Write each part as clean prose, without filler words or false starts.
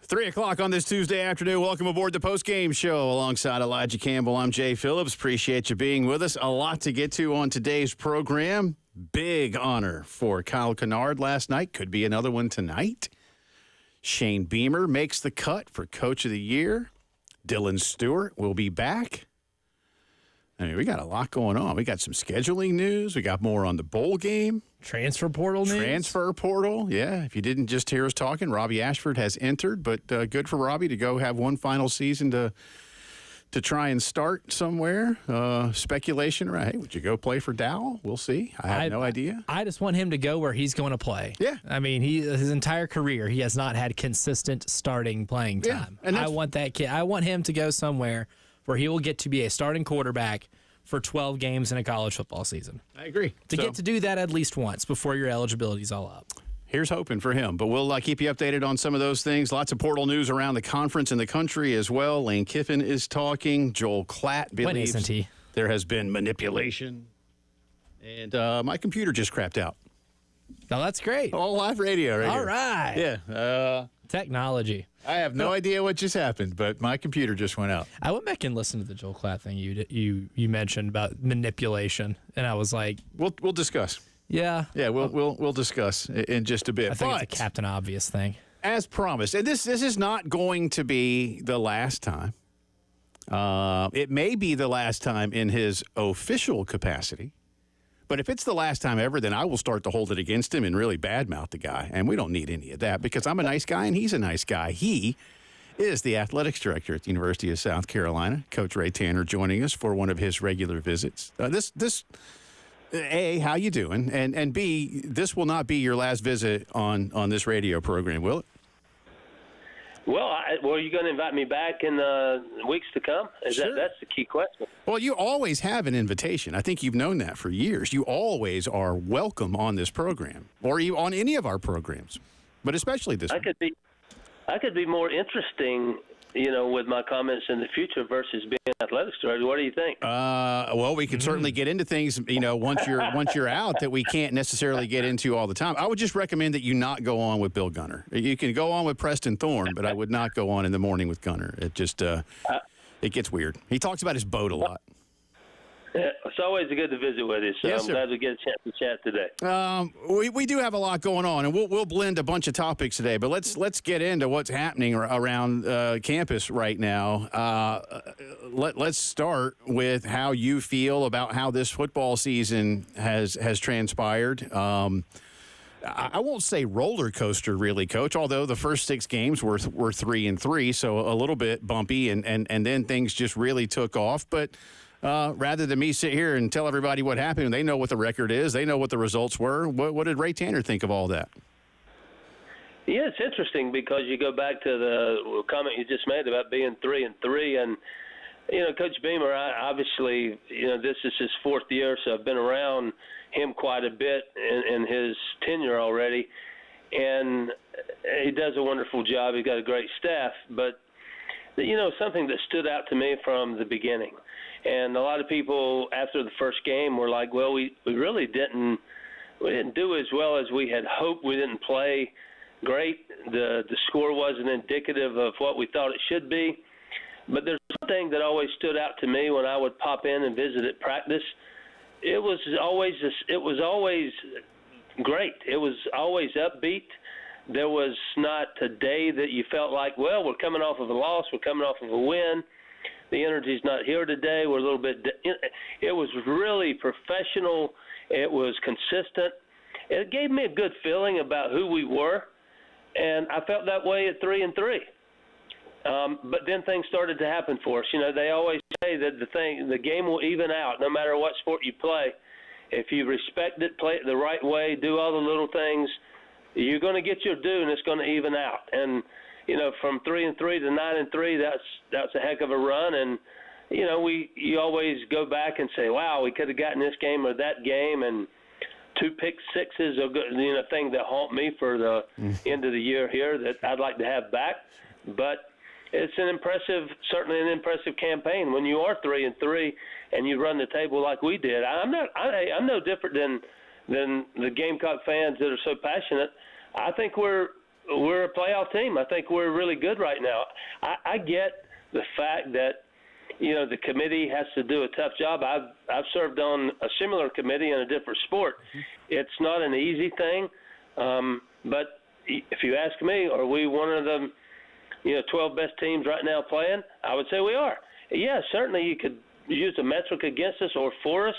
3 o'clock on this Tuesday afternoon. Welcome aboard the Postgame Show alongside Elijah Campbell. I'm Jay Phillips. Appreciate you being with us. A lot to get to on today's program. Big honor for Kyle Kennard last night. Could be another one tonight. Shane Beamer makes the cut for Coach of the Year. Dylan Stewart will be back. I mean, we got a lot going on. We got some scheduling news. We got more on the bowl game. Transfer portal news. Transfer portal, yeah. If you didn't just hear us talking, Robbie Ashford has entered, but good for Robbie to go have one final season to try and start somewhere. Speculation, right? Hey, would you go play for Dow? We'll see. I have no idea. I just want him to go where he's going to play. Yeah. I mean, his entire career, he has not had consistent starting playing time. Yeah, and I want that kid. I want him to go somewhere where he will get to be a starting quarterback for 12 games in a college football season. I agree. Get to do that at least once before your eligibility's all up. Here's hoping for him. But we'll keep you updated on some of those things. Lots of portal news around the conference and the country as well. Lane Kiffin is talking. Joel Klatt believes isn't he? There has been manipulation. And my computer just crapped out. Oh, that's great. All live radio right All here. right. Yeah. Technology. I have no idea what just happened, but my computer just went out. I went back and listened to the Joel Klatt thing you mentioned about manipulation, and I was like, We'll discuss. yeah. Yeah, we'll discuss in just a bit. I think it's a Captain Obvious thing. As promised, and this is not going to be the last time. It may be the last time in his official capacity. But if it's the last time ever, then I will start to hold it against him and really badmouth the guy. And we don't need any of that because I'm a nice guy and he's a nice guy. He is the athletics director at the University of South Carolina. Coach Ray Tanner joining us for one of his regular visits. A, how you doing? And B, this will not be your last visit on this radio program, will it? Well, are you going to invite me back in weeks to come? Sure. That's the key question. Well, you always have an invitation. I think you've known that for years. You always are welcome on this program or on any of our programs, but especially this one. I could be more interesting, with my comments in the future versus being an athletics director. What do you think? Well, we could certainly get into things, once you're out that we can't necessarily get into all the time. I would just recommend that you not go on with Bill Gunner. You can go on with Preston Thorne, but I would not go on in the morning with Gunner. It just it gets weird. He talks about his boat a lot. Yeah, it's always good to visit with you, so Yes, I'm sir. glad we get a chance to chat today. We do have a lot going on, and we'll blend a bunch of topics today. But let's get into what's happening around campus right now. Let's start with how you feel about how this football season has transpired. I won't say roller coaster, really, Coach. Although the first 6 games were 3-3, so a little bit bumpy, and then things just really took off. But rather than me sit here and tell everybody what happened, they know what the record is. They know what the results were. What did Ray Tanner think of all that? Yeah, it's interesting because you go back to the comment you just made about being 3-3, and Coach Beamer, obviously, this is his 4th year, so I've been around him quite a bit in his tenure already, and he does a wonderful job. He's got a great staff, but something that stood out to me from the beginning. And a lot of people after the first game were like, well, we really didn't do as well as we had hoped. We didn't play great. The score wasn't indicative of what we thought it should be. But there's one thing that always stood out to me when I would pop in and visit at practice. It was always great. It was always upbeat. There was not a day that you felt like, well, we're coming off of a loss, we're coming off of a win. The energy's not here today. We're a little bit – it was really professional. It was consistent. It gave me a good feeling about who we were, and I felt that way at 3-3. But then things started to happen for us. They always say that the game will even out no matter what sport you play. If you respect it, play it the right way, do all the little things, you're going to get your due, and it's going to even out. And from 3-3 to 9-3, that's a heck of a run. And you always go back and say, wow, we could have gotten this game or that game. And 2 pick sixes are good, thing that haunt me for the end of the year here that I'd like to have back. But it's certainly an impressive campaign when you are 3-3 and you run the table like we did. I'm no different than the Gamecock fans that are so passionate. I think we're we're a playoff team. I think we're really good right now. I get the fact that, the committee has to do a tough job. I've served on a similar committee in a different sport. It's not an easy thing, but if you ask me, are we one of the 12 best teams right now playing? I would say we are. Yeah, certainly you could use a metric against us or for us,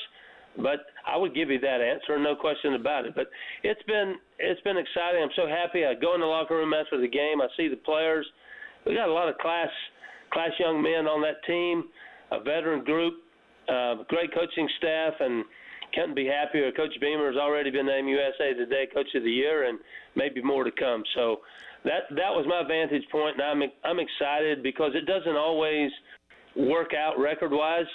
but I would give you that answer, no question about it. But it's been exciting. I'm so happy. I go in the locker room after the game. I see the players. We got a lot of class young men on that team, a veteran group, great coaching staff, and couldn't be happier. Coach Beamer has already been named USA Today Coach of the Year, and maybe more to come. So that was my vantage point, and I'm excited because it doesn't always work out record-wise.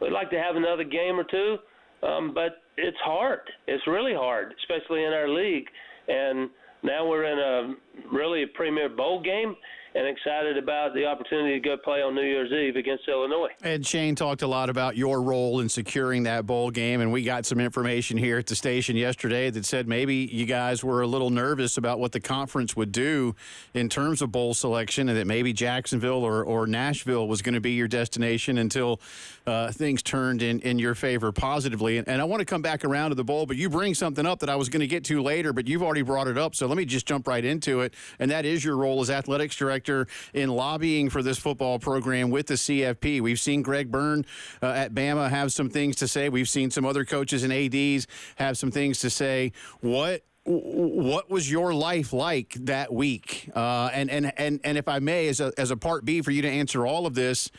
We'd like to have another game or two, but it's hard. It's really hard, especially in our league. And now we're in a premier bowl game, and excited about the opportunity to go play on New Year's Eve against Illinois. And Shane talked a lot about your role in securing that bowl game, and we got some information here at the station yesterday that said maybe you guys were a little nervous about what the conference would do in terms of bowl selection, and that maybe Jacksonville or Nashville was going to be your destination until things turned in your favor positively. And I want to come back around to the bowl, but you bring something up that I was going to get to later, but you've already brought it up, so let me just jump right into it, and that is your role as athletics director in lobbying for this football program with the CFP. We've seen Greg Byrne at Bama have some things to say. We've seen some other coaches and ADs have some things to say. What was your life like that week? And if I may, as a part B for you to answer all of this,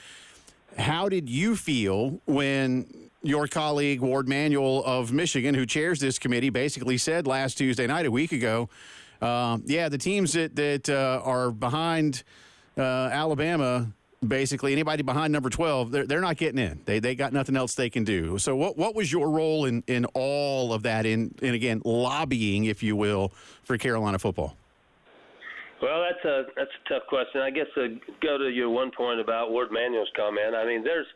how did you feel when your colleague Ward Manuel of Michigan, who chairs this committee, basically said last Tuesday night, a week ago, the teams that are behind Alabama, basically anybody behind number 12, they're not getting in. They got nothing else they can do. So what was your role in all of that, in again, lobbying, if you will, for Carolina football? Well, that's a tough question. I guess to go to your one point about Ward Manuel's comment, I mean, there's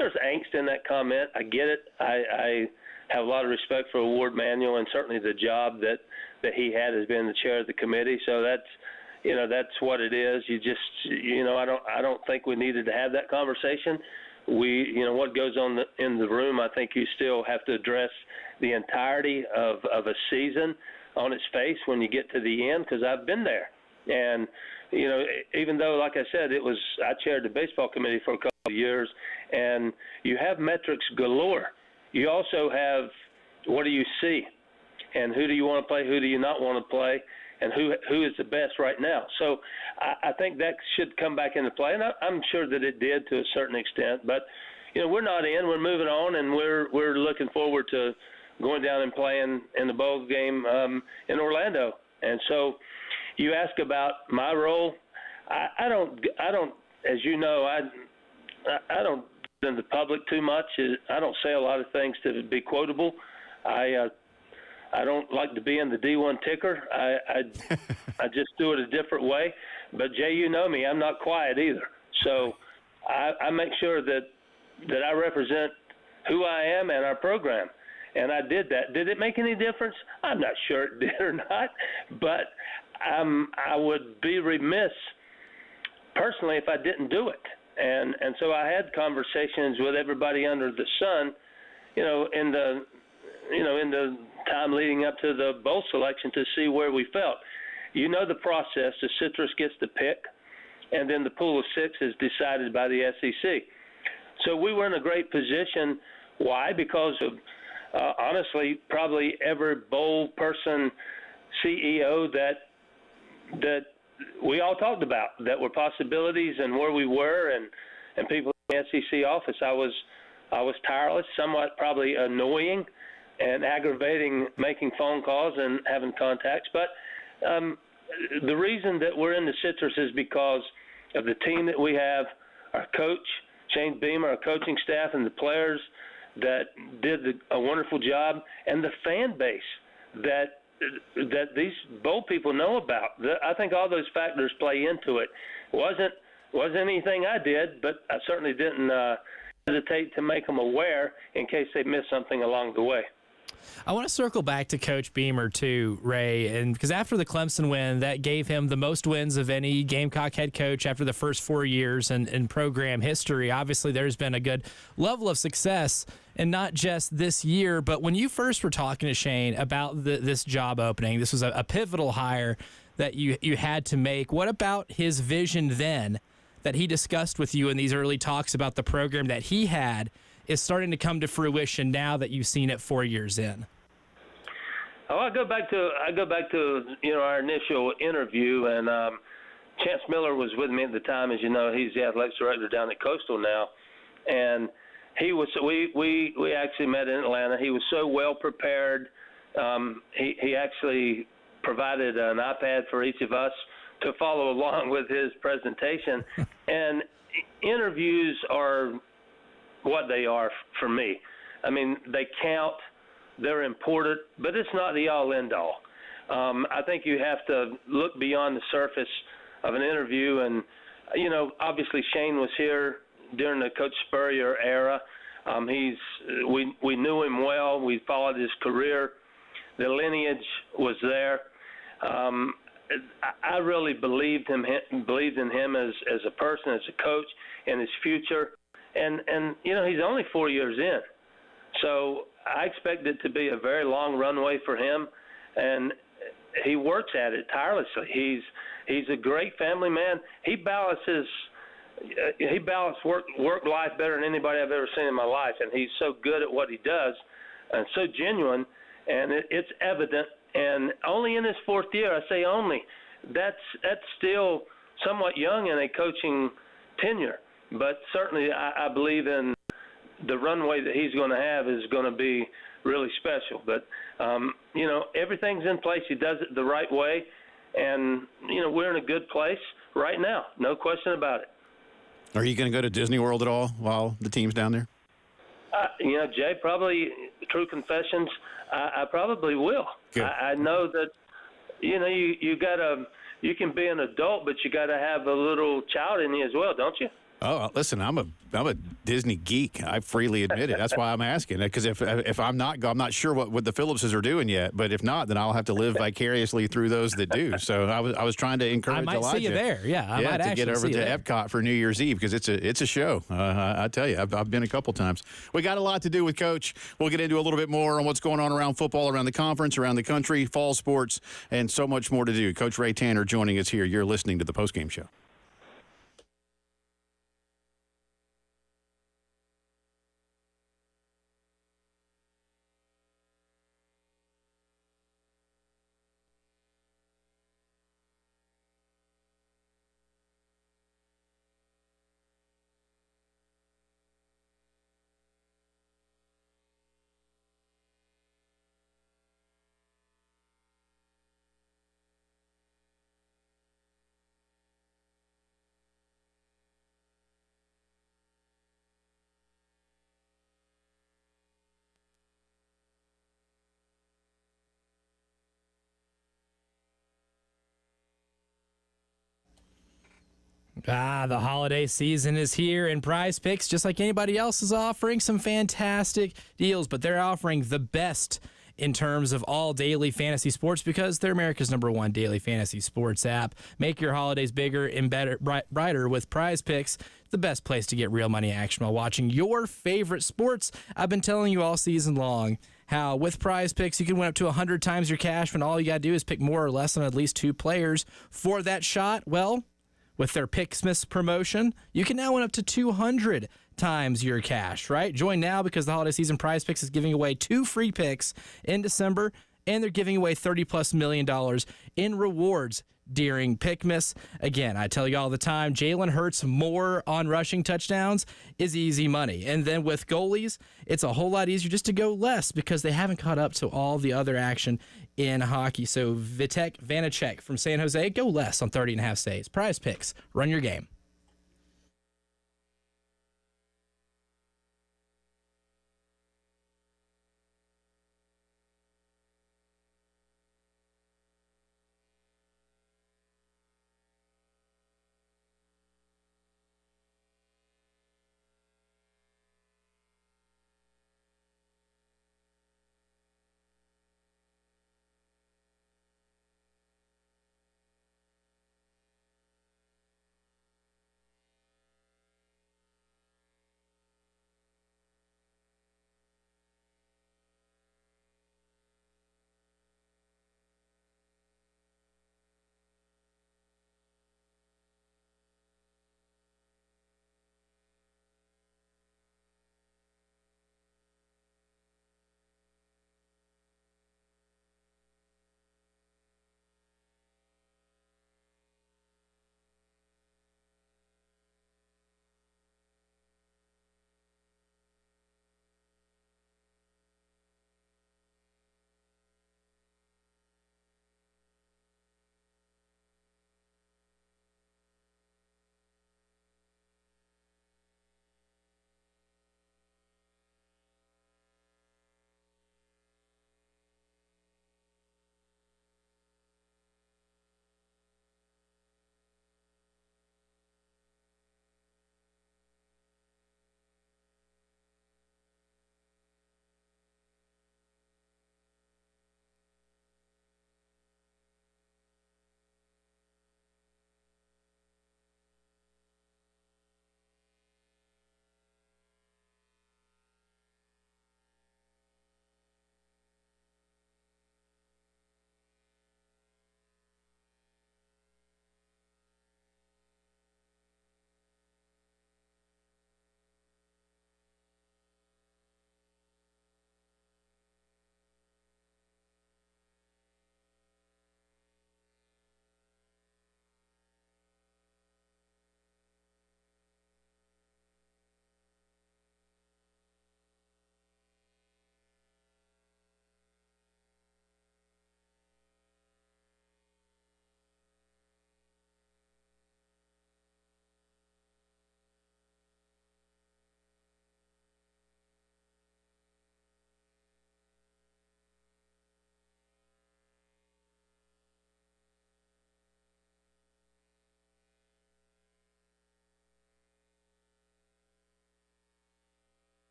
angst in that comment. I get it. I have a lot of respect for Ward Manuel and certainly the job that he had as being the chair of the committee. So that's what it is. You just, I don't think we needed to have that conversation. What goes on in the room, I think you still have to address the entirety of a season on its face when you get to the end, because I've been there. And, even though, like I said, I chaired the baseball committee for a couple of years, and you have metrics galore. You also have, what do you see? And who do you want to play, who do you not want to play, and who is the best right now. So I think that should come back into play, and I'm sure that it did to a certain extent. But, we're not in. We're moving on, and we're looking forward to going down and playing in the bowl game in Orlando. And so you ask about my role. I don't, as you know, I don't in the public too much. I don't say a lot of things to be quotable. I don't like to be in the D1 ticker. I just do it a different way. But, Jay, you know me. I'm not quiet either. So I make sure that I represent who I am and our program. And I did that. Did it make any difference? I'm not sure it did or not. But I would be remiss personally if I didn't do it. And so I had conversations with everybody under the sun, in the time leading up to the bowl selection to see where we felt. The process. The Citrus gets the pick, and then the pool of 6 is decided by the SEC. So we were in a great position. Why? Because of, honestly, probably every bowl person, CEO that we all talked about that were possibilities and where we were, and people in the SEC office. I was tireless, somewhat probably annoying and aggravating, making phone calls and having contacts. But the reason that we're in the Citrus is because of the team that we have, our coach, Shane Beamer, our coaching staff, and the players that did a wonderful job, and the fan base that these bowl people know about. I think all those factors play into it. Wasn't anything I did, but I certainly didn't hesitate to make them aware in case they missed something along the way. I want to circle back to Coach Beamer too, Ray, and because after the Clemson win, that gave him the most wins of any Gamecock head coach after the first 4 years in program history. Obviously, there's been a good level of success, and not just this year, but when you first were talking to Shane about this job opening, this was a pivotal hire that you had to make. What about his vision then that he discussed with you in these early talks about the program that he had is starting to come to fruition now that you've seen it 4 years in? Oh, I go back to our initial interview, and Chance Miller was with me at the time. As you know, he's the athletics director down at Coastal now, and he was. We actually met in Atlanta. He was so well prepared. He actually provided an iPad for each of us to follow along with his presentation. And interviews are what they are for me. I mean, they count, they're important, but it's not the all end all. I think you have to look beyond the surface of an interview. And, you know, obviously Shane was here during the Coach Spurrier era. We knew him well. We followed his career. The lineage was there. I really believed in him as a person, as a coach, and his future. And you know, he's only 4 years in. So I expect it to be a very long runway for him, and he works at it tirelessly. He's a great family man. He balances work life better than anybody I've ever seen in my life, and he's so good at what he does and so genuine, and it's evident. And only in his fourth year, I say only, that's still somewhat young in a coaching tenure. But certainly I believe in the runway that he's going to have is going to be really special. But, you know, everything's in place. He does it the right way. And, you know, we're in a good place right now. No question about it. Are you going to go to Disney World at all while the team's down there? You know, Jay, probably, true confessions, I probably will. I know that, you know, you can be an adult, but you got to have a little child in you as well, don't you? Oh, listen, I'm a Disney geek. I freely admit it. That's why I'm asking. Because if I'm not sure what the Phillipses are doing yet. But if not, then I'll have to live vicariously through those that do. So I was trying to encourage I might Elijah. see you there. Yeah, I might to get over to there. Epcot for New Year's Eve because it's a show. I tell you, I've been a couple times. We got a lot to do with Coach. We'll get into a little bit more on what's going on around football, around the conference, around the country, fall sports, and so much more to do. Coach Ray Tanner joining us here. You're listening to the Postgame Show. The holiday season is here, and Prize Picks, just like anybody else, is offering some fantastic deals, but they're offering the best in terms of all daily fantasy sports because they're America's #1 daily fantasy sports app. Make your holidays bigger and better, brighter with Prize Picks, the best place to get real money action while watching your favorite sports. I've been telling you all season long how with Prize Picks you can win up to 100 times your cash when all you got to do is pick more or less on at least 2 players for that shot. Well, with their Picksmas promotion, you can now win up to 200 times your cash, right? Join now because the holiday season Prize Picks is giving away 2 free picks in December, and they're giving away $30+ million in rewards during Pickmas. Again, I tell you all the time, Jalen Hurts more on rushing touchdowns is easy money. And then with goalies, it's a whole lot easier just to go less because they haven't caught up to all the other action in hockey. So Vitek Vanacek from San Jose, go less on 30.5 saves. Prize Picks, run your game.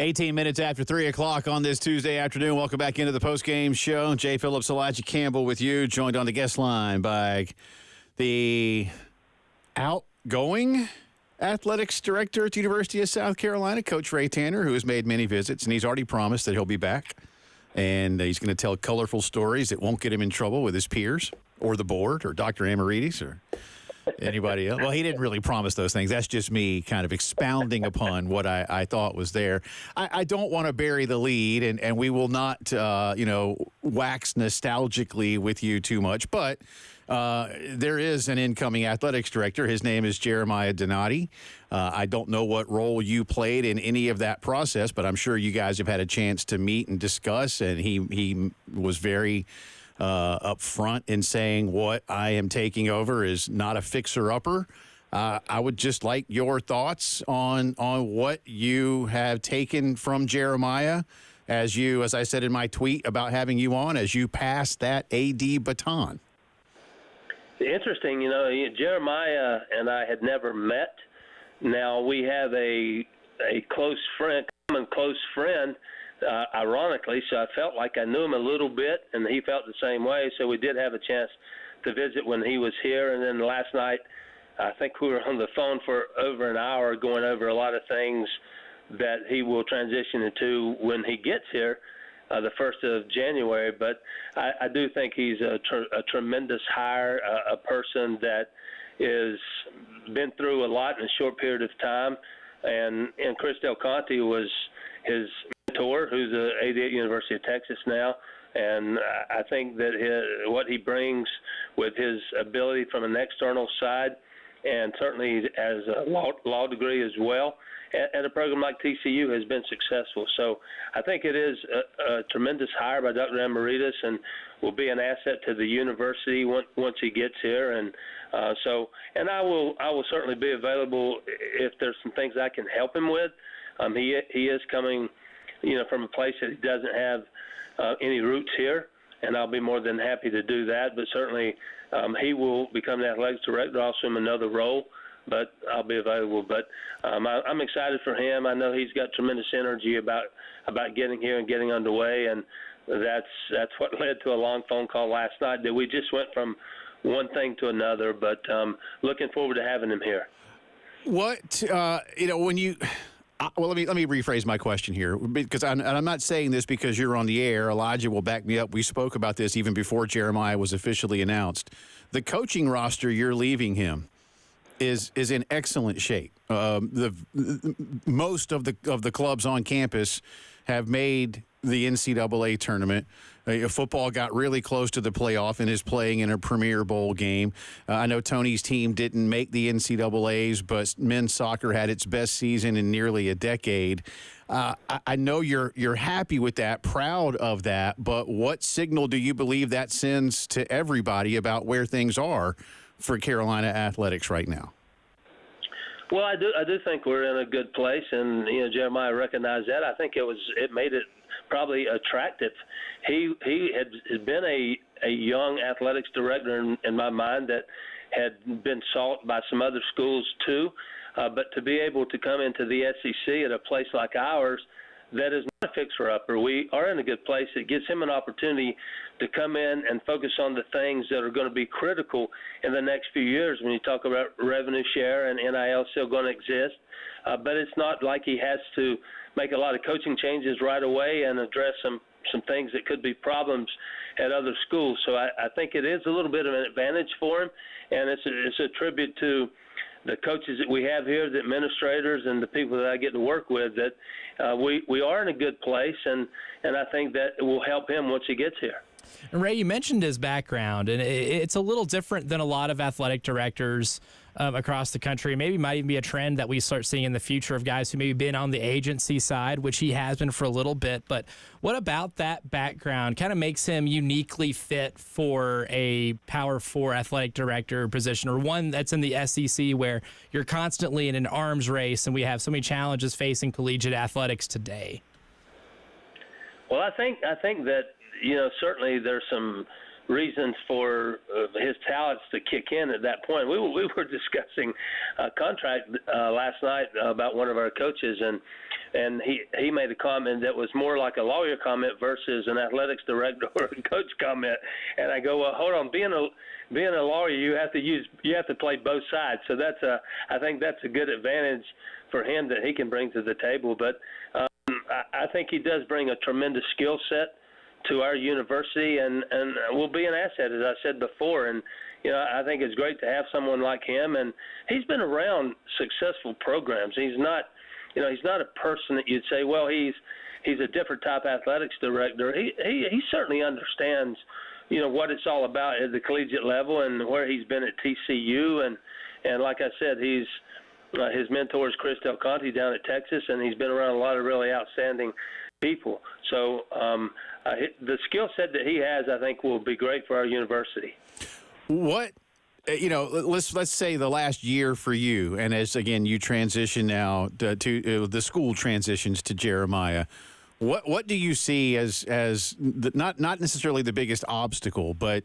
18 minutes after 3 o'clock on this Tuesday afternoon. Welcome back into the Postgame Show. Jay Phillips, Elijah Campbell with you, joined on the guest line by the outgoing athletics director at the University of South Carolina, Coach Ray Tanner, who has made many visits, and he's already promised that he'll be back. And he's going to tell colorful stories that won't get him in trouble with his peers or the board or Dr. Amarides or anybody else. Well, he didn't really promise those things. That's just me kind of expounding upon what I thought was there. I don't want to bury the lead, and we will not, wax nostalgically with you too much. But there is an incoming athletics director. His name is Jeremiah Donati. I don't know what role you played in any of that process, but I'm sure you guys have had a chance to meet and discuss, and he was very up front in saying what I am taking over is not a fixer-upper. I would just like your thoughts on what you have taken from Jeremiah as I said in my tweet about having you on, as you pass that AD baton. Interesting, Jeremiah and I had never met. Now we have a common close friend, ironically, so I felt like I knew him a little bit, and he felt the same way, so we did have a chance to visit when he was here. And then last night, I think we were on the phone for over an hour going over a lot of things that he will transition into when he gets here, the 1st of January. But I do think he's a tremendous hire, a person that is been through a lot in a short period of time. And Chris Del Conte was his mentor, who's the AD at University of Texas now. And I think that what he brings with his ability from an external side, and certainly has a law degree as well, at a program like TCU has been successful. So I think it is a tremendous hire by Dr. Amarides, and will be an asset to the university once he gets here. And and I will certainly be available if there's some things I can help him with. He is coming, from a place that he doesn't have any roots here, and I'll be more than happy to do that. But certainly he will become the athletics director. I'll assume another role, but I'll be available. But I'm excited for him. I know he's got tremendous energy about getting here and getting underway, and that's what led to a long phone call last night that we just went from one thing to another. But looking forward to having him here. What when you well, let me rephrase my question here, because I'm not saying this because you're on the air. Elijah will back me up. We spoke about this even before Jeremiah was officially announced. The coaching roster you're leaving him is in excellent shape. Most of the clubs on campus have made the NCAA tournament. Football got really close to the playoff and is playing in a Premier Bowl game. I know Tony's team didn't make the NCAAs, but men's soccer had its best season in nearly a decade. I know you're happy with that, proud of that, but what signal do you believe that sends to everybody about where things are for Carolina athletics right now? Well, I do think we're in a good place, and Jeremiah recognized that. I think it made it probably attractive. He has been a young athletics director in my mind that had been sought by some other schools too, but to be able to come into the SEC at a place like ours that is not a fixer-upper. We are in a good place. It gives him an opportunity to come in and focus on the things that are going to be critical in the next few years. When you talk about revenue share and NIL still going to exist, but it's not like he has to make a lot of coaching changes right away and address some things that could be problems at other schools. So I think it is a little bit of an advantage for him, and it's a tribute to the coaches that we have here, the administrators, and the people that I get to work with, that we are in a good place, and I think that it will help him once he gets here. And Ray, you mentioned his background, and it's a little different than a lot of athletic directors across the country. Maybe might even be a trend that we start seeing in the future of guys who maybe been on the agency side, which he has been for a little bit. But what about that background kind of makes him uniquely fit for a Power 4 athletic director position, or one that's in the SEC where you're constantly in an arms race and we have so many challenges facing collegiate athletics today? Well, I think that certainly there's some reasons for his talents to kick in at that point. We were discussing a contract last night about one of our coaches, and he made a comment that was more like a lawyer comment versus an athletics director or a coach comment. And I go, well, hold on, being a lawyer, you have to play both sides. So I think that's a good advantage for him that he can bring to the table. But I think he does bring a tremendous skill set to our university, and will be an asset, as I said before. And I think it's great to have someone like him. And he's been around successful programs. He's not a person that you'd say, well, he's a different type athletics director. He certainly understands, what it's all about at the collegiate level and where he's been at TCU. And like I said, his mentor is Chris Del Conte down at Texas, and he's been around a lot of really outstanding people. So the skill set that he has, I think, will be great for our university. What, let's say the last year for you, and as, again, you transition now to the school transitions to Jeremiah, what do you see as not necessarily the biggest obstacle, but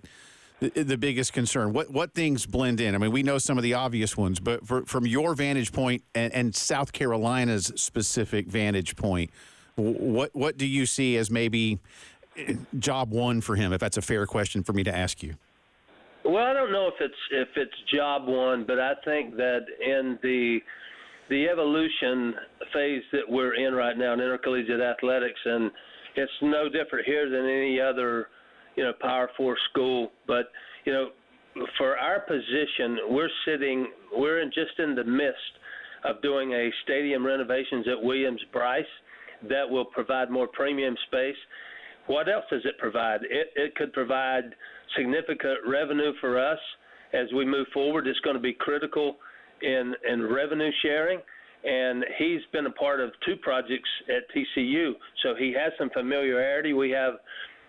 the biggest concern? What things blend in? I mean, we know some of the obvious ones, but from your vantage point and South Carolina's specific vantage point, what do you see as maybe job one for him, if that's a fair question for me to ask you? Well, I don't know if it's job one, but I think that in the evolution phase that we're in right now in intercollegiate athletics, and it's no different here than any other Power 4 school, but for our position, we're just in the midst of doing a stadium renovations at Williams-Brice that will provide more premium space. What else does it provide? It could provide significant revenue for us as we move forward. It's going to be critical in revenue sharing, and he's been a part of 2 projects at TCU, so he has some familiarity. We have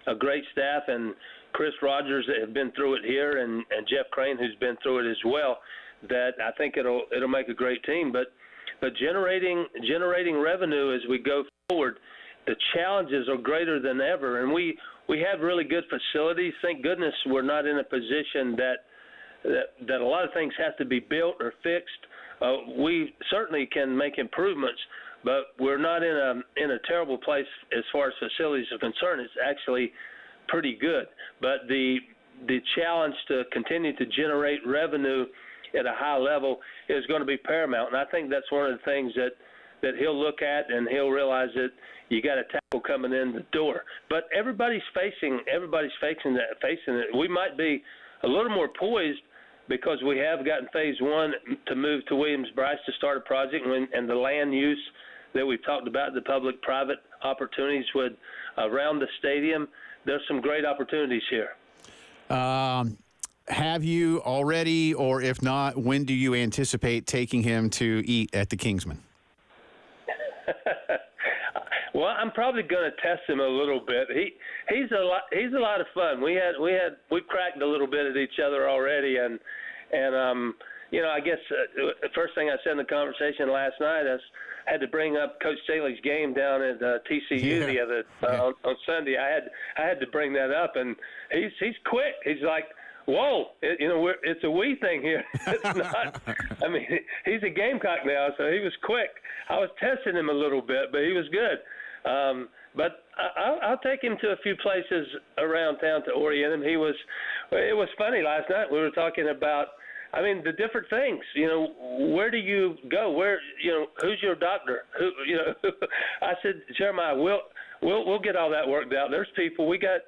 a great staff, and Chris Rogers that have been through it here, and Jeff Crane who's been through it as well, that I think it'll make a great team. But generating revenue as we go forward, the challenges are greater than ever, and we have really good facilities. Thank goodness we're not in a position that a lot of things have to be built or fixed. We certainly can make improvements, but we're not in a terrible place as far as facilities are concerned. It's actually pretty good. But the challenge to continue to generate revenue at a high level is going to be paramount. And I think that's one of the things that he'll look at, and he'll realize that you got a tackle coming in the door. But everybody's facing it. We might be a little more poised because we have gotten phase 1 to move to Williams-Brice to start a project, and the land use that we've talked about, the public-private opportunities around the stadium. There's some great opportunities here. Have you already, or if not, when do you anticipate taking him to eat at the Kingsman? Well, I'm probably going to test him a little bit. He's a lot of fun. We cracked a little bit at each other already, and I guess the first thing I said in the conversation last night is I had to bring up Coach Staley's game down at TCU the other on Sunday. I had to bring that up, and he's quick. He's like, whoa, it's a we thing here. It's not. I mean, he's a Gamecock now, so he was quick. I was testing him a little bit, but he was good. But I'll take him to a few places around town to orient him. It was funny last night. We were talking about, the different things. Where do you go? Who's your doctor? I said, Jeremiah, we'll get all that worked out. There's people. We got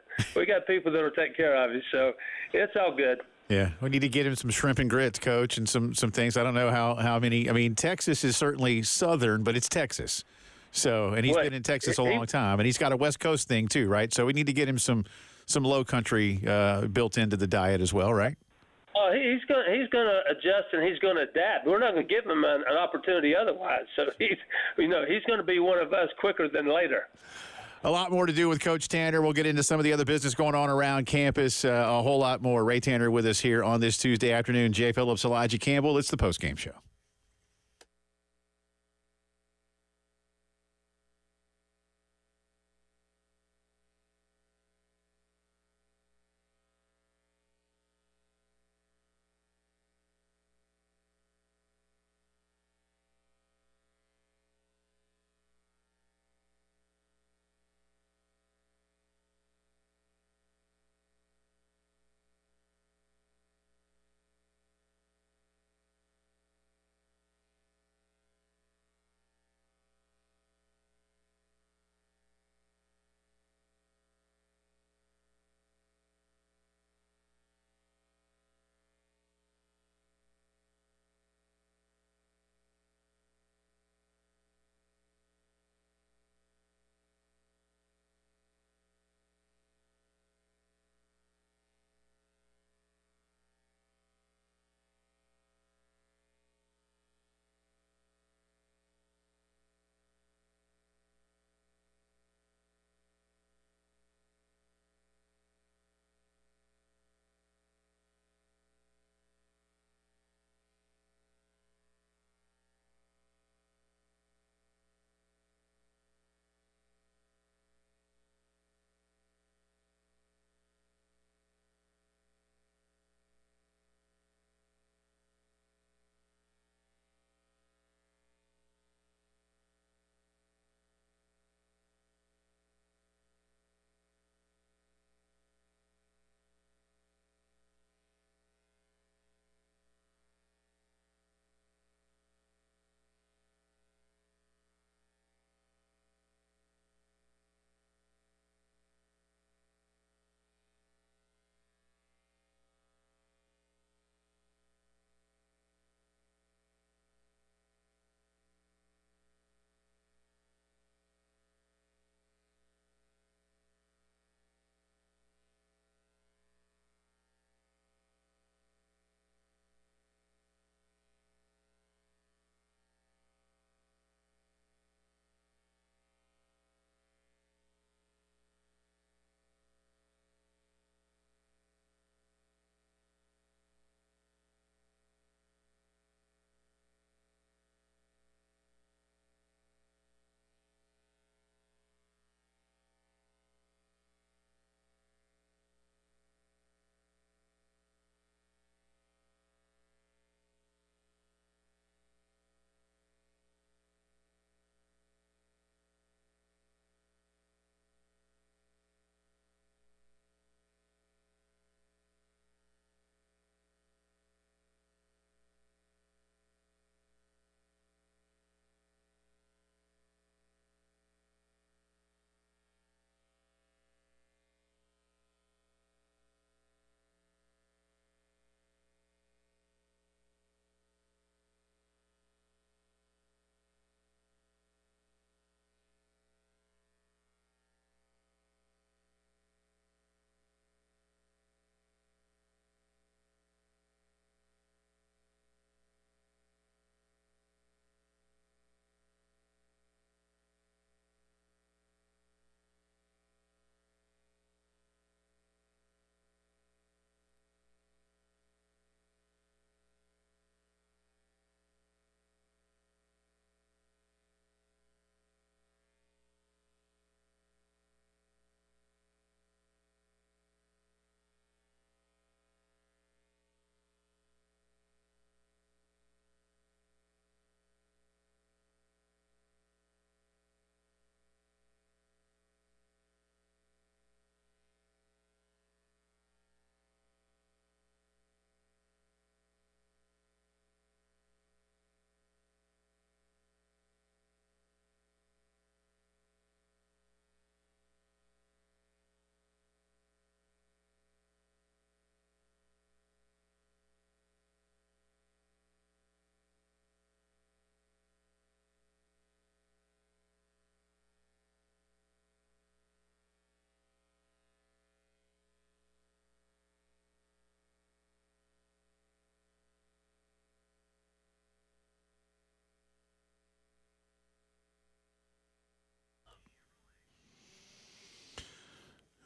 people that'll take care of you. So it's all good. Yeah, we need to get him some shrimp and grits, Coach, and some things. I don't know how many. Texas is certainly southern, but it's Texas. So, and he's been in Texas a long time, and he's got a West Coast thing too, right? So we need to get him some low country built into the diet as well, right? Oh, he's going to adjust and he's going to adapt. We're not going to give him an opportunity otherwise. So he's going to be one of us quicker than later. A lot more to do with Coach Tanner. We'll get into some of the other business going on around campus. A whole lot more. Ray Tanner with us here on this Tuesday afternoon. Jay Phillips, Elijah Campbell. It's the Postgame Show.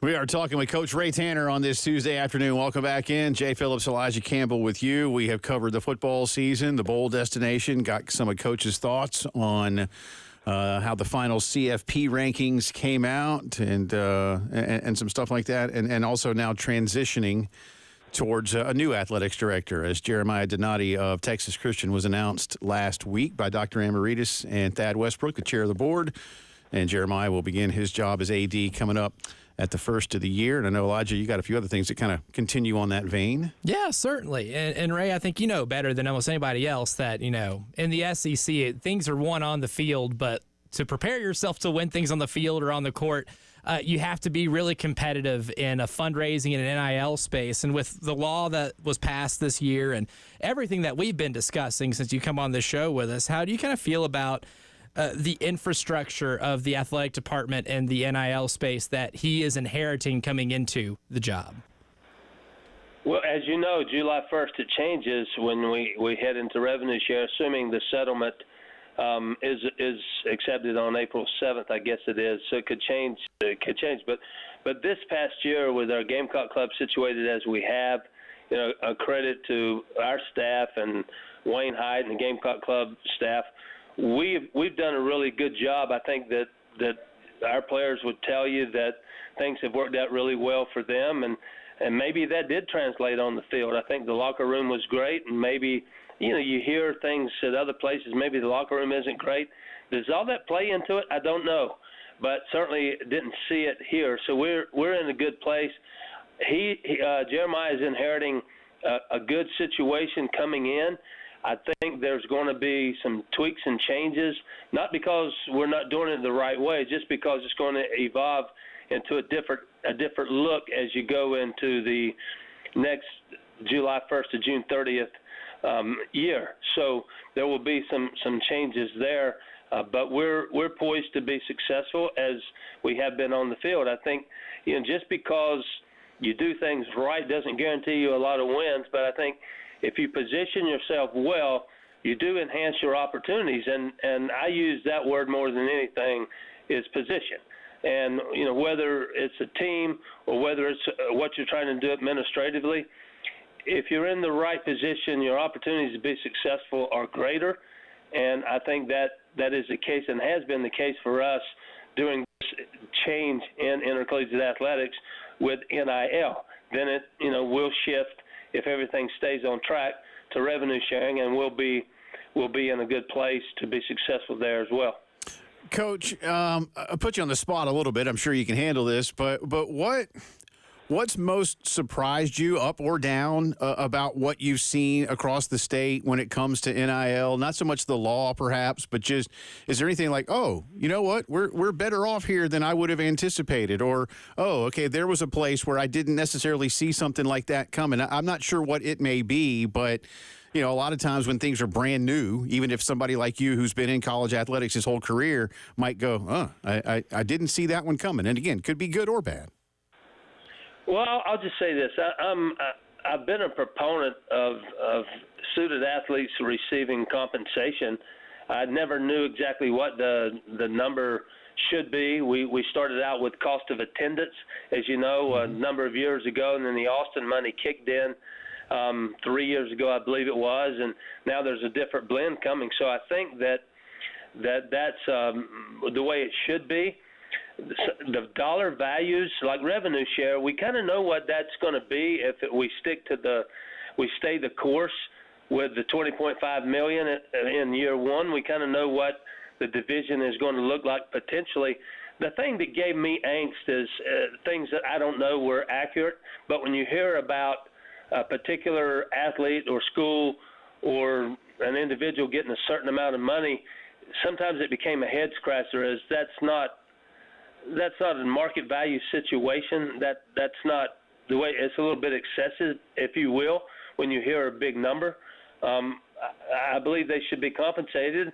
We are talking with Coach Ray Tanner on this Tuesday afternoon. Welcome back in. Jay Phillips, Elijah Campbell with you. We have covered the football season, the bowl destination, got some of Coach's thoughts on how the final CFP rankings came out and some stuff like that, and also now transitioning towards a new athletics director, as Jeremiah Donati of Texas Christian was announced last week by Dr. Amaritis and Thad Westbrook, the chair of the board. And Jeremiah will begin his job as AD coming up at the first of the year. And I know, Elijah, you got a few other things that kind of continue on that vein. Yeah, certainly. And Ray, I think you know better than almost anybody else that, in the SEC, things are won on the field, but to prepare yourself to win things on the field or on the court, you have to be really competitive in a fundraising and an NIL space. And with the law that was passed this year and everything that we've been discussing since you come on this show with us, how do you kind of feel about the infrastructure of the athletic department and the NIL space that he is inheriting coming into the job? Well, as you know, July 1st it changes when we head into revenue share, assuming the settlement is accepted on April 7th, I guess it is. So it could change. But this past year, with our Gamecock Club situated as we have, a credit to our staff and Wayne Hyde and the Gamecock Club staff. We've done a really good job. I think that our players would tell you that things have worked out really well for them, and maybe that did translate on the field. I think the locker room was great, and maybe you hear things at other places. Maybe the locker room isn't great. Does all that play into it? I don't know, but certainly didn't see it here. So we're in a good place. Jeremiah is inheriting a good situation coming in. I think there's going to be some tweaks and changes, not because we're not doing it the right way, just because it's going to evolve into a different look as you go into the next July 1st to June 30th year. So there will be some changes there, but we're poised to be successful as we have been on the field. I think just because you do things right doesn't guarantee you a lot of wins, but I think if you position yourself well, you do enhance your opportunities, and I use that word more than anything is position. And whether it's a team or whether it's what you're trying to do administratively, if you're in the right position, your opportunities to be successful are greater. And I think that is the case and has been the case for us during this change in intercollegiate athletics with NIL. Then it will shift, if everything stays on track, to revenue sharing, and we'll be in a good place to be successful there as well. Coach, I'll put you on the spot a little bit. I'm sure you can handle this, but what's most surprised you, up or down, about what you've seen across the state when it comes to NIL? Not so much the law, perhaps, but just, is there anything like, oh, you know what, we're better off here than I would have anticipated, or, oh, okay, there was a place where I didn't necessarily see something like that coming. I'm not sure what it may be, but a lot of times when things are brand new, even if somebody like you who's been in college athletics his whole career might go, I didn't see that one coming. And again, could be good or bad. Well, I'll just say this. I've been a proponent of student athletes receiving compensation. I never knew exactly what the number should be. We started out with cost of attendance, as you know, a number of years ago, and then the Austin money kicked in 3 years ago, I believe it was, and now there's a different blend coming. So I think that's the way it should be. The dollar values, like revenue share, we kind of know what that's going to be if we stay the course with the $20.5 million in year one. We kind of know what the division is going to look like potentially. The thing that gave me angst is things that I don't know were accurate, but when you hear about a particular athlete or school or an individual getting a certain amount of money, sometimes it became a head scratcher, as that's not a market value situation. That's not the way. It's a little bit excessive, if you will, when you hear a big number. I believe they should be compensated,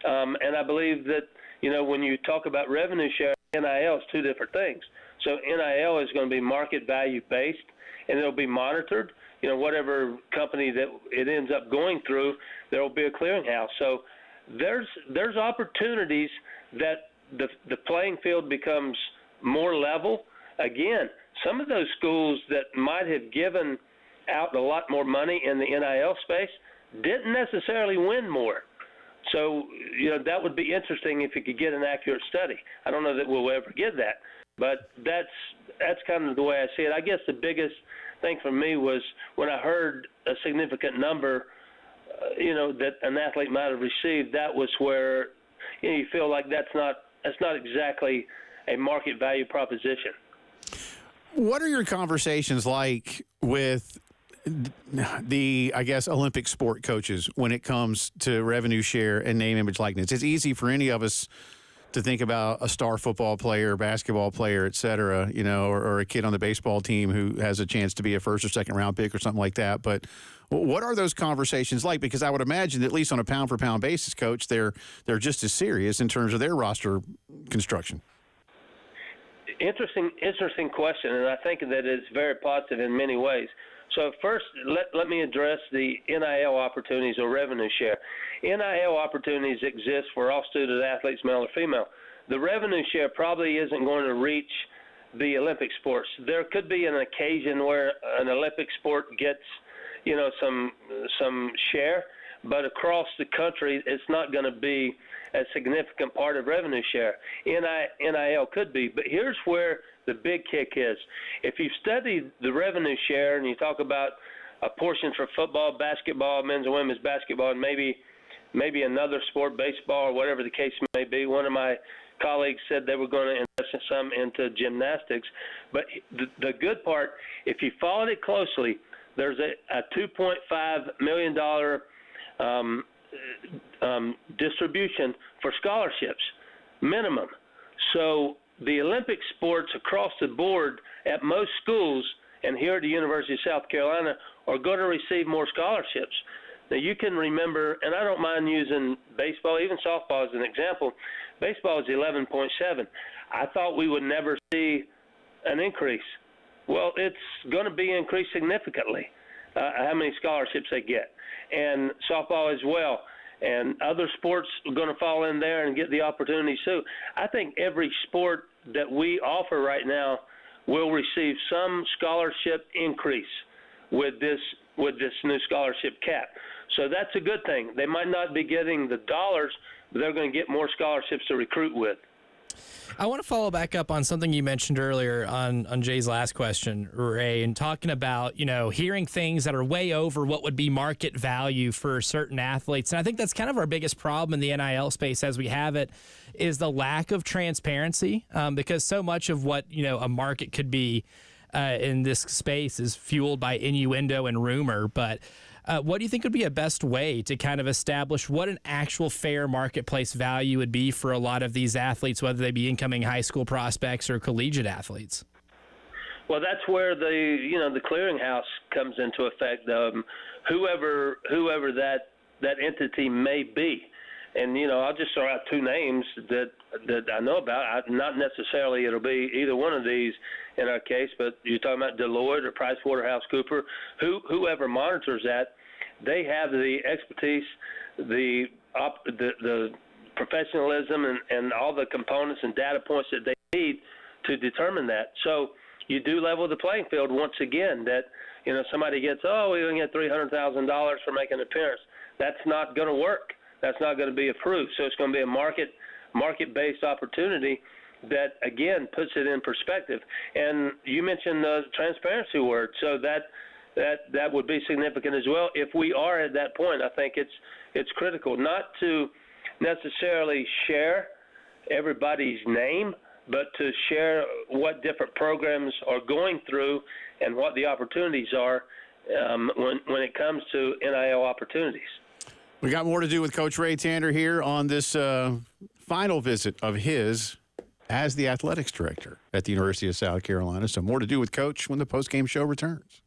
and I believe that when you talk about revenue share, NIL is two different things. So NIL is going to be market value based, and it'll be monitored. Whatever company that it ends up going through, there will be a clearinghouse. So there's opportunities that the playing field becomes more level, again, some of those schools that might have given out a lot more money in the NIL space didn't necessarily win more. So, that would be interesting if you could get an accurate study. I don't know that we'll ever get that, but that's kind of the way I see it. I guess the biggest thing for me was when I heard a significant number, that an athlete might have received. That was where you feel like that's not exactly a market value proposition. What are your conversations like with the, I guess, Olympic sport coaches when it comes to revenue share and name, image, likeness? It's easy for any of us to think about a star football player, basketball player, et cetera, or a kid on the baseball team who has a chance to be a first or second round pick or something like that. But what are those conversations like? Because I would imagine that at least on a pound for pound basis, Coach, they're just as serious in terms of their roster construction. Interesting question, and I think that it's very positive in many ways. So first, let me address the NIL opportunities or revenue share. NIL opportunities exist for all student athletes, male or female. The revenue share probably isn't going to reach the Olympic sports. There could be an occasion where an Olympic sport gets, some share, but across the country, it's not going to be a significant part of revenue share. NIL could be, but here's where the big kick is. If you study the revenue share and you talk about a portion for football, basketball, men's and women's basketball, and maybe another sport, baseball or whatever the case may be. One of my colleagues said they were going to invest some into gymnastics. But the good part, if you followed it closely, there's a $2.5 million distribution for scholarships, minimum. So the Olympic sports across the board at most schools and here at the University of South Carolina are going to receive more scholarships. Now, you can remember, and I don't mind using baseball, even softball as an example. Baseball is 11.7. I thought we would never see an increase. Well, it's going to be increased significantly, how many scholarships they get. And softball as well. And other sports are going to fall in there and get the opportunities too. I think every sport that we offer right now will receive some scholarship increase with this new scholarship cap. So that's a good thing. They might not be getting the dollars, but they're going to get more scholarships to recruit with. I want to follow back up on something you mentioned earlier on Jay's last question, Ray, and talking about, hearing things that are way over what would be market value for certain athletes. And I think that's kind of our biggest problem in the NIL space as we have it, is the lack of transparency, because so much of what, a market could be in this space is fueled by innuendo and rumor. But what do you think would be a best way to kind of establish what an actual fair marketplace value would be for a lot of these athletes, whether they be incoming high school prospects or collegiate athletes? Well, that's where the clearinghouse comes into effect. Whoever that entity may be, and I'll just throw out two names that I know about. Not necessarily it'll be either one of these in our case, but you're talking about Deloitte or PricewaterhouseCoopers, whoever monitors that. They have the expertise, the professionalism, and all the components and data points that they need to determine that. So you do level the playing field once again. That somebody gets, we only get $300,000 for making an appearance. That's not going to work. That's not going to be approved. So it's going to be a market-based opportunity that, again, puts it in perspective. And you mentioned the transparency word, so that would be significant as well. If we are at that point, I think it's critical not to necessarily share everybody's name, but to share what different programs are going through and what the opportunities are when it comes to NIL opportunities. We got more to do with Coach Ray Tanner here on this final visit of his as the athletics director at the University of South Carolina. So more to do with Coach when the postgame show returns.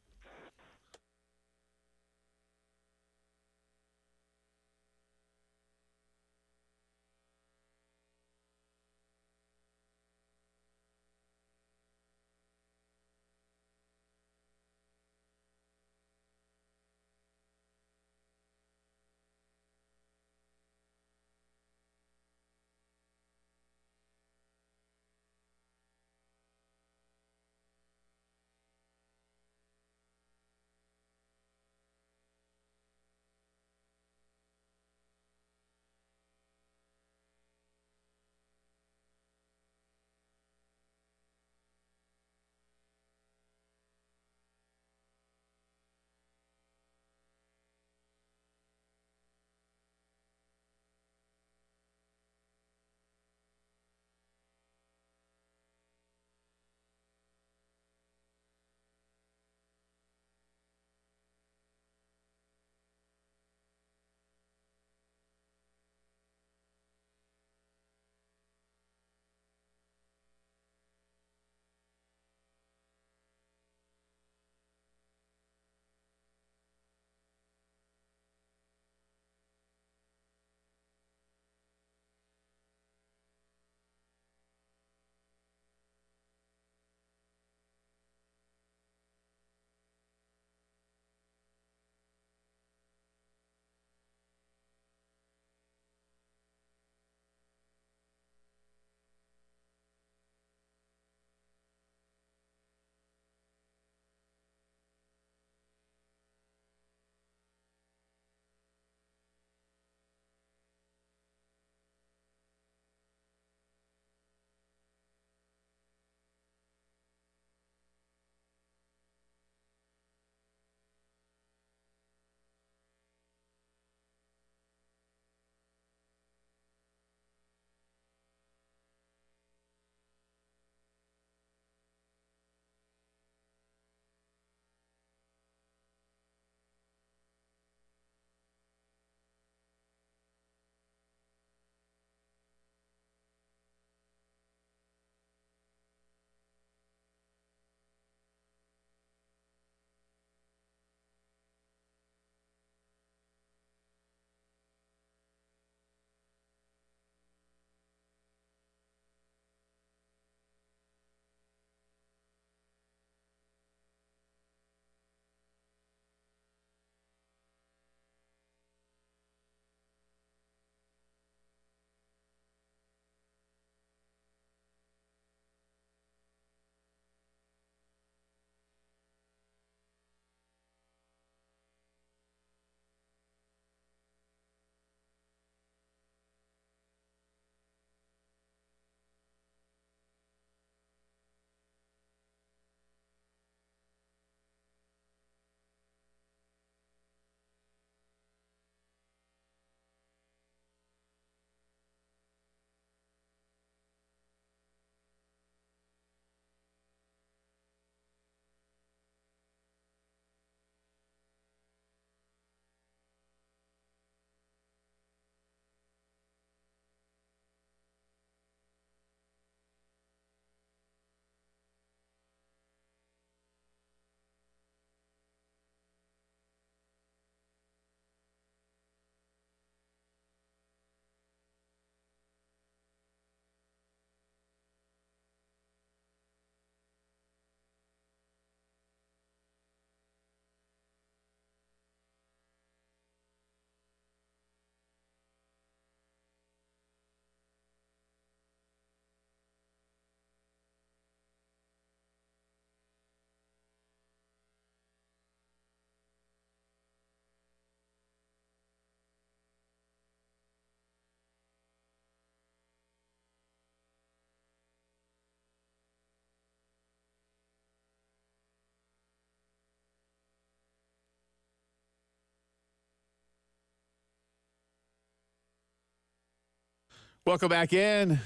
Welcome back in.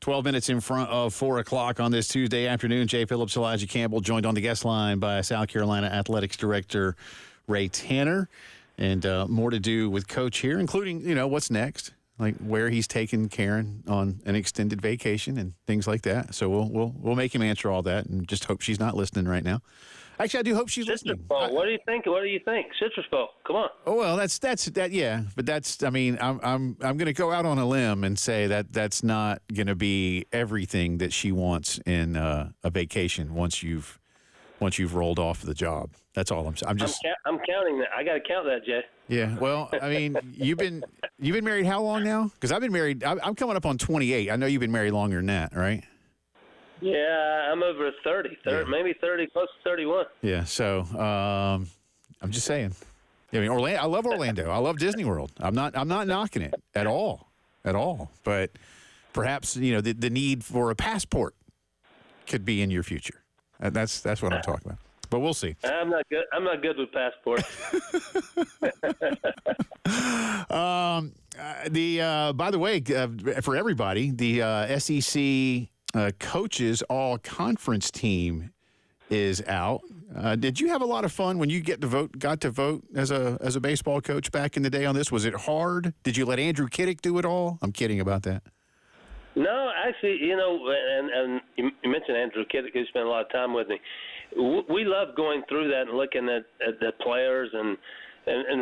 12 minutes in front of 4 o'clock on this Tuesday afternoon. Jay Phillips, Elijah Campbell, joined on the guest line by South Carolina Athletics Director Ray Tanner. And more to do with Coach here, including, what's next, like where he's taking Karen on an extended vacation and things like that. So we'll make him answer all that, and just hope she's not listening right now. Actually, I do hope she's listening. What do you think? What do you think? Citrus Bowl. Come on. Oh well, that's that. Yeah, but that's. I mean, I'm going to go out on a limb and say that that's not going to be everything that she wants in a vacation once you've rolled off the job. That's all I'm saying. I'm counting that. I got to count that, Jay. Yeah. Well, I mean, you've been married how long now? Because I've been married. I'm coming up on 28. I know you've been married longer than that, right? Yeah, I'm over 30, maybe 30, close to 31. Yeah, so I'm just saying. I mean, Orlando. I love Orlando. I love Disney World. I'm not knocking it at all. But perhaps the need for a passport could be in your future. That's what I'm talking about. But we'll see. I'm not good with passports. By the way, for everybody, the SEC. Coaches all conference team is out. Did you have a lot of fun when you got to vote as a baseball coach back in the day on this? Was it hard? Did you let Andrew Kiddick do it all? I'm kidding about that. No, actually, and you mentioned Andrew Kiddick, who spent a lot of time with me. We love going through that and looking at the players and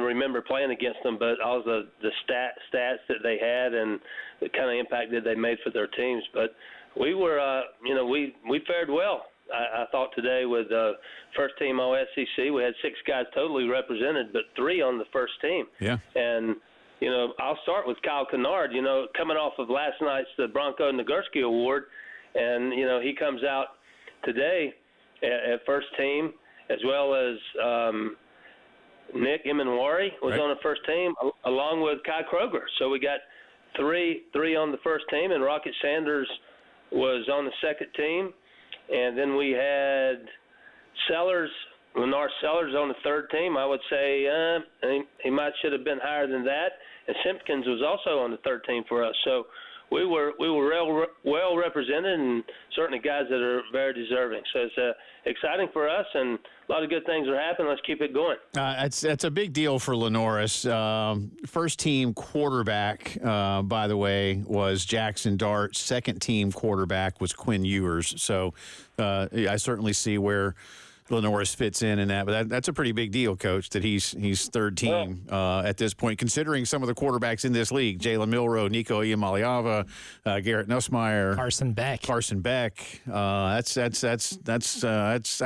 remember playing against them, but all the stats that they had and the kind of impact that they made for their teams. But we were, we fared well. I thought today with first team All SEC, we had 6 guys totally represented, but 3 on the first team. Yeah. And, I'll start with Kyle Kennard, coming off of last night's the Bronco Nagurski Award. And, he comes out today at first team, as well as Nick Emanwari was on the first team, along with Kai Kroger. So we got three on the first team, and Rocket Sanders was on the second team. And then we had Lennar Sellers on the third team. I would say he should have been higher than that. And Simpkins was also on the third team for us. So we were well represented, and certainly guys that are very deserving. So it's exciting for us, and a lot of good things are happening. Let's keep it going. It's a big deal for Lenoris. First team quarterback, by the way, was Jackson Dart. Second team quarterback was Quinn Ewers. So I certainly see where Lenoris fits in that, but that's a pretty big deal, Coach, that he's third team at this point, considering some of the quarterbacks in this league: Jalen Milroe, Nico Iamaleava, Garrett Nussmeier, Carson Beck. That's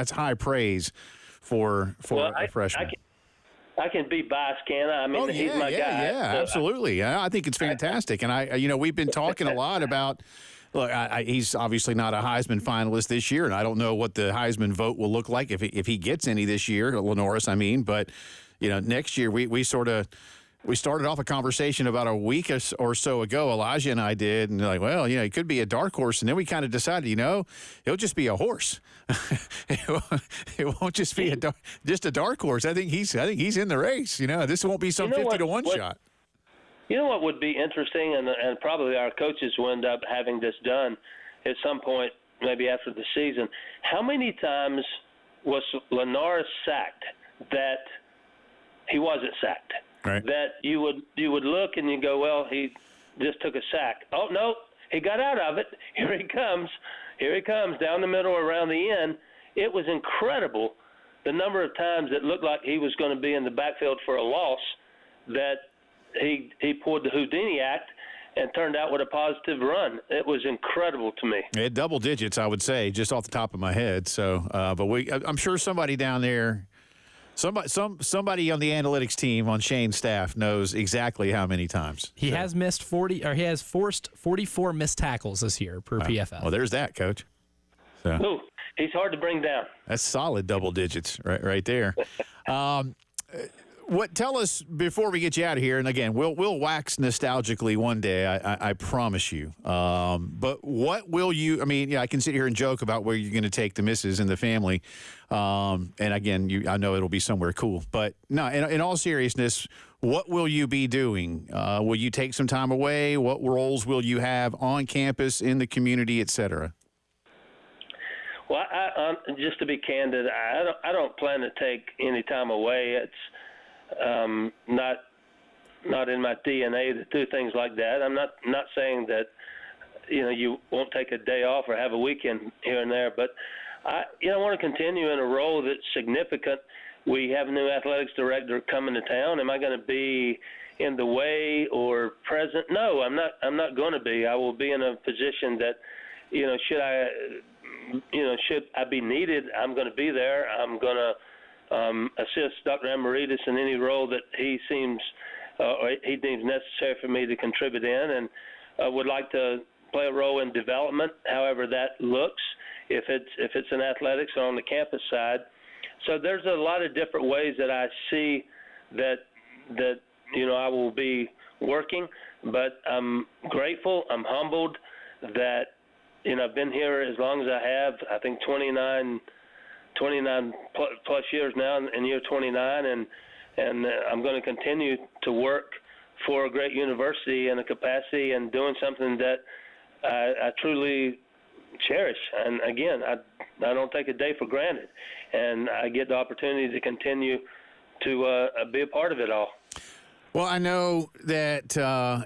high praise for a freshman. I can be biased, can I? I mean, he's my guy. Yeah, absolutely. Yeah, I think it's fantastic, and we've been talking a lot about. Look, he's obviously not a Heisman finalist this year, and I don't know what the Heisman vote will look like if he gets any this year, Lenoris, I mean. But, next year we started off a conversation about a week or so ago, Elijah and I did, and like, well, he could be a dark horse. And then we kind of decided, he'll just be a horse. It won't just be just a dark horse. I think he's in the race. This won't be some 50-1 shot. You know what would be interesting, and probably our coaches will end up having this done at some point, maybe after the season. How many times was Lenoris sacked that he wasn't sacked? Right. That you would look and you go, well, he just took a sack. Oh no, he got out of it. Here he comes down the middle around the end. It was incredible the number of times it looked like he was going to be in the backfield for a loss that he pulled the Houdini act and turned out with a positive run. It was incredible to me. It double digits, I would say, just off the top of my head. So, but I'm sure somebody down there, somebody on the analytics team on Shane's staff knows exactly how many times. He has forced 44 missed tackles this year per PFF. Well, there's that, Coach. So. Ooh, he's hard to bring down. That's solid double digits right there. Tell us before we get you out of here, and again, we'll wax nostalgically one day, I promise you. But what will you? I mean, yeah, I can sit here and joke about where you're going to take the missus and the family, and again, I know it'll be somewhere cool. But no, in all seriousness, what will you be doing? Will you take some time away? What roles will you have on campus, in the community, et cetera? Well, just to be candid, I don't plan to take any time away. It's not in my DNA to do things like that. I'm not saying that you won't take a day off or have a weekend here and there, but I want to continue in a role that's significant. We have a new athletics director coming to town. Am I going to be in the way or present? No, I'm not going to be. I will be in a position that should I be needed, I'm going to be there. I'm going to assist Dr. Amaritas in any role that he deems necessary for me to contribute in, and would like to play a role in development, however that looks, if it's in athletics or on the campus side. So there's a lot of different ways that I see that I will be working, but I'm grateful, I'm humbled that I've been here as long as I have. I think 29 plus years now, in year 29, and I'm going to continue to work for a great university in a capacity and doing something that I truly cherish. And again, I don't take a day for granted, and I get the opportunity to continue to be a part of it all. Well, I know that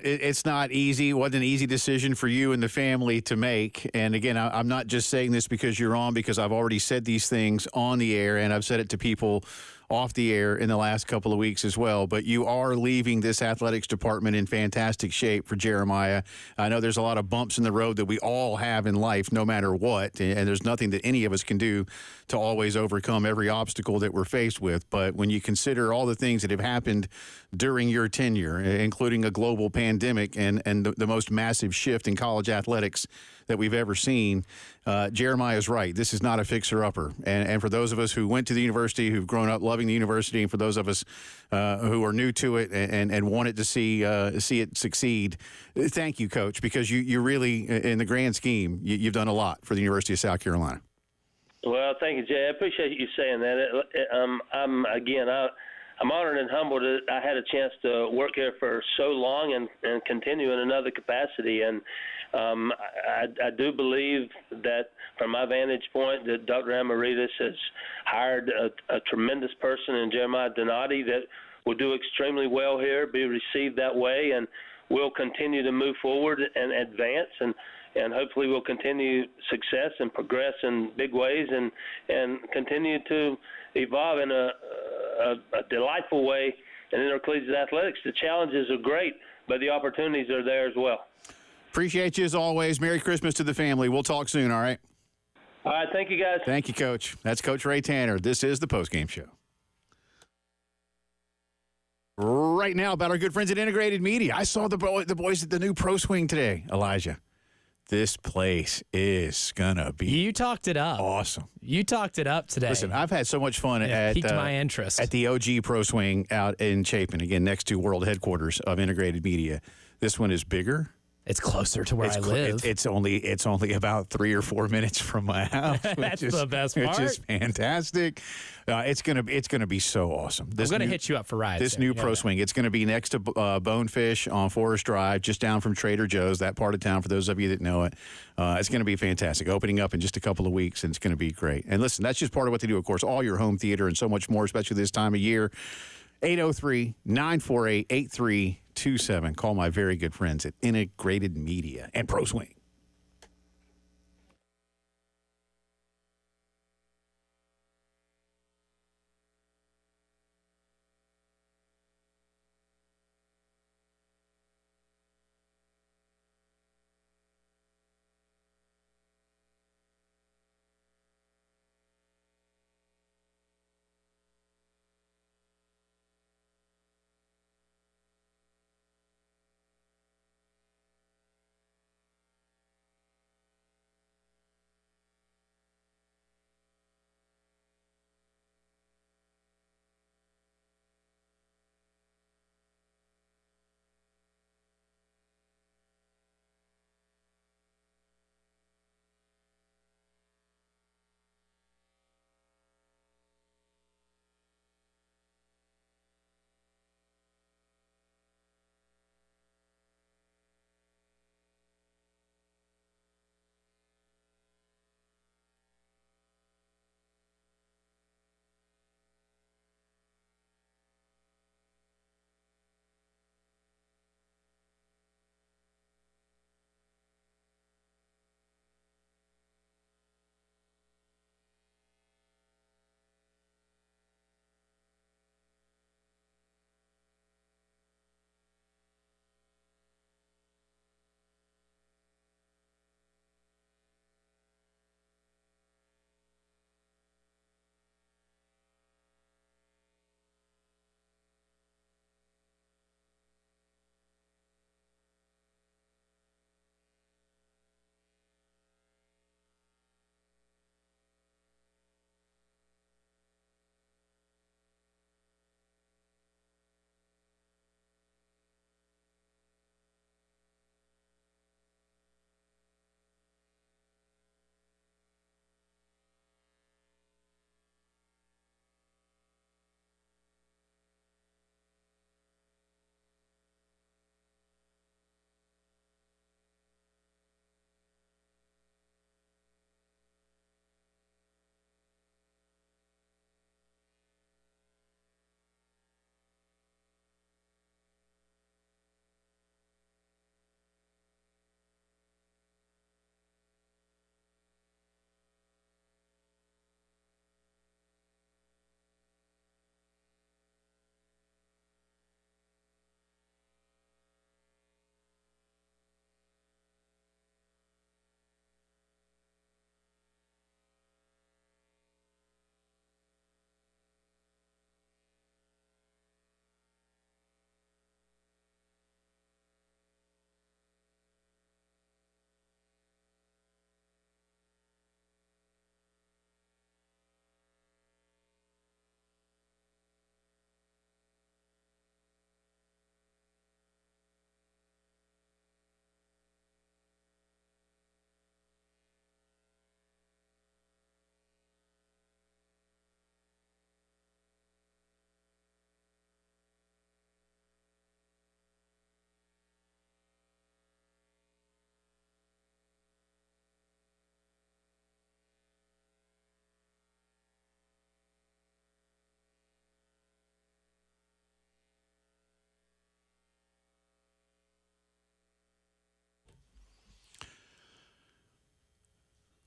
it's not easy. It wasn't an easy decision for you and the family to make. And again, I'm not just saying this because you're on, because I've already said these things on the air, and I've said it to people off the air in the last couple of weeks as well. But you are leaving this athletics department in fantastic shape for Jeremiah. I know there's a lot of bumps in the road that we all have in life, no matter what. And there's nothing that any of us can do to always overcome every obstacle that we're faced with. But when you consider all the things that have happened during your tenure, including a global pandemic and the most massive shift in college athletics that we've ever seen, Jeremiah is right. This is not a fixer-upper. And for those of us who went to the university, who've grown up loving the university, and for those of us who are new to it and wanted to see it succeed, thank you, Coach, because you really, in the grand scheme, you've done a lot for the University of South Carolina. Well, thank you, Jay. I appreciate you saying that. I'm honored and humbled that I had a chance to work here for so long and continue in another capacity. And I do believe that, from my vantage point, that Dr. Amaritas has hired a tremendous person in Jeremiah Donati that will do extremely well here, be received that way, and will continue to move forward and advance, and hopefully we'll continue success and progress in big ways and continue to evolve in a delightful way in intercollegiate athletics. The challenges are great, but the opportunities are there as well. Appreciate you as always. Merry Christmas to the family. We'll talk soon, all right? All right, thank you, guys. Thank you, Coach. That's Coach Ray Tanner. This is the Postgame Show. Right now, about our good friends at Integrated Media. I saw the boys at the new Pro Swing today, Elijah. This place is going to be You talked it up. Awesome. You talked it up today. Listen, I've had so much fun piqued my interest. at the OG Pro Swing out in Chapin, again, next to world headquarters of Integrated Media. This one is bigger. It's closer to where I live. It's only about 3 or 4 minutes from my house. That's the best part. Which is fantastic. It's gonna be so awesome. I'm gonna hit you up for rides. This new Pro Swing. It's gonna be next to Bonefish on Forest Drive, just down from Trader Joe's, that part of town. For those of you that know it, it's gonna be fantastic. Opening up in just a couple of weeks, and it's gonna be great. And listen, that's just part of what they do. Of course, all your home theater and so much more, especially this time of year. 803-948-8327. Call my very good friends at Integrated Media and Pro Swing.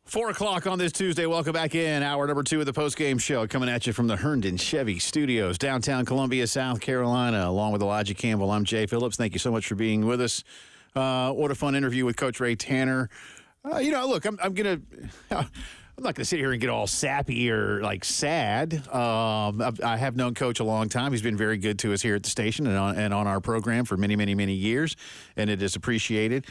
4 o'clock on this Tuesday. Welcome back in. Hour number 2 of the Postgame Show, coming at you from the Herndon Chevy Studios, downtown Columbia, South Carolina. Along with Elijah Campbell, I'm Jay Phillips. Thank you so much for being with us. What a fun interview with Coach Ray Tanner. Look, I'm not going to sit here and get all sappy or sad. I have known Coach a long time. He's been very good to us here at the station and on our program for many, many, many years, and it is appreciated.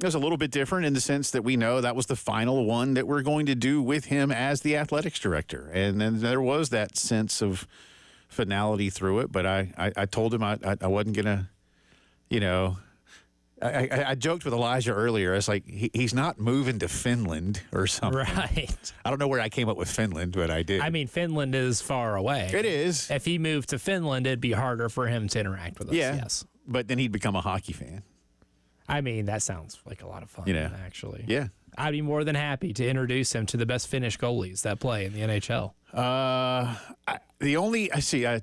It was a little bit different in the sense that we know that was the final one that we're going to do with him as the athletics director. And then there was that sense of finality through it. But I told him I wasn't going to, I joked with Elijah earlier. I was like, he's not moving to Finland or something. Right. I don't know where I came up with Finland, but I did. I mean, Finland is far away. It is. If he moved to Finland, it'd be harder for him to interact with us. Yeah. Yes. But then he'd become a hockey fan. I mean, that sounds like a lot of fun, actually. Yeah. I'd be more than happy to introduce him to the best Finnish goalies that play in the NHL. Let's see. I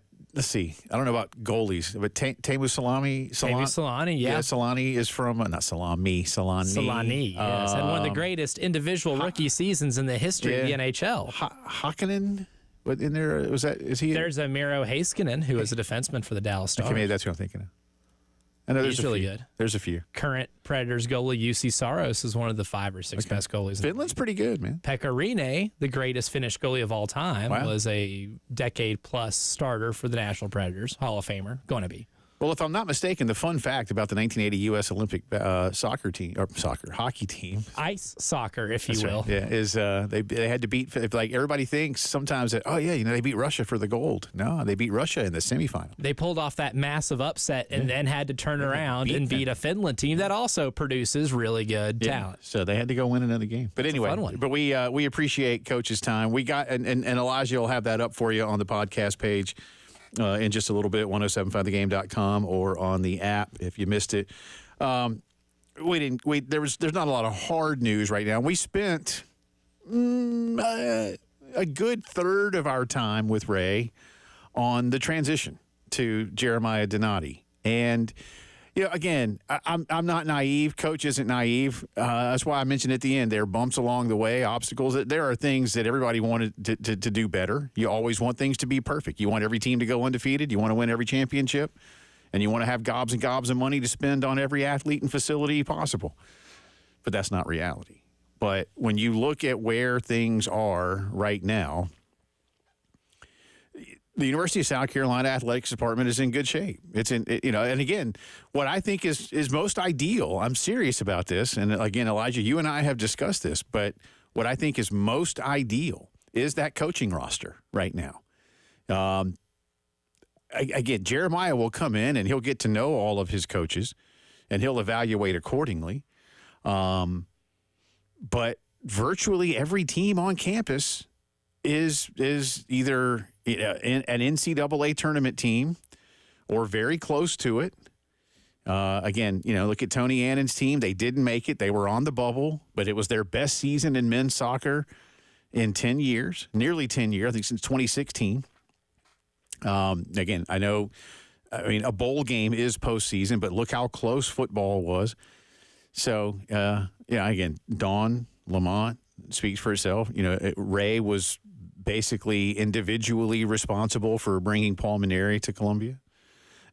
don't know about goalies, but Teemu Salami. Teemu Solani, yeah. Yeah, Solani is from, not Salami, Solani. Solani, yes. Had one of the greatest individual rookie seasons in the history of the NHL. Hakkinen? What in there? Is he? There's a Miro Heiskanen, who is a defenseman for the Dallas Stars. Okay, maybe that's what I'm thinking of. I know He's really good. There's a few. Current Predators goalie UC Saros is one of the 5 or 6 best goalies. Finland's pretty good, man. Pekka Rinne, the greatest Finnish goalie of all time, was a decade-plus starter for the National Predators, Hall of Famer, going to be. Well, if I'm not mistaken, the fun fact about the 1980 U.S. Olympic hockey team. Ice soccer, if you will. Right. Yeah, is they had to beat, like everybody thinks sometimes that, they beat Russia for the gold. No, they beat Russia in the semifinal. They pulled off that massive upset and then had to turn around and beat a Finland team that also produces really good talent. So they had to go win another game. But anyway, but we appreciate Coach's time. We got, and Elijah will have that up for you on the podcast page in just a little bit, 1075thegame.com or on the app if you missed it. There's not a lot of hard news right now. We spent a good third of our time with Ray on the transition to Jeremiah Donati. And, again, I'm not naive. Coach isn't naive. That's why I mentioned at the end there are bumps along the way, obstacles. There are things that everybody wanted to do better. You always want things to be perfect. You want every team to go undefeated. You want to win every championship. And you want to have gobs and gobs of money to spend on every athlete and facility possible. But that's not reality. But when you look at where things are right now, the University of South Carolina Athletics Department is in good shape. It's and again, what I think is most ideal, I'm serious about this, and again, Elijah, you and I have discussed this, but what I think is most ideal is that coaching roster right now. Again, Jeremiah will come in and he'll get to know all of his coaches, and he'll evaluate accordingly. But virtually every team on campus is either an NCAA tournament team or very close to it. Again, look at Tony Annan's team. They didn't make it. They were on the bubble, but it was their best season in men's soccer in 10 years, nearly 10 years, I think since 2016. Again, a bowl game is postseason, but look how close football was. So, again, Dawn Lamont speaks for itself. Ray was basically individually responsible for bringing Paul Maneri to Columbia.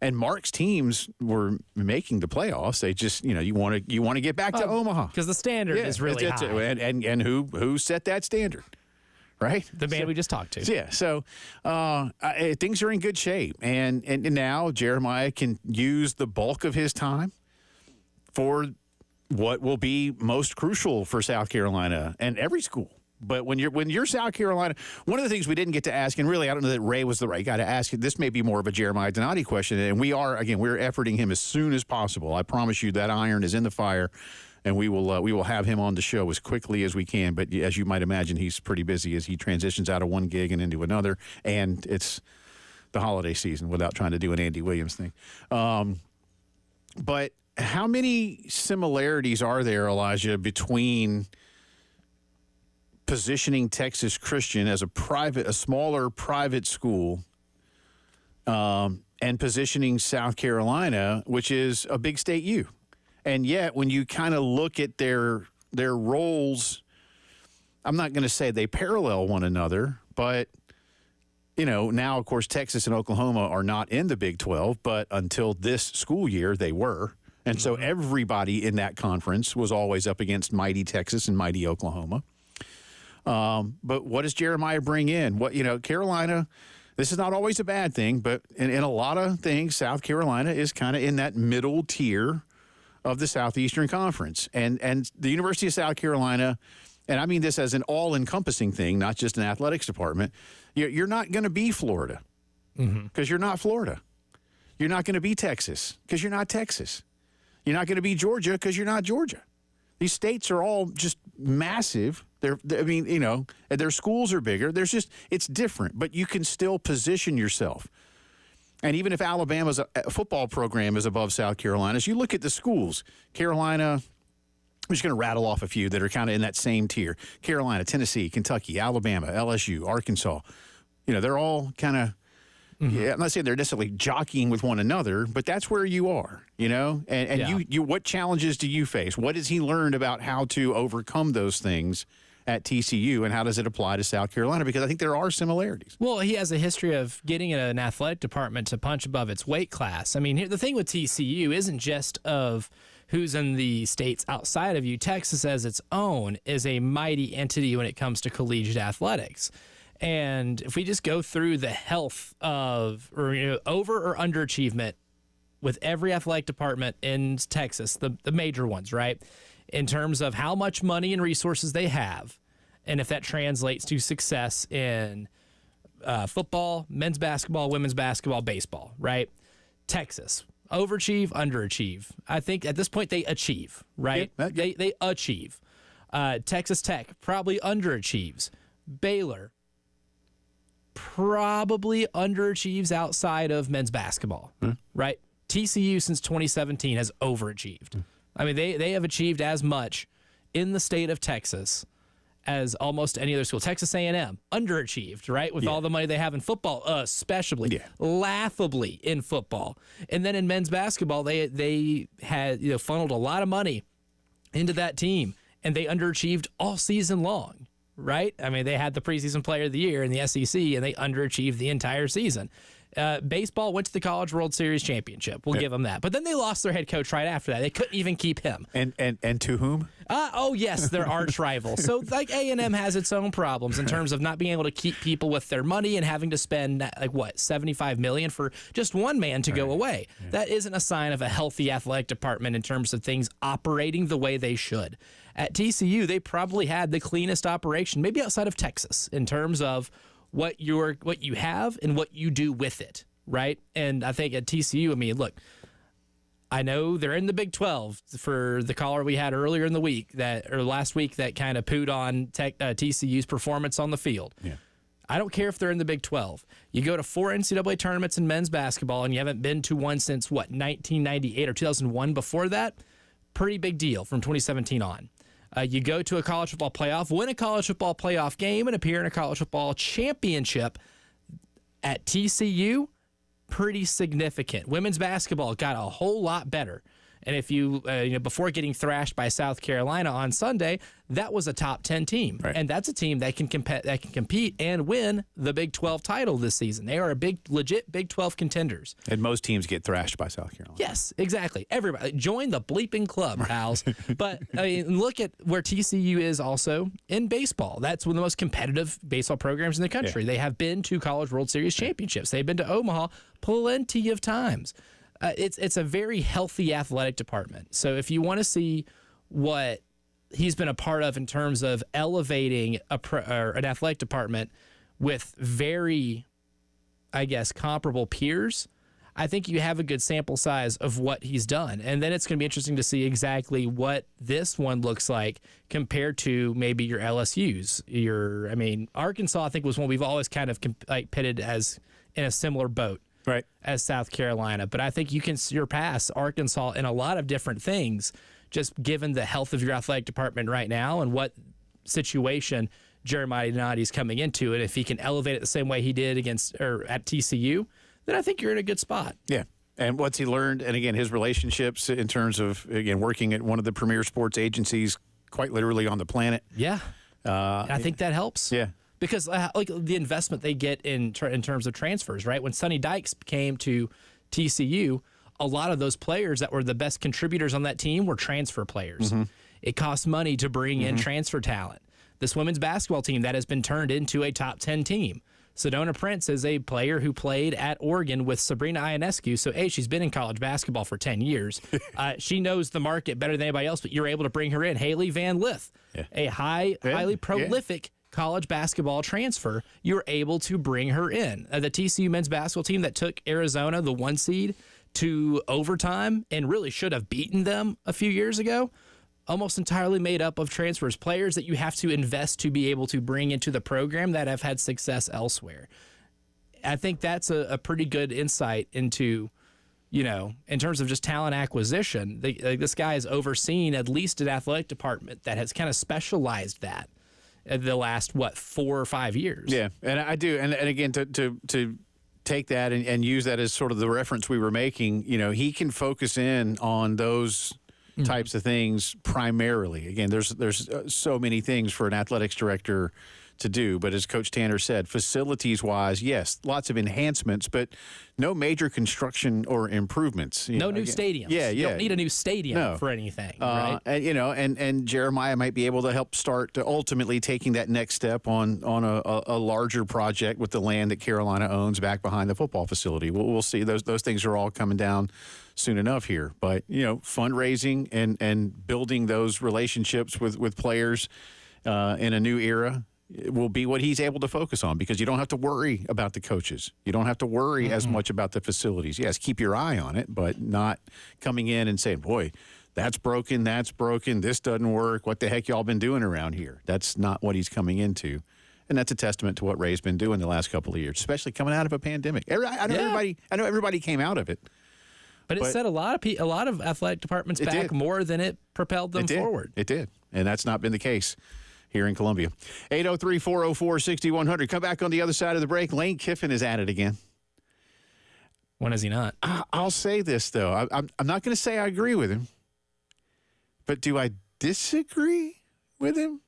And Mark's teams were making the playoffs. They just, you want to get back to Omaha. Because the standard is really high. And who set that standard? Right? The man we just talked to. Yeah. So things are in good shape. And now Jeremiah can use the bulk of his time for what will be most crucial for South Carolina and every school. But when you're South Carolina, one of the things we didn't get to ask, and really I don't know that Ray was the right guy to ask it. This may be more of a Jeremiah Donati question, and we're efforting him as soon as possible. I promise you that iron is in the fire, and we will have him on the show as quickly as we can. But as you might imagine, he's pretty busy as he transitions out of one gig and into another, and it's the holiday season without trying to do an Andy Williams thing. But how many similarities are there, Elijah, between positioning Texas Christian as a smaller private school, and positioning South Carolina, which is a big state U? And yet, when you kind of look at their roles I'm not going to say they parallel one another, but, now, of course, Texas and Oklahoma are not in the Big 12, but until this school year, they were. And so everybody in that conference was always up against mighty Texas and mighty Oklahoma. But what does Jeremiah bring in? Carolina, this is not always a bad thing, but in a lot of things, South Carolina is kind of in that middle tier of the Southeastern Conference. And the University of South Carolina, and I mean this as an all-encompassing thing, not just an athletics department, you're not going to be Florida because you're not Florida. You're not going to be Texas because you're not Texas. You're not going to be Georgia because you're not Georgia. These states are all just massive. Their schools are bigger. It's different, but you can still position yourself. And even if Alabama's football program is above South Carolina's, you look at the schools, Carolina, I'm just going to rattle off a few that are kind of in that same tier. Carolina, Tennessee, Kentucky, Alabama, LSU, Arkansas. They're all kind of, I'm not saying they're necessarily jockeying with one another, but that's where you are, And you, what challenges do you face? What has he learned about how to overcome those things at TCU, and how does it apply to South Carolina? Because I think there are similarities. Well, he has a history of getting an athletic department to punch above its weight class. I mean, the thing with TCU isn't just of who's in the states outside of you. Texas as its own is a mighty entity when it comes to collegiate athletics. And if we just go through the health of over or underachievement with every athletic department in Texas, the major ones, right, in terms of how much money and resources they have, and if that translates to success in football, men's basketball, women's basketball, baseball, right? Texas, overachieve, underachieve. I think at this point they achieve, right? They achieve. Texas Tech probably underachieves. Baylor probably underachieves outside of men's basketball, right? TCU since 2017 has overachieved. I mean, they have achieved as much in the state of Texas as almost any other school. Texas A&M, underachieved, right, with all the money they have in football, especially, laughably in football. And then in men's basketball, they had funneled a lot of money into that team, and they underachieved all season long, right? I mean, they had the preseason player of the year in the SEC, and they underachieved the entire season. Baseball went to the College World Series championship. We'll give them that. But then they lost their head coach right after that. They couldn't even keep him. And to whom? Oh, yes, their arch rival. So, like, A&M has its own problems in terms of not being able to keep people with their money and having to spend, $75 million for just one man to go away. Yeah. That isn't a sign of a healthy athletic department in terms of things operating the way they should. At TCU, they probably had the cleanest operation, maybe outside of Texas, in terms of what you have and what you do with it, right? And I think at TCU, I mean, look, I know they're in the Big 12 for the caller we had earlier in the week last week that kind of pooed on TCU's performance on the field. Yeah. I don't care if they're in the Big 12. You go to 4 NCAA tournaments in men's basketball and you haven't been to one since 1998 or 2001 before that. Pretty big deal from 2017 on. You go to a college football playoff, win a college football playoff game, and appear in a college football championship at TCU, pretty significant. Women's basketball got a whole lot better. And if before getting thrashed by South Carolina on Sunday, that was a top 10 team. Right. And that's a team that can compete and win the Big 12 title this season. They are legit Big 12 contenders. And most teams get thrashed by South Carolina. Yes, exactly. Everybody join the bleeping club, pals. But I mean, look at where TCU is also in baseball. That's one of the most competitive baseball programs in the country. Yeah. They have been to College World Series championships. They've been to Omaha plenty of times. It's a very healthy athletic department. So if you want to see what he's been a part of in terms of elevating an athletic department with very, comparable peers, I think you have a good sample size of what he's done. And then it's going to be interesting to see exactly what this one looks like compared to maybe your LSU's. Arkansas, I think, was one we've always kind of pitted as in a similar boat. Right. As South Carolina. But I think you can surpass Arkansas in a lot of different things, just given the health of your athletic department right now and what situation Jeremiah Donati's coming into. And if he can elevate it the same way he did at TCU, then I think you're in a good spot. Yeah. And what's he learned? And again, his relationships in terms of, working at one of the premier sports agencies quite literally on the planet. Yeah. And I think that helps. Yeah. Because like the investment they get in terms of transfers, right? When Sonny Dykes came to TCU, a lot of those players that were the best contributors on that team were transfer players. It costs money to bring in transfer talent. This women's basketball team that has been turned into a top 10 team. Sedona Prince is a player who played at Oregon with Sabrina Ionescu. So, she's been in college basketball for 10 years. She knows the market better than anybody else, but you're able to bring her in. Haley Van Lith, a highly prolific college basketball transfer. You're able to bring her in. The TCU men's basketball team that took Arizona, the 1 seed, to overtime and really should have beaten them a few years ago, almost entirely made up of transfers, players that you have to invest to be able to bring into the program that have had success elsewhere. I think that's a pretty good insight into, in terms of just talent acquisition. This guy has overseen at least an athletic department that has kind of specialized that in the last, 4 or 5 years. Yeah, and I do. And again, to take that and use that as sort of the reference we were making, he can focus in on those types of things primarily. Again, there's so many things for an athletics director to do, but as Coach Tanner said, facilities-wise, yes, lots of enhancements, but no major construction or improvements. No new stadiums. Yeah. You don't need a new stadium for anything, right? And Jeremiah might be able to help start to ultimately taking that next step on a larger project with the land that Carolina owns back behind the football facility. We'll see. Those things are all coming down soon enough here. But, fundraising and building those relationships with players in a new era will be what he's able to focus on, because you don't have to worry about the coaches. You don't have to worry as much about the facilities. Yes, keep your eye on it, but not coming in and saying, boy, that's broken, this doesn't work, what the heck y'all been doing around here? That's not what he's coming into. And that's a testament to what Ray's been doing the last couple of years, especially coming out of a pandemic. I know everybody came out of it. But it set a lot of athletic departments back more than it propelled them forward. It did. And that's not been the case here in Columbia. 803-404-6100. Come back on the other side of the break. Lane Kiffin is at it again. When is he not? I'll say this, though. I'm not going to say I agree with him, but do I disagree with him?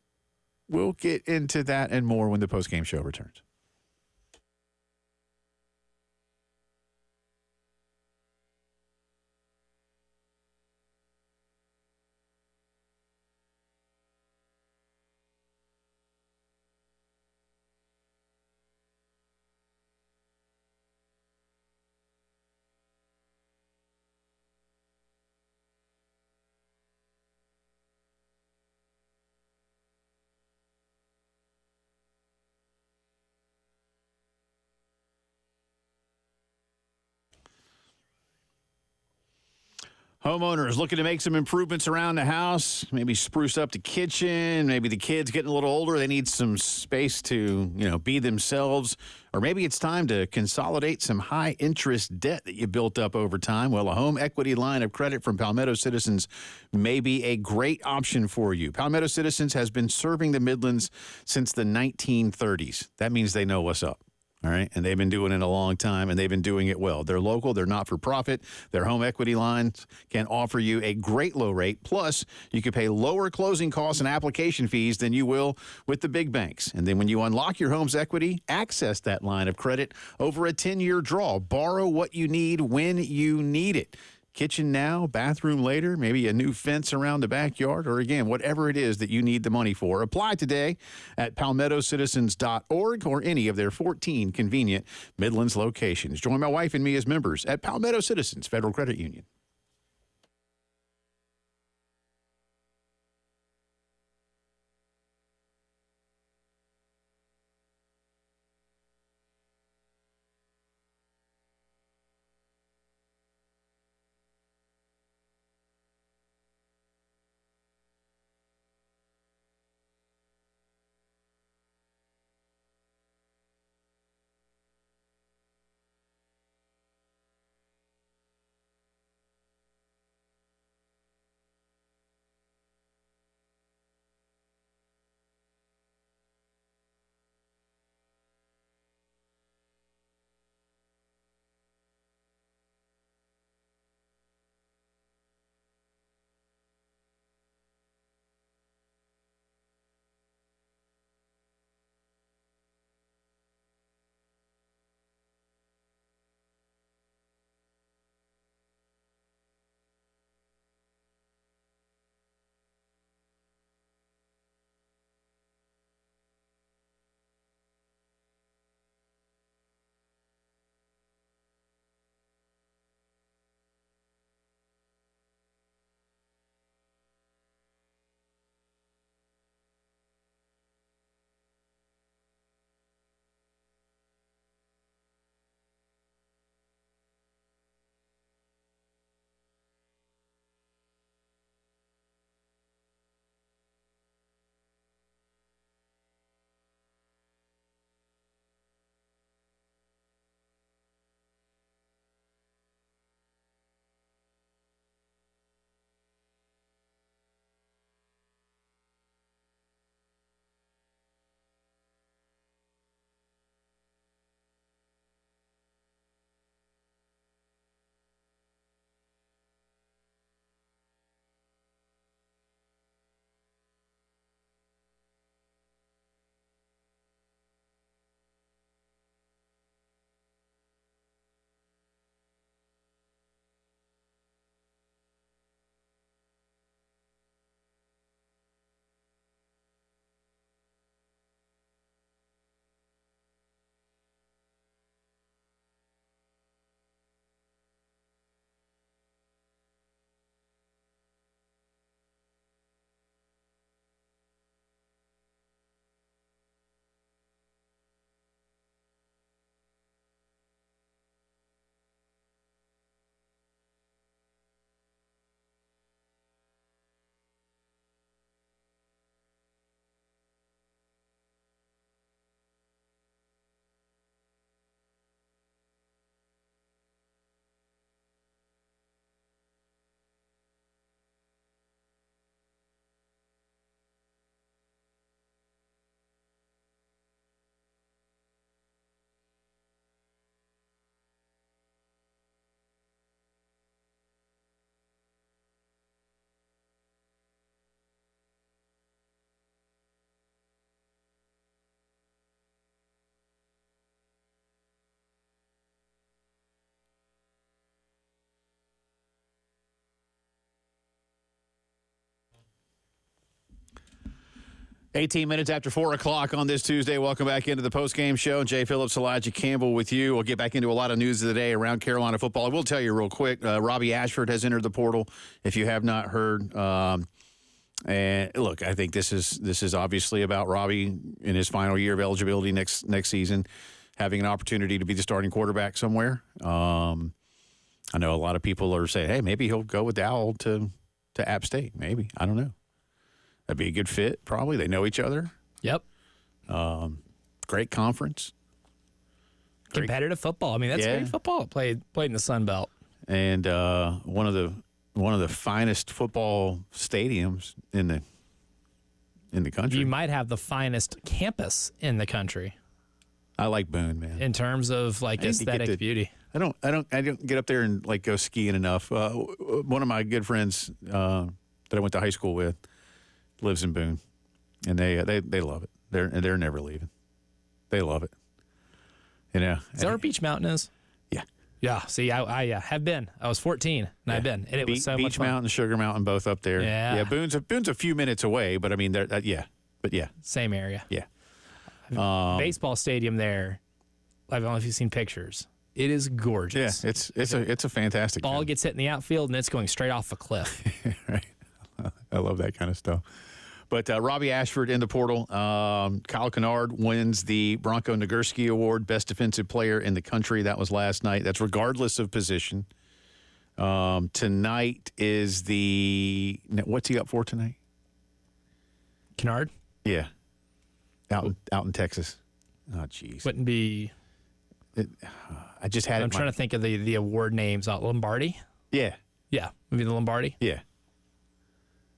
We'll get into that and more when the postgame show returns. Homeowners looking to make some improvements around the house, maybe spruce up the kitchen, maybe the kids getting a little older, they need some space to, be themselves, or maybe it's time to consolidate some high-interest debt that you built up over time. Well, a home equity line of credit from Palmetto Citizens may be a great option for you. Palmetto Citizens has been serving the Midlands since the 1930s. That means they know what's up. All right, and they've been doing it a long time, and they've been doing it well. They're local. They're not-for-profit. Their home equity lines can offer you a great low rate. Plus, you can pay lower closing costs and application fees than you will with the big banks. And then when you unlock your home's equity, access that line of credit over a 10-year draw. Borrow what you need when you need it. Kitchen now, bathroom later, maybe a new fence around the backyard, or again, whatever it is that you need the money for. Apply today at palmettocitizens.org or any of their 14 convenient Midlands locations. Join my wife and me as members at Palmetto Citizens Federal Credit Union. 18 minutes after 4 o'clock on this Tuesday. Welcome back into the Postgame Show. Jay Phillips, Elijah Campbell with you. We'll get back into a lot of news of the day around Carolina football. I will tell you real quick, Robbie Ashford has entered the portal, if you have not heard. And look, I think this is obviously about Robbie in his final year of eligibility next season, having an opportunity to be the starting quarterback somewhere. I know a lot of people are saying, hey, maybe he'll go with Dowell to App State. Maybe. I don't know. That'd be a good fit, probably. They know each other. Yep. Great conference. Competitive football. I mean, that's great football. Played in the Sun Belt. And one of the finest football stadiums in the country. You might have the finest campus in the country. I like Boone, man. In terms of like aesthetic beauty. I don't get up there and like go skiing enough. One of my good friends that I went to high school with lives in Boone, and they love it. They're never leaving. They love it. You know. Is that where Beach Mountain is? Yeah. Yeah. See, I have been. I was 14, and I've been, and it was so much fun. Beach Mountain, Sugar Mountain, both up there. Yeah. Yeah. Boone's a few minutes away, but I mean, Same area. Yeah. Baseball stadium there. I don't know if you've seen pictures. It is gorgeous. Yeah, it's a fantastic ball town. gets hit in the outfield, and it's going straight off a cliff. Right. I love that kind of stuff. But Robbie Ashford in the portal. Kyle Kennard wins the Bronco Nagurski Award, Best Defensive Player in the country. That was last night. That's regardless of position. Tonight is what's he up for tonight? Kennard? Yeah. Out in Texas. Oh, jeez. Wouldn't be... I just had it. I'm trying to think of the award names. Lombardi? Yeah. Yeah. Maybe the Lombardi? Yeah.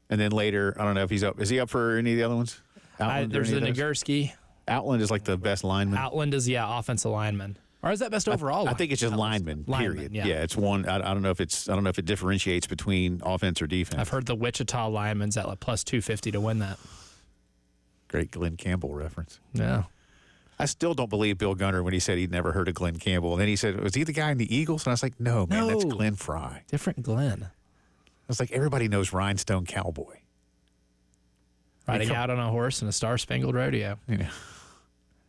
And then later, I don't know if he's up. Is he up for any of the other ones? There's the Nagurski. Outland is like the best lineman. Outland is, offensive lineman. Or is that best overall? I think it's just lineman, period. Yeah. It's one. I don't know if it differentiates between offense or defense. I've heard the Wichita lineman's at like plus 250 to win that. Great Glenn Campbell reference. Yeah. I still don't believe Bill Gunner when he said he'd never heard of Glenn Campbell. And then he said, was he the guy in the Eagles? And I was like, no, man, that's Glenn Fry. Different Glenn. I was like, everybody knows Rhinestone Cowboy. Riding out on a horse in a Star-Spangled Rodeo. Yeah.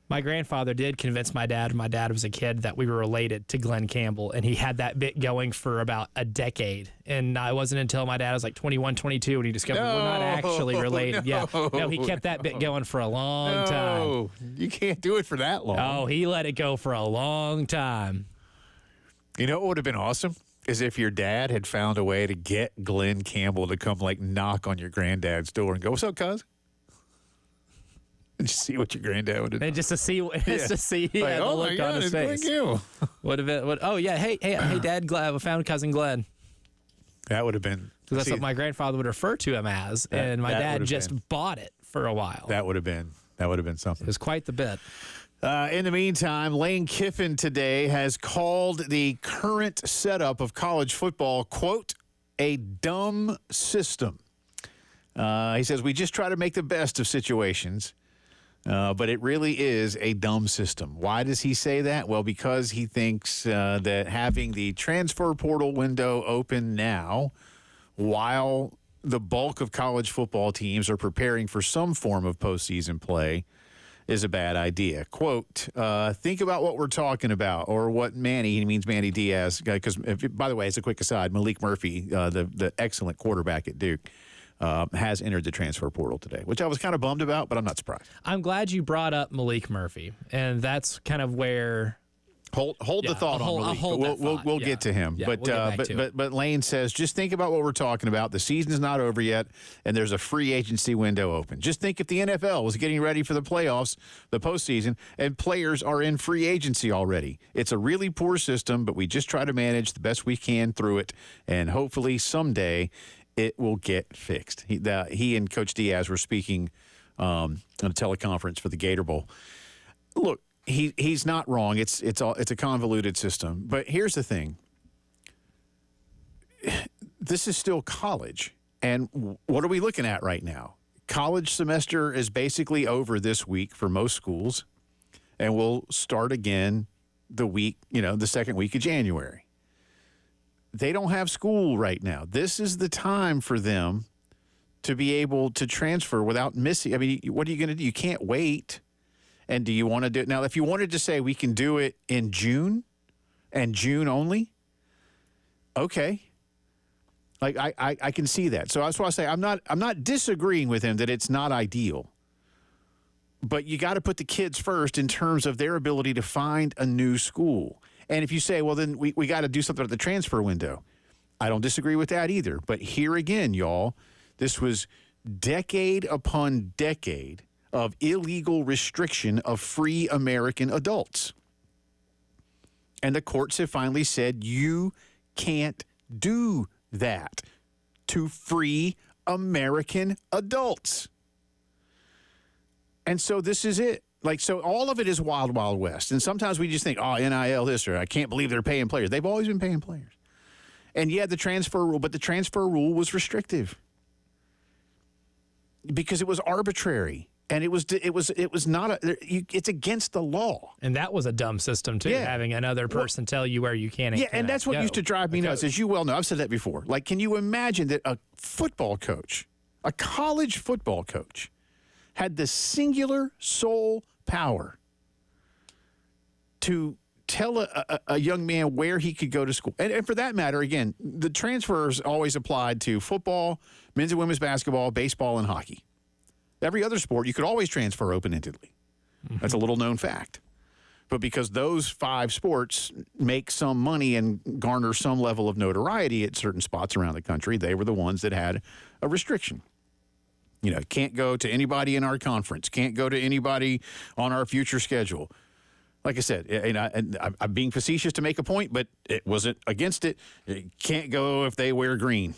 My grandfather did convince my dad when my dad was a kid that we were related to Glenn Campbell, and he had that bit going for about a decade. And it wasn't until my dad was like 21, 22 when he discovered we're not actually related. No, he kept that bit going for a long time. No, you can't do it for that long. Oh, he let it go for a long time. You know what would have been awesome? Is if your dad had found a way to get Glenn Campbell to come like knock on your granddad's door and go, "What's up, cuz?" And just see what your granddad would have done. And just to see the look on his face. Would have been. Oh yeah, hey, Dad, I found cousin Glenn. That would have been. Because that's what my grandfather would refer to him as, and my dad just bought it for a while. That would have been something. It was quite the bit. In the meantime, Lane Kiffin today has called the current setup of college football, quote, a dumb system. He says, we just try to make the best of situations, but it really is a dumb system. Why does he say that? Well, because he thinks that having the transfer portal window open now, while the bulk of college football teams are preparing for some form of postseason play, is a bad idea. Quote, think about what we're talking about, or what he means Manny Diaz, because, by the way, as a quick aside, Malik Murphy, the excellent quarterback at Duke, has entered the transfer portal today, which I was kind of bummed about, but I'm not surprised. I'm glad you brought up Malik Murphy, and that's kind of where... Hold the thought on Malik. We'll get to him. Yeah, but Lane says, just think about what we're talking about. The season's not over yet, and there's a free agency window open. Just think if the NFL was getting ready for the playoffs, the postseason, and players are in free agency already. It's a really poor system, but we just try to manage the best we can through it, and hopefully someday it will get fixed. He and Coach Diaz were speaking on a teleconference for the Gator Bowl. Look, He's not wrong. It's a convoluted system. But here's the thing. This is still college. And what are we looking at right now? College semester is basically over this week for most schools. And we'll start again the second week of January. They don't have school right now. This is the time for them to be able to transfer without missing. I mean, what are you going to do? You can't wait. And do you want to do it? Now, if you wanted to say we can do it in June and June only, okay. Like I can see that. So that's why I say I'm not disagreeing with him that it's not ideal. But you got to put the kids first in terms of their ability to find a new school. And if you say, well, then we got to do something at the transfer window, I don't disagree with that either. But here again, y'all, this was decade upon decade of illegal restriction of free American adults. And the courts have finally said you can't do that to free American adults. And so this is it. Like, so all of it is wild, wild west. And sometimes we just think, oh, NIL this, or I can't believe they're paying players. They've always been paying players. And yeah, the transfer rule, but the transfer rule was restrictive because it was arbitrary. And it was not it's against the law. And that was a dumb system, too, having another person tell you where you can and and that's what used to drive me nuts, as you well know. I've said that before. Like, can you imagine that a football coach, a college football coach, had the singular sole power to tell a young man where he could go to school? And for that matter, again, the transfers always applied to football, men's and women's basketball, baseball, and hockey. Every other sport, you could always transfer open-endedly. That's a little-known fact. But because those 5 sports make some money and garner some level of notoriety at certain spots around the country, they were the ones that had a restriction. You know, can't go to anybody in our conference, can't go to anybody on our future schedule. Like I said, and I'm being facetious to make a point, but it wasn't against it. Can't go if they wear green.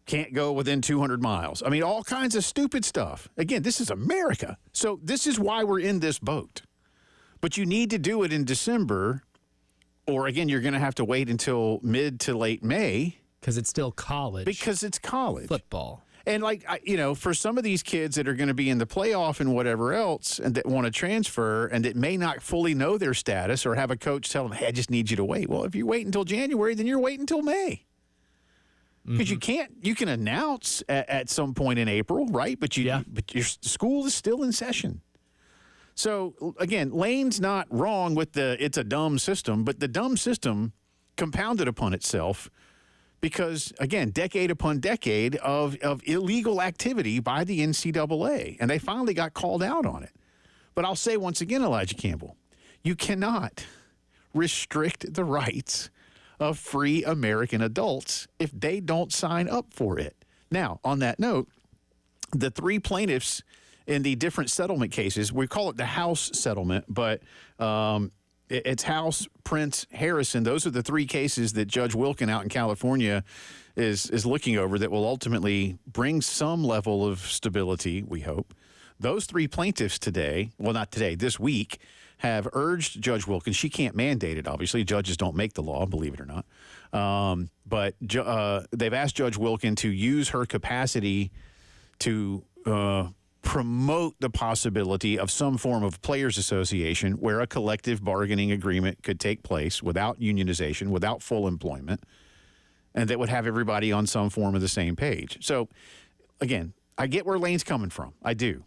Can't go within 200 miles. I mean, all kinds of stupid stuff. Again, this is America. So this is why we're in this boat. But you need to do it in December, or, again, you're going to have to wait until mid to late May. Because it's still college. Because it's college. Football. And, like, for some of these kids that are going to be in the playoff and whatever else and that want to transfer and that may not fully know their status or have a coach tell them, hey, I just need you to wait. Well, if you wait until January, then you're waiting until May. Because you can announce at some point in April, right? But your school is still in session. So, again, Lane's not wrong with it's a dumb system, but the dumb system compounded upon itself because, again, decade upon decade of illegal activity by the NCAA, and they finally got called out on it. But I'll say once again, Elijah Campbell, you cannot restrict the rights of free American adults if they don't sign up for it. Now, on that note, the 3 plaintiffs in the different settlement cases, we call it the House settlement, but it's House, Prince, Harrison. Those are the 3 cases that Judge Wilkin out in California is looking over that will ultimately bring some level of stability, we hope. Those 3 plaintiffs this week, have urged Judge Wilkins. She can't mandate it, obviously. Judges don't make the law, believe it or not. But they've asked Judge Wilkins to use her capacity to promote the possibility of some form of players' association where a collective bargaining agreement could take place without unionization, without full employment, and that would have everybody on some form of the same page. So, again, I get where Lane's coming from. I do.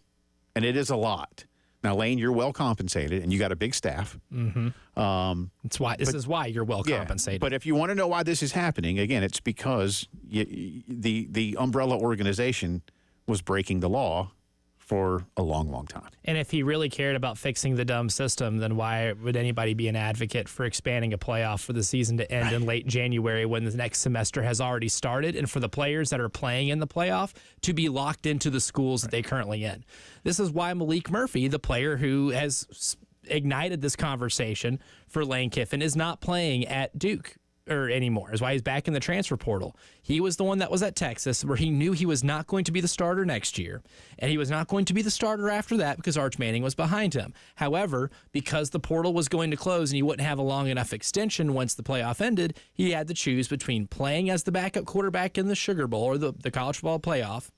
And it is a lot. Now, Lane, you're well compensated, and you got a big staff. This is why you're well compensated. But if you want to know why this is happening, again, it's because the umbrella organization was breaking the law for a long, long time. And if he really cared about fixing the dumb system, then why would anybody be an advocate for expanding a playoff for the season to end in late January when the next semester has already started, and for the players that are playing in the playoff to be locked into the schools that they currently in? This is why Malik Murphy, the player who has ignited this conversation for Lane Kiffin, is not playing at Duke anymore. Is why he's back in the transfer portal. He was the one that was at Texas where he knew he was not going to be the starter next year, and he was not going to be the starter after that because Arch Manning was behind him. However, because the portal was going to close and he wouldn't have a long enough extension once the playoff ended, he had to choose between playing as the backup quarterback in the Sugar Bowl or the college football playoff,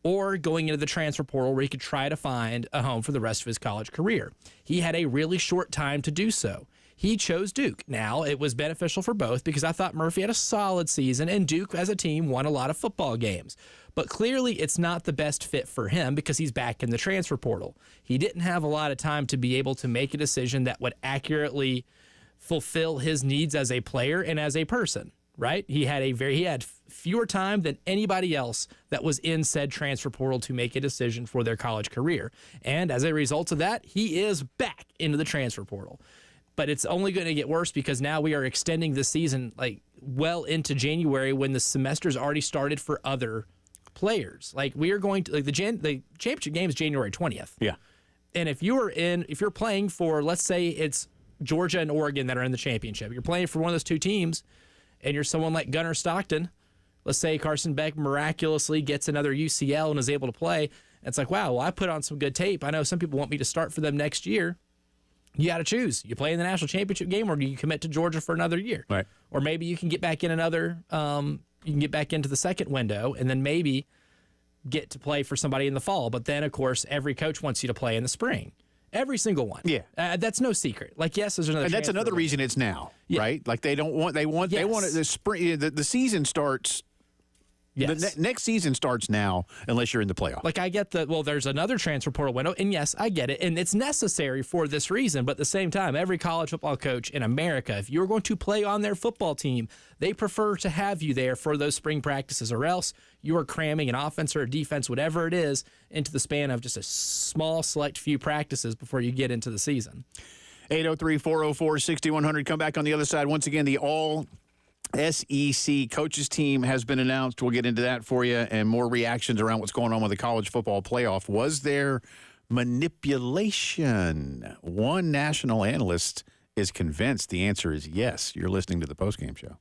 or going into the transfer portal where he could try to find a home for the rest of his college career. He had a really short time to do so. He chose Duke. Now, it was beneficial for both because I thought Murphy had a solid season and Duke as a team won a lot of football games. But clearly it's not the best fit for him because he's back in the transfer portal. He didn't have a lot of time to be able to make a decision that would accurately fulfill his needs as a player and as a person, right? He had fewer time than anybody else that was in said transfer portal to make a decision for their college career. And as a result of that, he is back into the transfer portal. But it's only going to get worse because now we are extending the season like well into January when the semester's already started for other players. Like we are going to like the championship game is January 20th. Yeah. And if you're playing for, let's say it's Georgia and Oregon that are in the championship, you're playing for one of those two teams, and you're someone like Gunnar Stockton. Let's say Carson Beck miraculously gets another UCL and is able to play. It's like, wow, well, I put on some good tape. I know some people want me to start for them next year. You got to choose. You play in the national championship game, or do you commit to Georgia for another year? Right. Or maybe you can get back in you can get back into the second window, and then maybe get to play for somebody in the fall. But then, of course, every coach wants you to play in the spring. Every single one. Yeah. That's no secret. Like, yes, there's another. And that's another reason it's now, right? Like they want it, the spring. The season starts. Yes. The next season starts now unless you're in the playoff. Like I get there's another transfer portal window, and yes, I get it, and it's necessary for this reason. But at the same time, every college football coach in America, if you're going to play on their football team, they prefer to have you there for those spring practices, or else you are cramming an offense or a defense, whatever it is, into the span of just a small, select few practices before you get into the season. 803-404-6100. Come back on the other side. Once again, the all SEC coaches team has been announced. We'll get into that for you and more reactions around what's going on with the college football playoff. Was there manipulation? One national analyst is convinced the answer is yes. You're listening to the Postgame Show.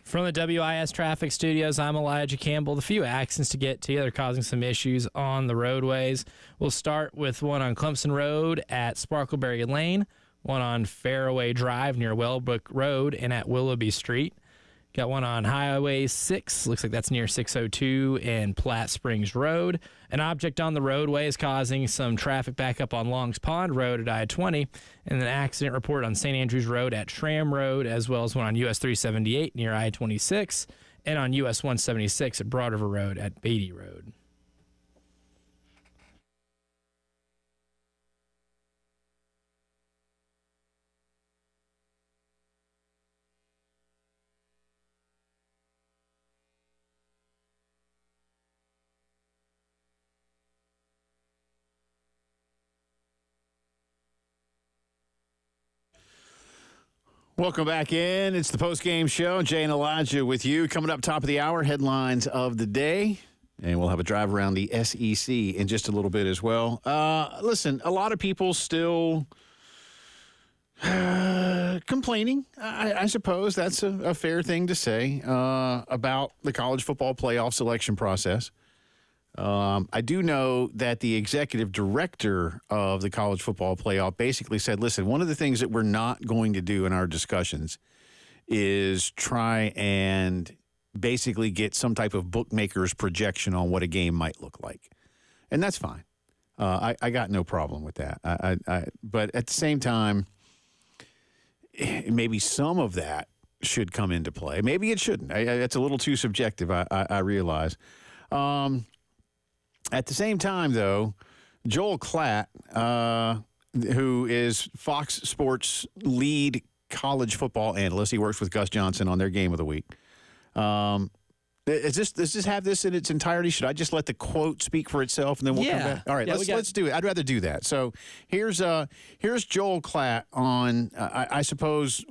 From the WIS Traffic Studios, I'm Elijah Campbell. The few accidents to get to, they're causing some issues on the roadways. We'll start with one on Clemson Road at Sparkleberry Lane, one on Fairway Drive near Wellbrook Road and at Willoughby Street. Got one on Highway 6, looks like that's near 602 and Platte Springs Road. An object on the roadway is causing some traffic backup on Longs Pond Road at I-20, and an accident report on St. Andrews Road at Tram Road, as well as one on US 378 near I-26, and on US 176 at Broad River Road at Beatty Road. Welcome back in. It's the Postgame Show. Jay and Elijah with you. Coming up top of the hour, headlines of the day. And we'll have a drive around the SEC in just a little bit as well. Listen, a lot of people still complaining. I suppose that's a fair thing to say about the college football playoff selection process. I do know that the executive director of the college football playoff basically said, listen, one of the things that we're not going to do in our discussions is try and basically get some type of bookmaker's projection on what a game might look like. And that's fine. I got no problem with that. But at the same time, maybe some of that should come into play. Maybe it shouldn't. It's a little too subjective, I realize. At the same time, though, Joel Klatt, who is Fox Sports' lead college football analyst, he works with Gus Johnson on their Game of the Week. Does this have this in its entirety? Should I just let the quote speak for itself and then we'll come back? All right, let's do it. I'd rather do that. So here's Joel Klatt on, I suppose,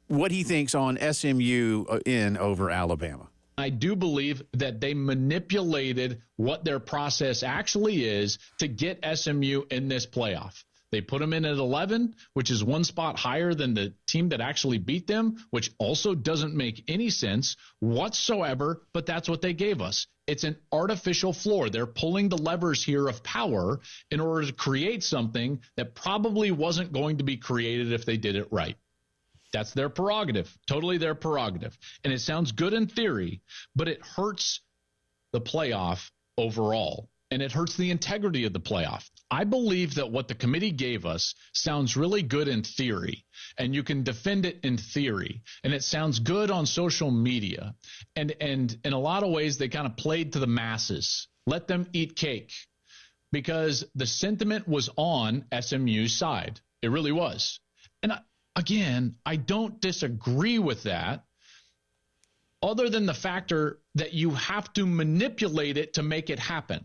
what he thinks on SMU in over Alabama. I do believe that they manipulated what their process actually is to get SMU in this playoff. They put them in at 11, which is one spot higher than the team that actually beat them, which also doesn't make any sense whatsoever, but that's what they gave us. It's an artificial floor. They're pulling the levers here of power in order to create something that probably wasn't going to be created if they did it right. That's their prerogative, totally their prerogative. And it sounds good in theory, but it hurts the playoff overall, and it hurts the integrity of the playoff. I believe that what the committee gave us sounds really good in theory, and you can defend it in theory, and it sounds good on social media. And in a lot of ways, they kind of played to the masses. Let them eat cake, because the sentiment was on SMU's side. It really was. And Again, I don't disagree with that, other than the factor that you have to manipulate it to make it happen.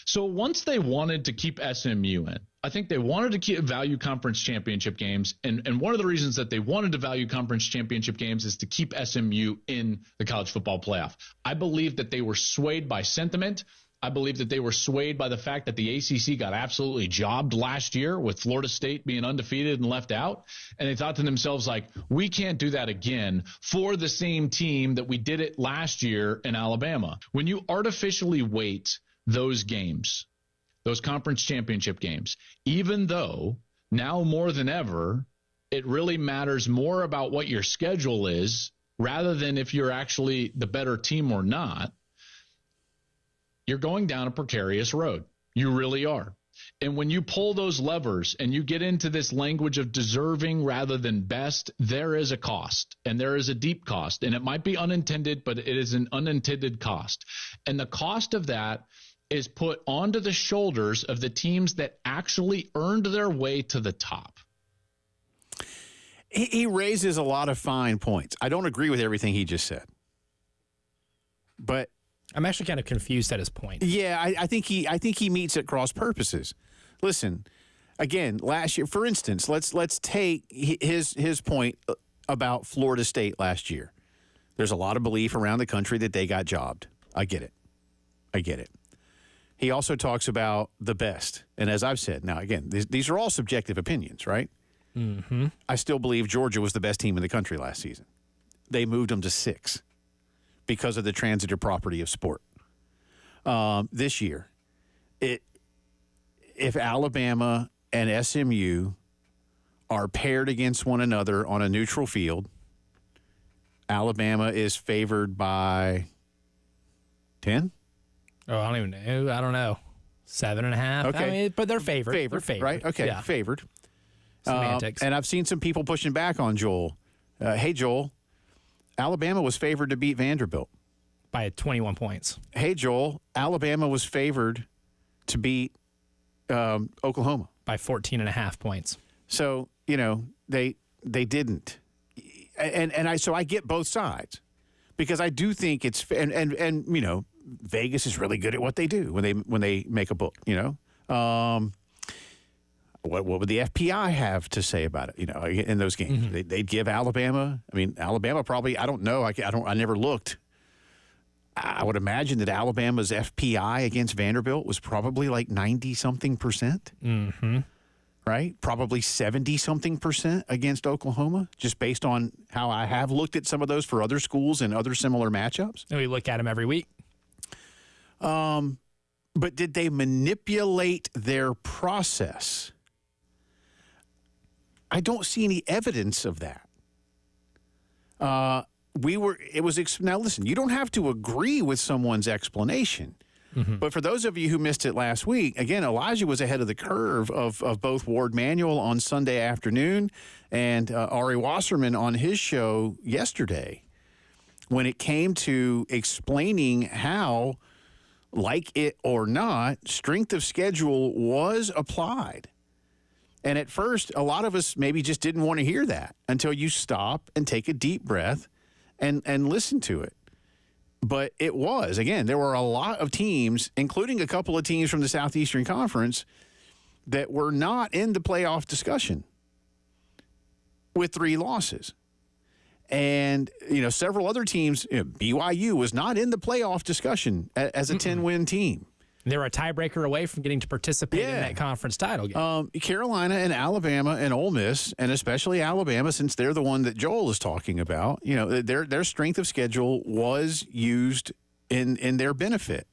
So once they wanted to keep SMU in, I think they wanted to keep value conference championship games. And one of the reasons that they wanted to value conference championship games is to keep SMU in the college football playoff. I believe that they were swayed by sentiment. I believe that they were swayed by the fact that the ACC got absolutely jobbed last year with Florida State being undefeated and left out. And they thought to themselves, like, we can't do that again for the same team that we did it last year in Alabama. When you artificially weight those games, those conference championship games, even though now more than ever, it really matters more about what your schedule is rather than if you're actually the better team or not, you're going down a precarious road. You really are. And when you pull those levers and you get into this language of deserving rather than best, there is a cost, and there is a deep cost. And it might be unintended, but it is an unintended cost. And the cost of that is put onto the shoulders of the teams that actually earned their way to the top. He raises a lot of fine points. I don't agree with everything he just said, but I'm actually kind of confused at his point. yeah, I think he meets at cross purposes. Listen, again, last year, for instance, let's take his point about Florida State last year. There's a lot of belief around the country that they got jobbed. I get it. He also talks about the best, and as I've said, now again, these are all subjective opinions, right? Mm-hmm. I still believe Georgia was the best team in the country last season. They moved them to 6. because of the transitive property of sport. This year, if Alabama and SMU are paired against one another on a neutral field, Alabama is favored by 10? Oh, I don't even know. I don't know. 7.5. Okay. I mean, but they're favored. Favored, They're favored. right? Okay, Yeah. favored. Semantics. And I've seen some people pushing back on Joel. Hey, Joel, Alabama was favored to beat Vanderbilt. By 21 points. Hey, Joel, Alabama was favored to beat Oklahoma. By 14.5 points. So, they didn't. And so I get both sides because I do think it's and Vegas is really good at what they do when they make a book, What would the FPI have to say about it, in those games? Mm-hmm. They'd give Alabama, Alabama probably, I don't know, I never looked. I would imagine that Alabama's FPI against Vanderbilt was probably like 90-something%. Mm-hmm. Right? Probably 70-something% against Oklahoma, just based on how I have looked at some of those for other schools and other similar matchups. And we look at them every week. But did they manipulate their process? I don't see any evidence of that. Now listen, you don't have to agree with someone's explanation. Mm-hmm. But for those of you who missed it last week, again, Elijah was ahead of the curve of both Ward Manuel on Sunday afternoon and Ari Wasserman on his show yesterday when it came to explaining how, like it or not, strength of schedule was applied. And at first, a lot of us maybe just didn't want to hear that until you stop and take a deep breath and listen to it. But it was. Again, there were a lot of teams, including a couple of teams from the Southeastern Conference, that were not in the playoff discussion with 3 losses. And, several other teams, BYU was not in the playoff discussion as a 10-win team. They were a tiebreaker away from getting to participate in that conference title game. Carolina and Alabama and Ole Miss, and especially Alabama, since they're the one that Joel is talking about, their strength of schedule was used in their benefit.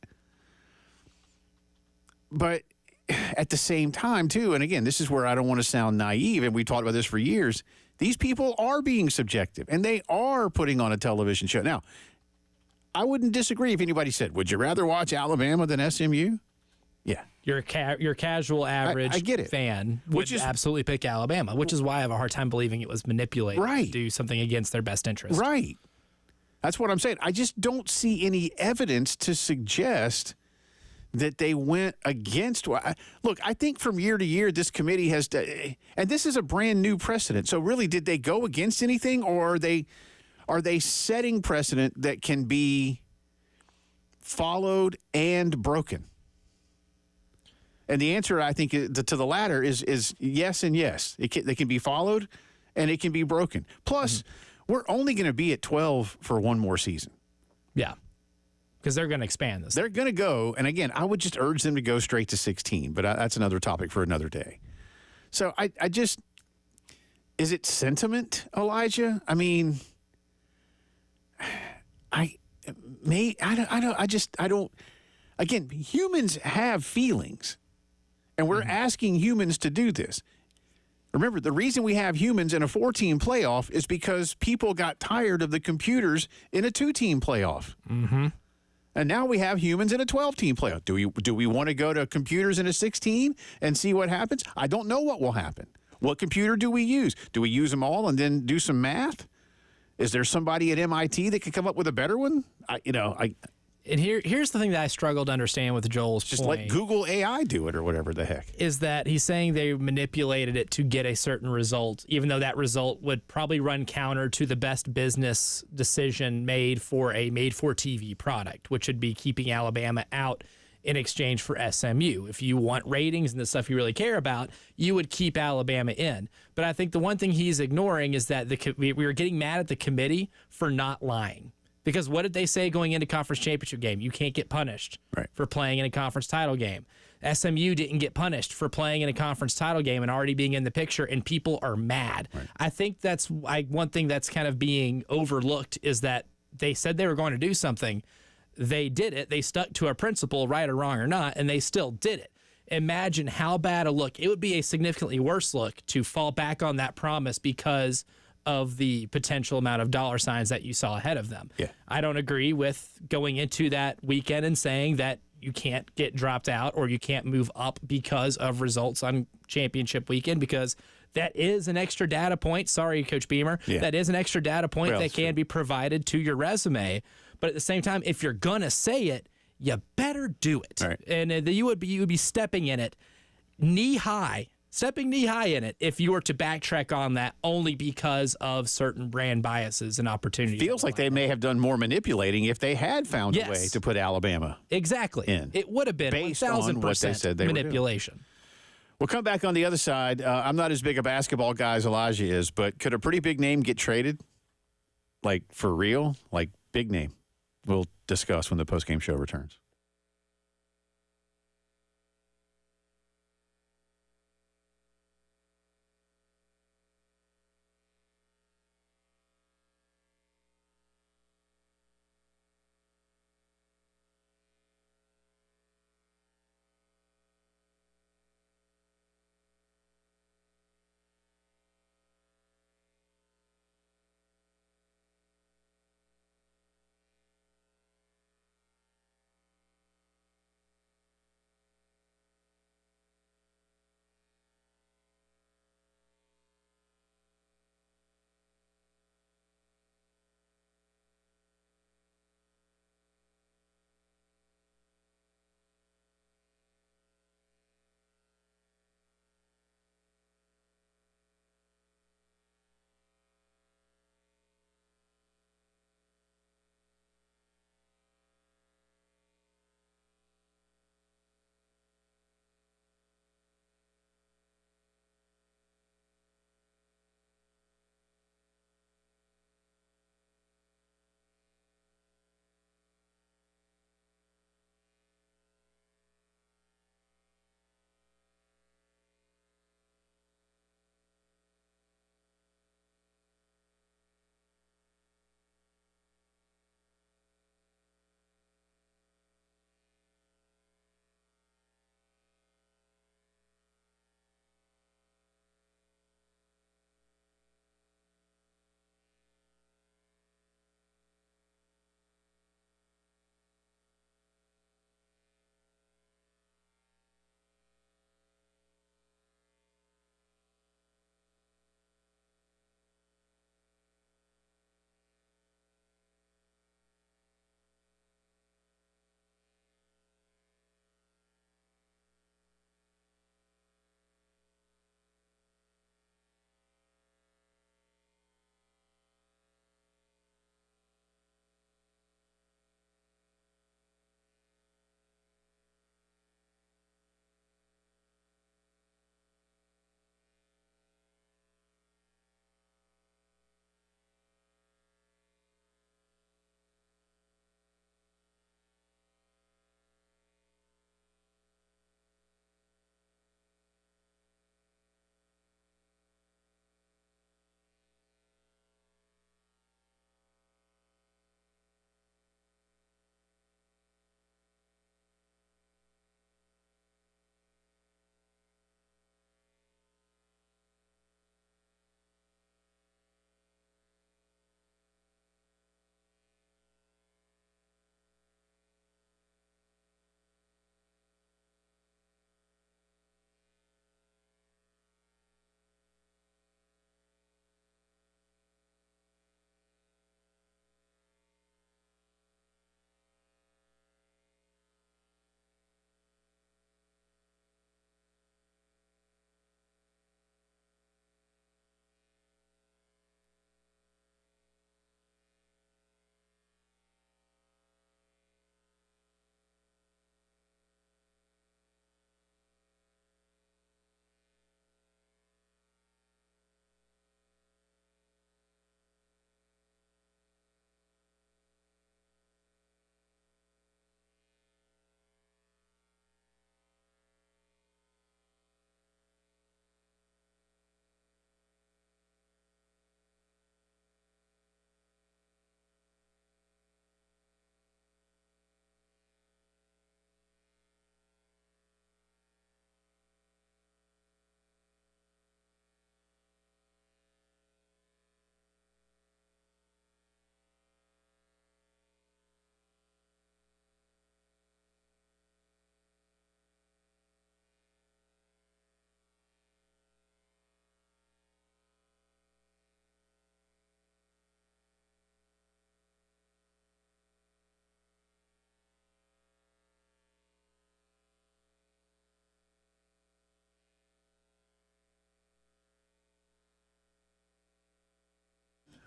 But at the same time, too, and again, this is where I don't want to sound naive, and we talked about this for years, these people are being subjective, and they are putting on a television show. Now, I wouldn't disagree if anybody said, would you rather watch Alabama than SMU? Yeah. Your casual average I get it. fan would absolutely pick Alabama, which is why I have a hard time believing it was manipulated to do something against their best interest. Right. That's what I'm saying. I just don't see any evidence to suggest that they went against. Look, I think from year to year, this committee has, and this is a brand new precedent. So really, did they go against anything, or are they setting precedent that can be followed and broken? And the answer, I think, to the latter is yes and yes. They can be followed and it can be broken. Plus, we're only going to be at 12 for one more season. Yeah, because they're going to expand this. They're going to go, and again, I would just urge them to go straight to 16, but that's another topic for another day. So I just, is it sentiment, Elijah? I mean, I don't. Again, humans have feelings, and we're asking humans to do this. Remember, the reason we have humans in a 4-team playoff is because people got tired of the computers in a 2-team playoff. Mm-hmm. And now we have humans in a 12-team playoff. Do we want to go to computers in a 16 and see what happens? I don't know what will happen. What computer do we use? Do we use them all and then do some math? Is there somebody at MIT that could come up with a better one? And here's the thing that I struggle to understand with Joel's just point. Let Google AI do it or whatever the heck. Is that he's saying they manipulated it to get a certain result, even though that result would probably run counter to the best business decision made for a made-for-TV product, which would be keeping Alabama out in exchange for SMU. If you want ratings and the stuff you really care about, you would keep Alabama in. But I think the one thing he's ignoring is that we were getting mad at the committee for not lying. Because what did they say going into conference championship game? You can't get punished for playing in a conference title game. SMU didn't get punished for playing in a conference title game and already being in the picture, and people are mad. Right. I think that's one thing that's kind of being overlooked is that they said they were going to do something. They did it. They stuck to a principle, right or wrong or not, and they still did it. Imagine how bad a look. It would be a significantly worse look to fall back on that promise because of the potential amount of dollar signs that you saw ahead of them. Yeah. I don't agree with going into that weekend and saying that you can't get dropped out or you can't move up because of results on championship weekend, because that is an extra data point. Sorry, Coach Beamer. Yeah. That is an extra data point Well, that can be provided to your resume. But at the same time, if you're going to say it, you better do it. Right. And you would be stepping in it stepping knee high in it if you were to backtrack on that only because of certain brand biases and opportunities. Feels like they may have done more manipulating if they had found Yes. a way to put Alabama. Exactly. in. It would have been Based on what they 1,000% said they were doing. manipulation. We'll come back on the other side. I'm not as big a basketball guy as Elijah is, but could a pretty big name get traded? Like, for real? Like, big name. We'll discuss when the postgame show returns.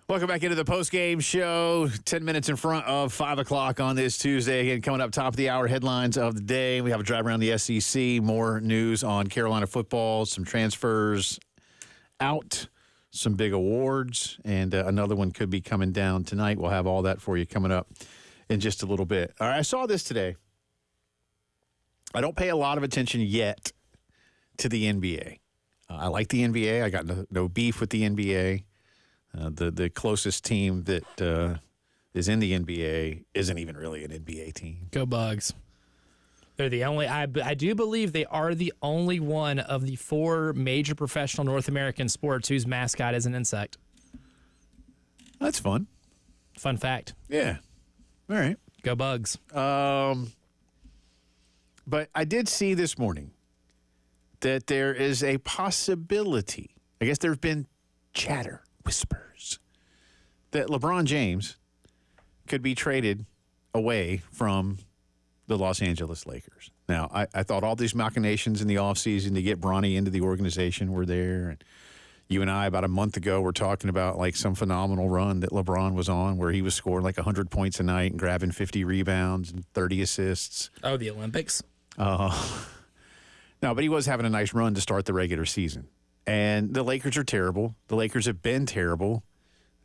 Welcome back into the Postgame Show. 10 minutes in front of 5 o'clock on this Tuesday. Again, coming up top of the hour, headlines of the day. We have a drive around the SEC, more news on Carolina football, some transfers out, some big awards, and another one could be coming down tonight. We'll have all that for you coming up in just a little bit. All right, I saw this today. I don't pay a lot of attention yet to the NBA. I like the NBA. I got no beef with the NBA. The closest team that is in the NBA isn't even really an NBA team. Go Bugs. They're the only, I do believe they are the only one of the 4 major professional North American sports whose mascot is an insect. That's fun. Fun fact. Yeah. All right. Go Bugs. But I did see this morning that there is a possibility, I guess there's been chatter, whispers, that LeBron James could be traded away from the Los Angeles Lakers. Now, I thought all these machinations in the offseason to get Bronny into the organization were there. And you and I, about a month ago, were talking about like some phenomenal run that LeBron was on where he was scoring like 100 points a night and grabbing 50 rebounds and 30 assists. Oh, the Olympics? No, but he was having a nice run to start the regular season. And the Lakers are terrible. The Lakers have been terrible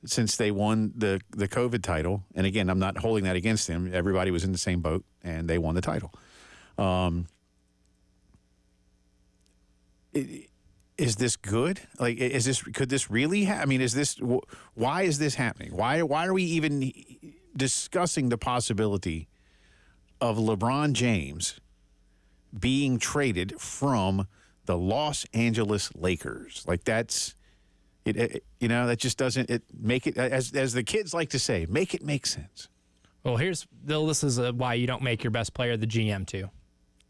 since they won the COVID title. And again, I'm not holding that against them. Everybody was in the same boat, and they won the title. Is this good? Like, could this really I mean, why is this happening? Why are we even discussing the possibility of LeBron James being traded from the Los Angeles Lakers? Like, that's it, that just doesn't make it, as the kids like to say, make it make sense. Well, this is why you don't make your best player the GM too.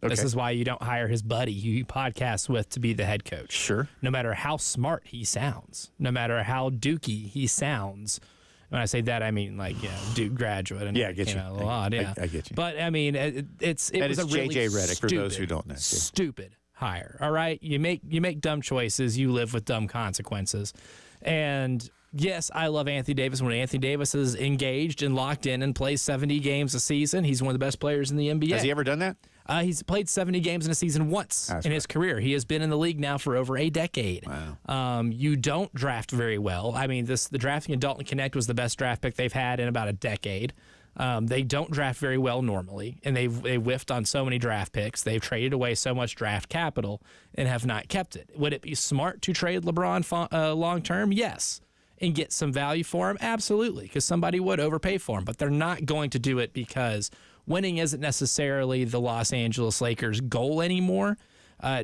Okay. This is why you don't hire his buddy who you podcast with to be the head coach. Sure. No matter how smart he sounds, no matter how dookie he sounds. When I say that, I mean like Duke graduate. And, I get you. A lot, yeah. I get you. But I mean, it was a really J.J. Redick for those who don't know. Stupid hire. All right, you make dumb choices. You live with dumb consequences. And yes, I love Anthony Davis. When Anthony Davis is engaged and locked in and plays 70 games a season, he's one of the best players in the NBA. Has he ever done that? He's played 70 games in a season once in his career. He has been in the league now for over a decade. Wow. You don't draft very well. I mean, the drafting in Dalton Connect was the best draft pick they've had in about a decade. They don't draft very well normally, and they whiffed on so many draft picks. They've traded away so much draft capital and have not kept it. Would it be smart to trade LeBron long term? Yes. And get some value for him? Absolutely, because somebody would overpay for him. But they're not going to do it because winning isn't necessarily the Los Angeles Lakers' goal anymore.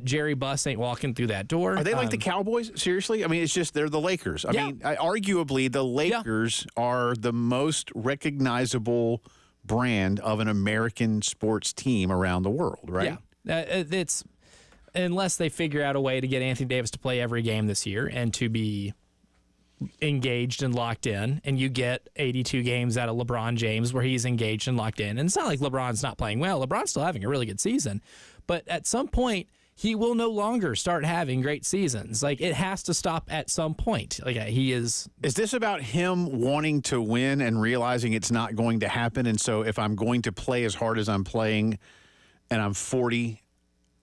Jerry Buss ain't walking through that door. Are they like the Cowboys? Seriously? I mean, it's just they're the Lakers. I mean, arguably the Lakers are the most recognizable brand of an American sports team around the world, right? Yeah. It's unless they figure out a way to get Anthony Davis to play every game this year and to be engaged and locked in, and you get 82 games out of LeBron James where he's engaged and locked in. And it's not like LeBron's not playing well. LeBron's still having a really good season. But at some point, he will no longer start having great seasons. Like, it has to stop at some point. Like, he is... Is this about him wanting to win and realizing it's not going to happen? And so if I'm going to play as hard as I'm playing and I'm 40,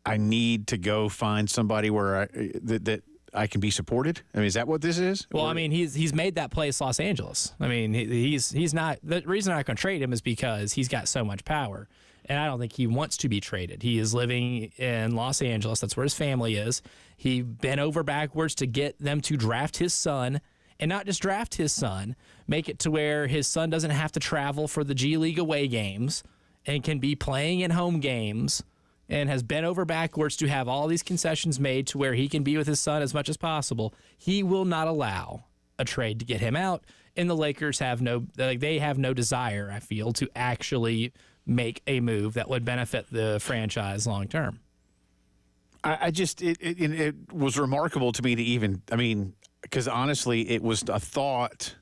I need to go find somebody where that I can be supported? I mean, is that what this is? Well, I mean, he's made that place Los Angeles. I mean, he's not... The reason I'm not going to trade him is because he's got so much power. And I don't think he wants to be traded. He is living in Los Angeles. That's where his family is. He bent over backwards to get them to draft his son, and not just draft his son, make it to where his son doesn't have to travel for the G League away games and can be playing in home games, and has bent over backwards to have all these concessions made to where he can be with his son as much as possible. He will not allow a trade to get him out, and the Lakers have no desire, I feel, to actually make a move that would benefit the franchise long term. I just it was remarkable to me to even, I mean, because honestly, it was a thought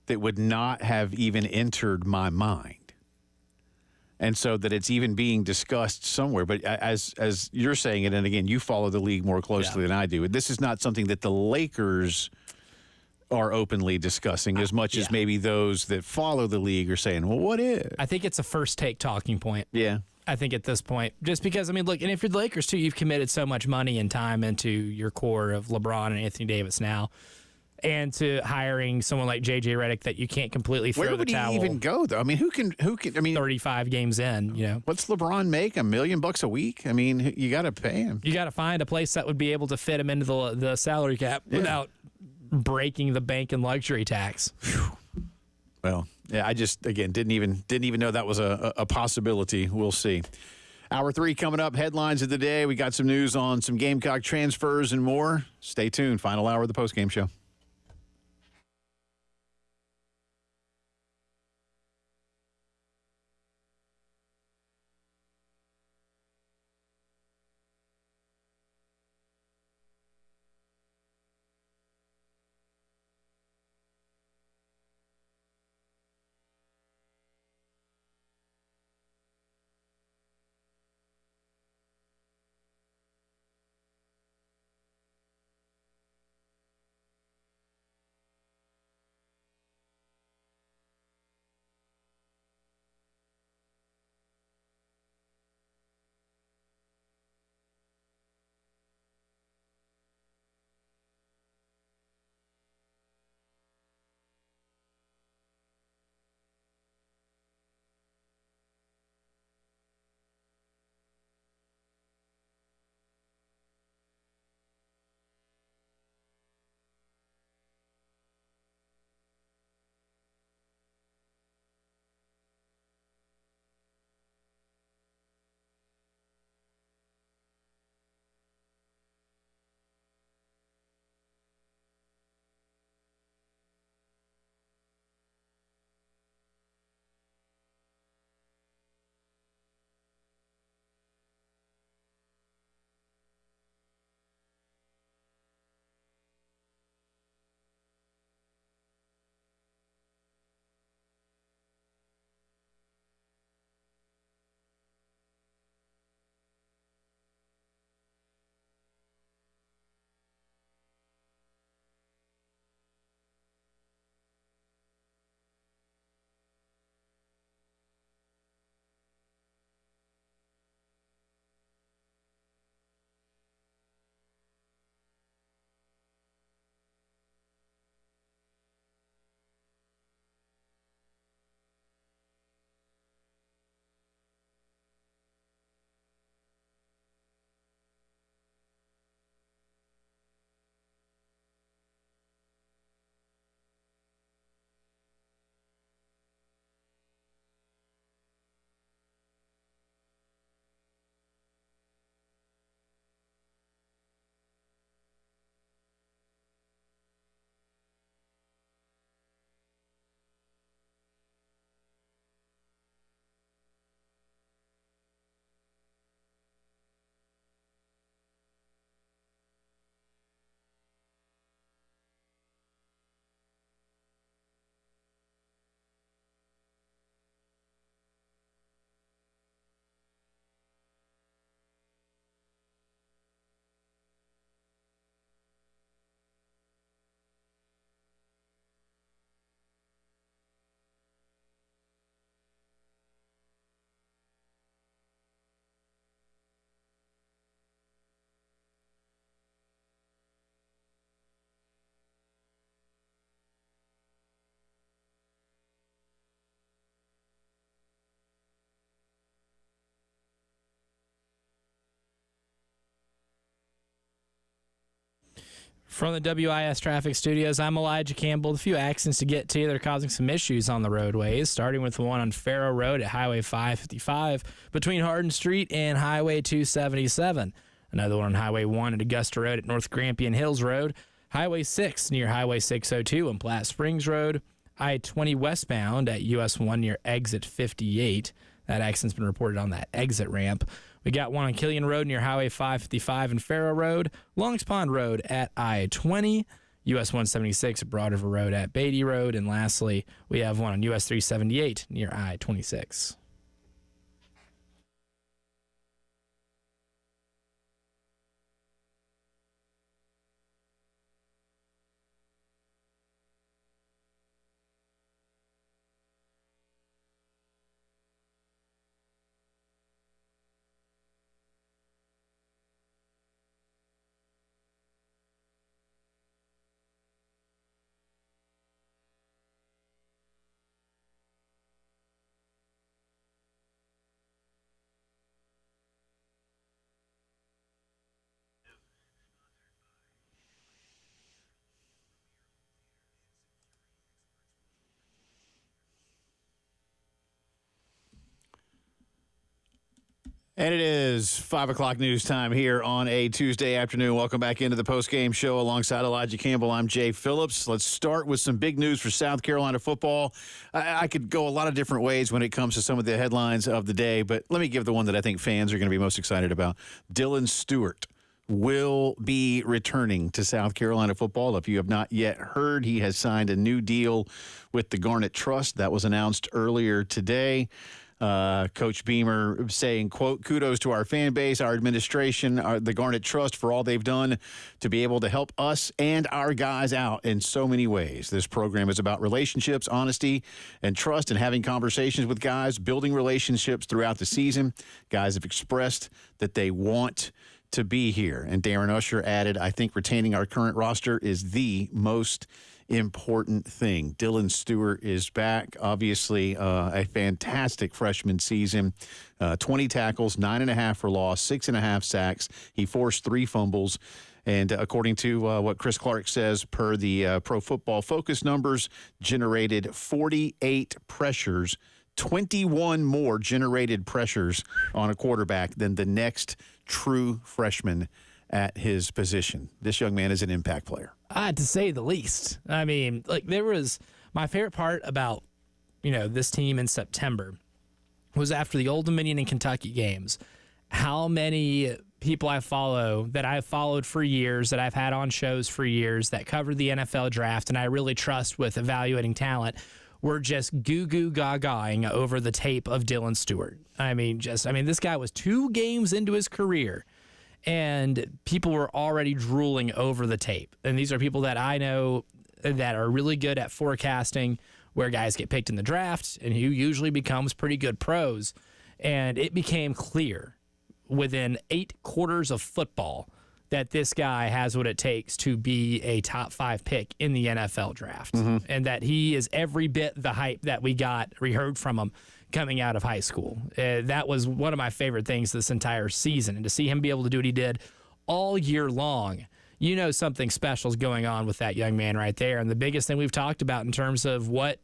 that would not have even entered my mind. And so that it's even being discussed somewhere. But as you're saying it, and again, you follow the league more closely than I do, this is not something that the Lakers are openly discussing as much as maybe those that follow the league are saying, well, what if? I think it's a first take talking point. Yeah. I think at this point, just because, I mean, look, and if you're the Lakers too, you've committed so much money and time into your core of LeBron and Anthony Davis now, and to hiring someone like JJ Redick that you can't completely throw the towel. Where would he even go though? I mean, who can? I mean, 35 games in, you know. What's LeBron make? $1 million a week? I mean, you got to pay him. You got to find a place that would be able to fit him into the salary cap without breaking the bank and luxury tax. Well, yeah, I just didn't even know that was a possibility. We'll see. Hour 3 coming up. Headlines of the day. We got some news on some Gamecock transfers and more. Stay tuned. Final hour of the postgame show. From the WIS Traffic Studios, I'm Elijah Campbell. A few accidents to get to that are causing some issues on the roadways, starting with the one on Farrow Road at Highway 555 between Hardin Street and Highway 277. Another one on Highway 1 at Augusta Road at North Grampian Hills Road. Highway 6 near Highway 602 on Platte Springs Road. I-20 westbound at US 1 near Exit 58. That accident's been reported on that exit ramp. We got one on Killian Road near Highway 555 and Farrow Road, Longs Pond Road at I-20, US 176 at Broad River Road at Beatty Road, and lastly, we have one on US 378 near I-26. And it is 5 o'clock news time here on a Tuesday afternoon. Welcome back into the Postgame Show alongside Elijah Campbell. I'm Jay Phillips. Let's start with some big news for South Carolina football. I could go a lot of different ways when it comes to some of the headlines of the day, but let me give the one that I think fans are going to be most excited about. Dylan Stewart will be returning to South Carolina football. If you have not yet heard, he has signed a new deal with the Garnet Trust. That was announced earlier today. Coach Beamer saying, quote, kudos to our fan base, our administration, the Garnet Trust for all they've done to be able to help us and our guys out in so many ways. This program is about relationships, honesty, and trust, and having conversations with guys, building relationships throughout the season. Guys have expressed that they want to be here. And Darren Usher added, I think retaining our current roster is the most important thing. Dylan Stewart is back. Obviously, a fantastic freshman season. 20 tackles, 9.5 for loss, 6.5 sacks. He forced 3 fumbles. And according to what Chris Clark says, per the Pro Football Focus numbers, generated 48 pressures, 21 more generated pressures on a quarterback than the next true freshman at his position. This young man is an impact player. To say the least. I mean, like, there was my favorite part about, this team in September was after the Old Dominion and Kentucky games, how many people I follow that I've followed for years, that I've had on shows for years, that covered the NFL draft, and I really trust with evaluating talent, were just goo-goo gagaing over the tape of Dylan Stewart. This guy was 2 games into his career, and people were already drooling over the tape. And these are people that I know that are really good at forecasting where guys get picked in the draft and who usually becomes pretty good pros. And it became clear within 8 quarters of football that this guy has what it takes to be a top 5 pick in the NFL draft. Mm-hmm. And that he is every bit the hype that we heard from him coming out of high school. That was one of my favorite things this entire season. And to see him be able to do what he did all year long, something special is going on with that young man right there. And the biggest thing we've talked about in terms of what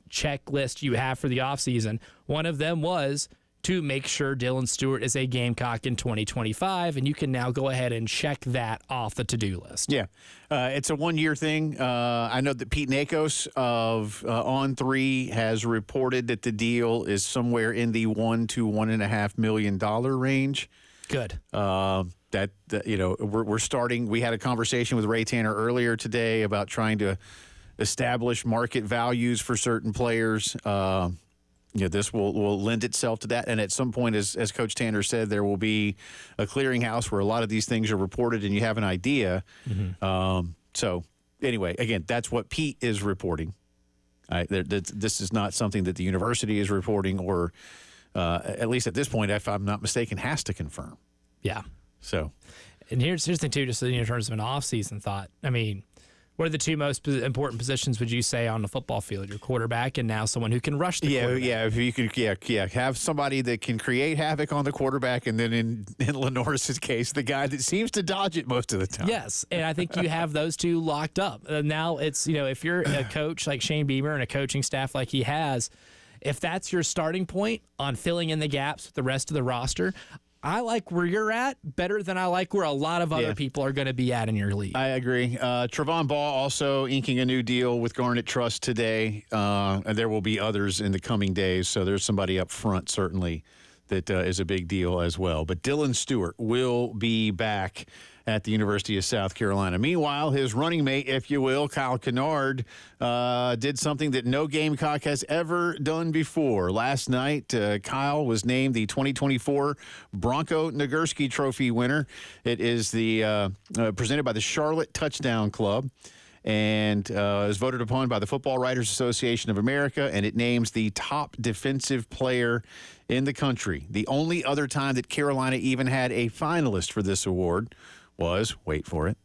checklist you have for the offseason, one of them was to make sure Dylan Stewart is a Gamecock in 2025, and you can now go ahead and check that off the to-do list. Yeah, it's a one-year thing. I know that Pete Nakos of On3 has reported that the deal is somewhere in the $1 to $1.5 million range. Good. We're starting. We had a conversation with Ray Tanner earlier today about trying to establish market values for certain players. This will lend itself to that. And at some point, as Coach Tanner said, there will be a clearinghouse where a lot of these things are reported and you have an idea. Mm-hmm. So anyway, again, that's what Pete is reporting. This is not something that the university is reporting or, at least at this point, if I'm not mistaken, has to confirm. Yeah. So. And here's the thing, too, just in terms of an off-season thought. What are the 2 most important positions, would you say, on the football field? Your quarterback and now someone who can rush the quarterback. Yeah, if you could, have somebody that can create havoc on the quarterback, and then in Lenoris's case, the guy that seems to dodge it most of the time. Yes, and I think you have those 2 locked up. Now it's, if you're a coach like Shane Beamer and a coaching staff like he has, if that's your starting point on filling in the gaps with the rest of the roster, I like where you're at better than I like where a lot of other people are going to be at in your league. I agree. Trevon Ball also inking a new deal with Garnet Trust today, and there will be others in the coming days. So there's somebody up front, certainly, that is a big deal as well. But Dylan Stewart will be back at the University of South Carolina. Meanwhile, his running mate, if you will, Kyle Kennard, did something that no Gamecock has ever done before. Last night, Kyle was named the 2024 Bronco Nagurski Trophy winner. It is the presented by the Charlotte Touchdown Club, and is voted upon by the Football Writers Association of America, and it names the top defensive player in the country. The only other time that Carolina even had a finalist for this award was, wait for it,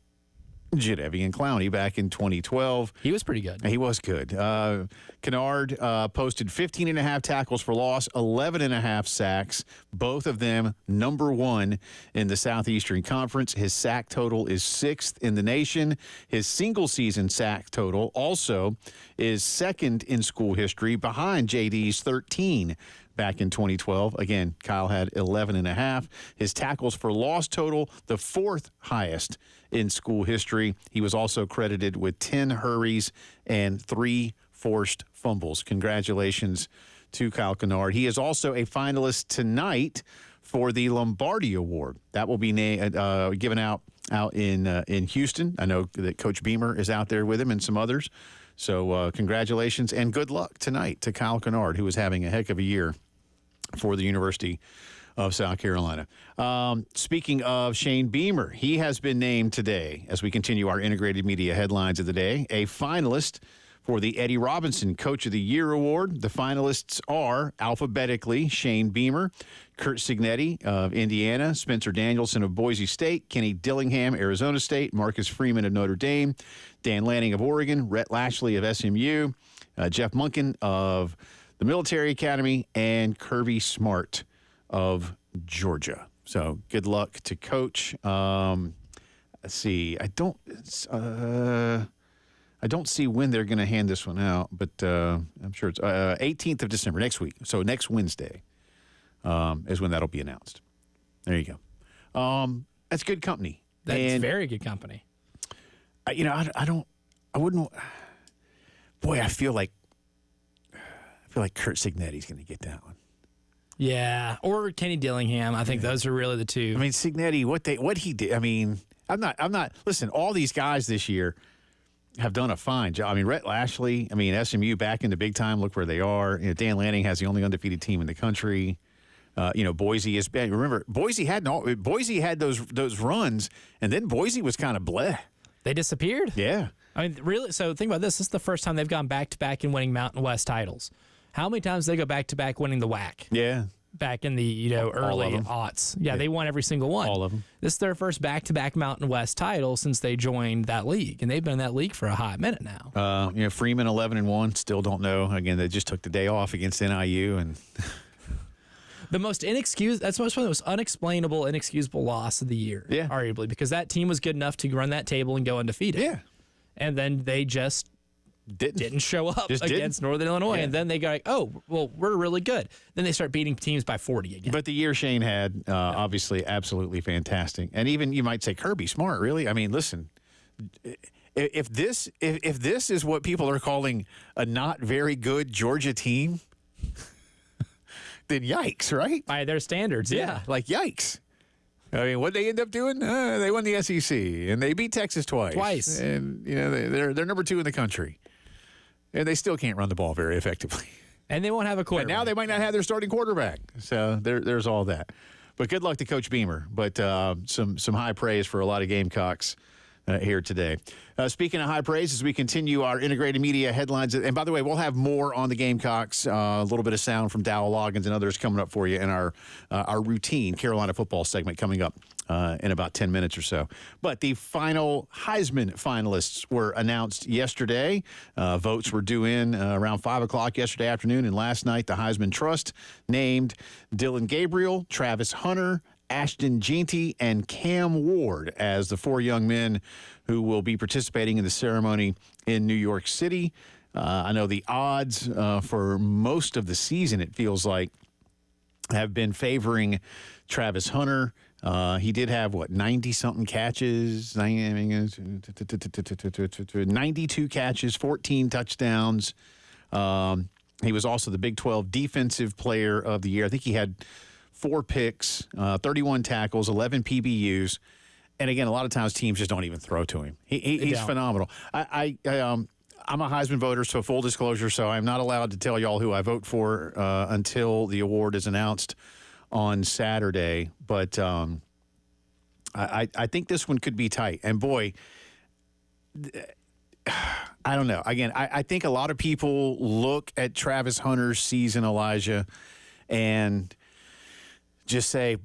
Jadeveon Clowney back in 2012. He was pretty good. He was good. Kennard posted 15.5 tackles for loss, 11.5 sacks, both of them number 1 in the Southeastern Conference. His sack total is 6th in the nation. His single-season sack total also is 2nd in school history, behind JD's 13 back in 2012. Again, Kyle had 11.5. His tackles for loss total, the 4th highest in school history. He was also credited with 10 hurries and 3 forced fumbles. Congratulations to Kyle Kennard. He is also a finalist tonight for the Lombardi Award. That will be given out in Houston. I know that Coach Beamer is out there with him and some others. So congratulations and good luck tonight to Kyle Kennard, who is having a heck of a year for the University of South Carolina. Speaking of Shane Beamer, he has been named today, as we continue our integrated media headlines of the day, a finalist for the Eddie Robinson Coach of the Year Award. The finalists are, alphabetically, Shane Beamer, Kurt Signetti of Indiana, Spencer Danielson of Boise State, Kenny Dillingham, Arizona State, Marcus Freeman of Notre Dame, Dan Lanning of Oregon, Rhett Lashley of SMU, Jeff Munkin of the Military Academy, and Kirby Smart of Georgia. So good luck to Coach. Let's see. I don't see when they're going to hand this one out, but I'm sure it's 18th of December, next week. So next Wednesday is when that'll be announced. There you go. That's good company. That's very good company. I wouldn't. Boy, I feel like Kurt Signetti's going to get that one. Yeah, or Kenny Dillingham. I think those are really the two. I mean, Signetti, what he did. I mean, I'm not. Listen, all these guys this year have done a fine job. I mean, Rhett Lashley. I mean, SMU back in the big time. Look where they are. Dan Lanning has the only undefeated team in the country. Boise is bad. Remember, Boise had those runs, and then Boise was kind of bleh. They disappeared. Yeah. I mean, really. So think about this. This is the first time they've gone back to back in winning Mountain West titles. How many times did they go back to back winning the WAC? Yeah. Back in the early aughts. Yeah, they won every single one. All of them. This is their first back-to-back Mountain West title since they joined that league, and they've been in that league for a hot minute now. Freeman 11-1. Still don't know. Again, they just took the day off against NIU, and the most unexplainable, inexcusable loss of the year. Yeah, arguably, because that team was good enough to run that table and go undefeated. Yeah, and then they just didn't show up against Northern Illinois, and then they go like, oh, well, we're really good. Then they start beating teams by 40 again. But the year Shane had, obviously, absolutely fantastic. And even, you might say, Kirby Smart, really? I mean, listen, if this is what people are calling a not very good Georgia team, then yikes, right? By their standards, yeah. Like, yikes. I mean, what they end up doing? They won the SEC, and they beat Texas twice. And, they're number 2 in the country. And they still can't run the ball very effectively. And they won't have a quarterback. And now they might not have their starting quarterback. So there's all that. But good luck to Coach Beamer. But some high praise for a lot of Gamecocks here today. Speaking of high praise, as we continue our integrated media headlines, and by the way, we'll have more on the Gamecocks, a little bit of sound from Dow Loggins and others coming up for you in our routine Carolina football segment coming up in about 10 minutes or so. But the final Heisman finalists were announced yesterday. Votes were due in around 5 o'clock yesterday afternoon, and last night the Heisman Trust named Dylan Gabriel, Travis Hunter, Ashton Jeanty, and Cam Ward as the 4 young men who will be participating in the ceremony in New York City. I know the odds for most of the season, it feels like, have been favoring Travis Hunter. He did have, 90-something catches, 92 catches, 14 touchdowns. He was also the Big 12 Defensive Player of the Year. I think he had 4 picks, 31 tackles, 11 PBUs. And again, a lot of times teams just don't even throw to him. He's phenomenal. I'm a Heisman voter, so full disclosure, so I'm not allowed to tell y'all who I vote for until the award is announced on Saturday. But I think this one could be tight. And boy, I don't know. Again, I think a lot of people look at Travis Hunter's season, Elijah, and just say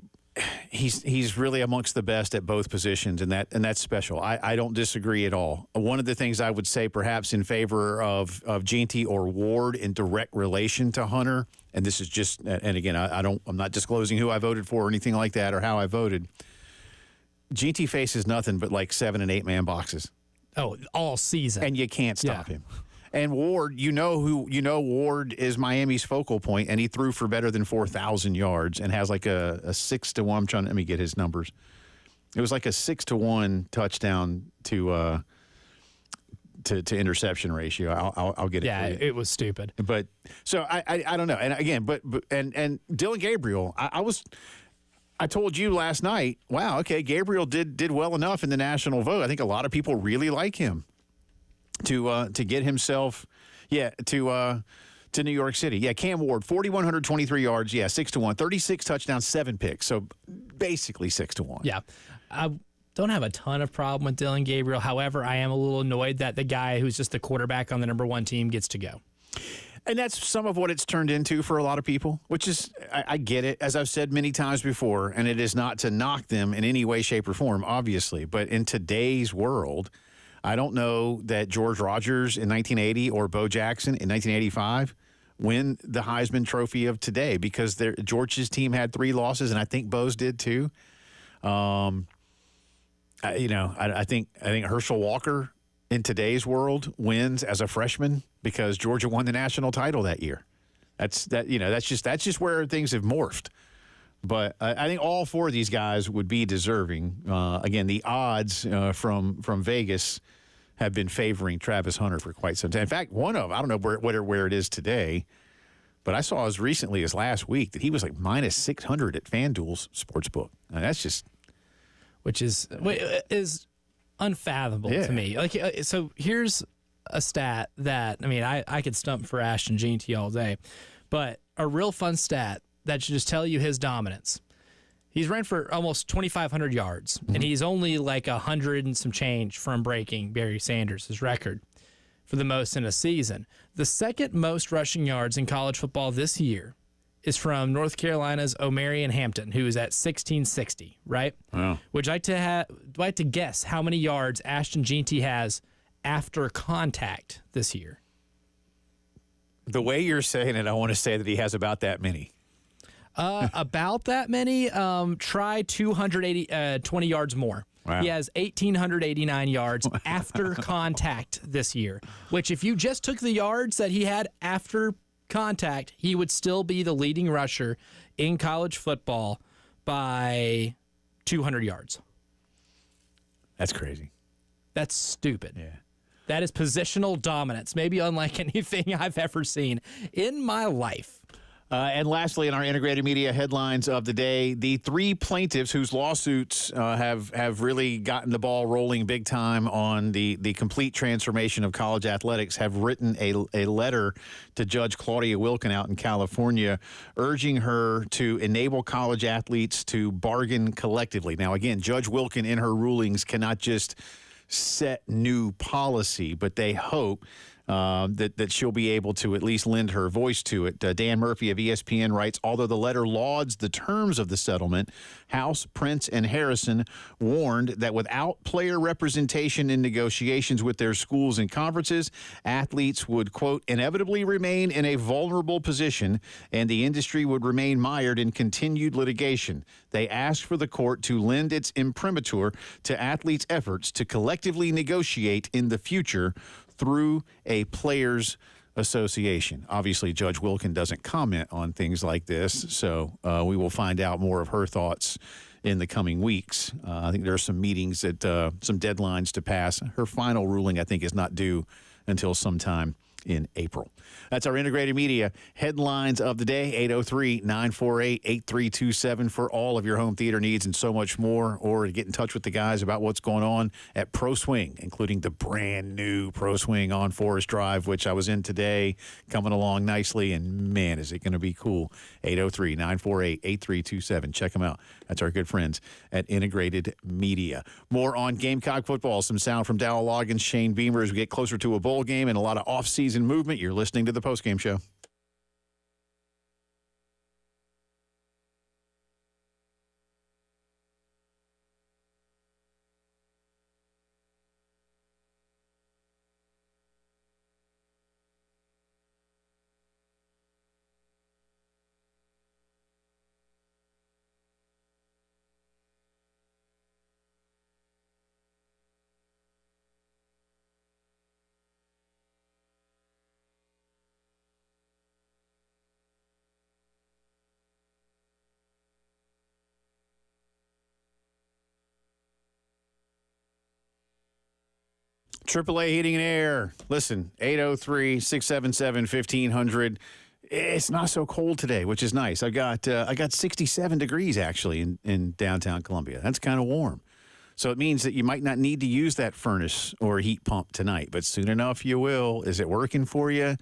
he's really amongst the best at both positions, and that's special. I don't disagree at all. One of the things I would say perhaps in favor of Jeanty or Ward in direct relation to Hunter, and this is just, and again, I'm not disclosing who I voted for or anything like that or how I voted. Jeanty faces nothing but like 7- and 8-man boxes. Oh, all season. And you can't stop him. And Ward, Ward is Miami's focal point, and he threw for better than 4,000 yards and has like a 6-1. Let me get his numbers. It was like a 6-1 touchdown to interception ratio. I'll get it. Yeah, for you. it was stupid. But so I don't know. And again, but Dylan Gabriel, I told you last night, wow, okay, Gabriel did well enough in the national vote. I think a lot of people really like him to get himself, to New York City. Yeah, Cam Ward, 4,123 yards, 6-1, 36 touchdowns, 7 picks. So basically 6-1. Yeah. I don't have a ton of problem with Dylan Gabriel. However, I am a little annoyed that the guy who's just the quarterback on the number 1 team gets to go. And that's some of what it's turned into for a lot of people, which is, I get it, as I've said many times before, and it is not to knock them in any way, shape, or form, obviously. But in today's world, I don't know that George Rogers in 1980 or Bo Jackson in 1985 win the Heisman Trophy of today, because George's team had 3 losses, and I think Bo's did too. I think Herschel Walker in today's world wins as a freshman because Georgia won the national title that year. That's just where things have morphed. But I think all 4 of these guys would be deserving. Again, the odds from Vegas have been favoring Travis Hunter for quite some time. In fact, one of them, I don't know where it is today, but I saw as recently as last week that he was like minus 600 at FanDuel's sportsbook. Now, that's just, which is unfathomable to me. Like, so here's a stat that, I could stump for Ashton Jeanty all day, but a real fun stat that should just tell you his dominance. He's ran for almost 2,500 yards, and he's only like 100 and some change from breaking Barry Sanders' record for the most in a season. The second most rushing yards in college football this year is from North Carolina's Omarion Hampton, who is at 1,660, right? Wow. Would you like to guess how many yards Ashton Jeanty has after contact this year? The way you're saying it, I want to say that he has about that many. About that many. Try 20 yards more. Wow. He has 1,889 yards after contact this year, which if you just took the yards that he had after contact, he would still be the leading rusher in college football by 200 yards. That's crazy. That's stupid. Yeah. That is positional dominance, maybe unlike anything I've ever seen in my life. And lastly, in our integrated media headlines of the day, the 3 plaintiffs whose lawsuits have really gotten the ball rolling big time on the complete transformation of college athletics have written a letter to Judge Claudia Wilken out in California, urging her to enable college athletes to bargain collectively. Now, again, Judge Wilken in her rulings cannot just set new policy, but they hope that she'll be able to at least lend her voice to it. Dan Murphy of ESPN writes, although the letter lauds the terms of the settlement, House, Prince, and Harrison warned that without player representation in negotiations with their schools and conferences, athletes would, quote, inevitably remain in a vulnerable position and the industry would remain mired in continued litigation. They asked for the court to lend its imprimatur to athletes' efforts to collectively negotiate in the future through a players' association. Obviously, Judge Wilken doesn't comment on things like this, so we will find out more of her thoughts in the coming weeks. I think there are some meetings some deadlines to pass. Her final ruling, I think, is not due until sometime in April. That's our integrated media headlines of the day, 803-948-8327 for all of your home theater needs and so much more, or to get in touch with the guys about what's going on at Pro Swing, including the brand new Pro Swing on Forest Drive, which I was in today, coming along nicely, and man, is it going to be cool. 803-948-8327. Check them out. That's our good friends at Integrated Media. More on Gamecock football. Some sound from Dowell Loggins, Shane Beamer as we get closer to a bowl game and a lot of off-season movement. You're listening to the Postgame Show. AAA Heating and Air. Listen, 803-677-1500. It's not so cold today, which is nice. I got 67 degrees, actually, in downtown Columbia. That's kind of warm. So it means that you might not need to use that furnace or heat pump tonight, but soon enough you will. Is it working for you?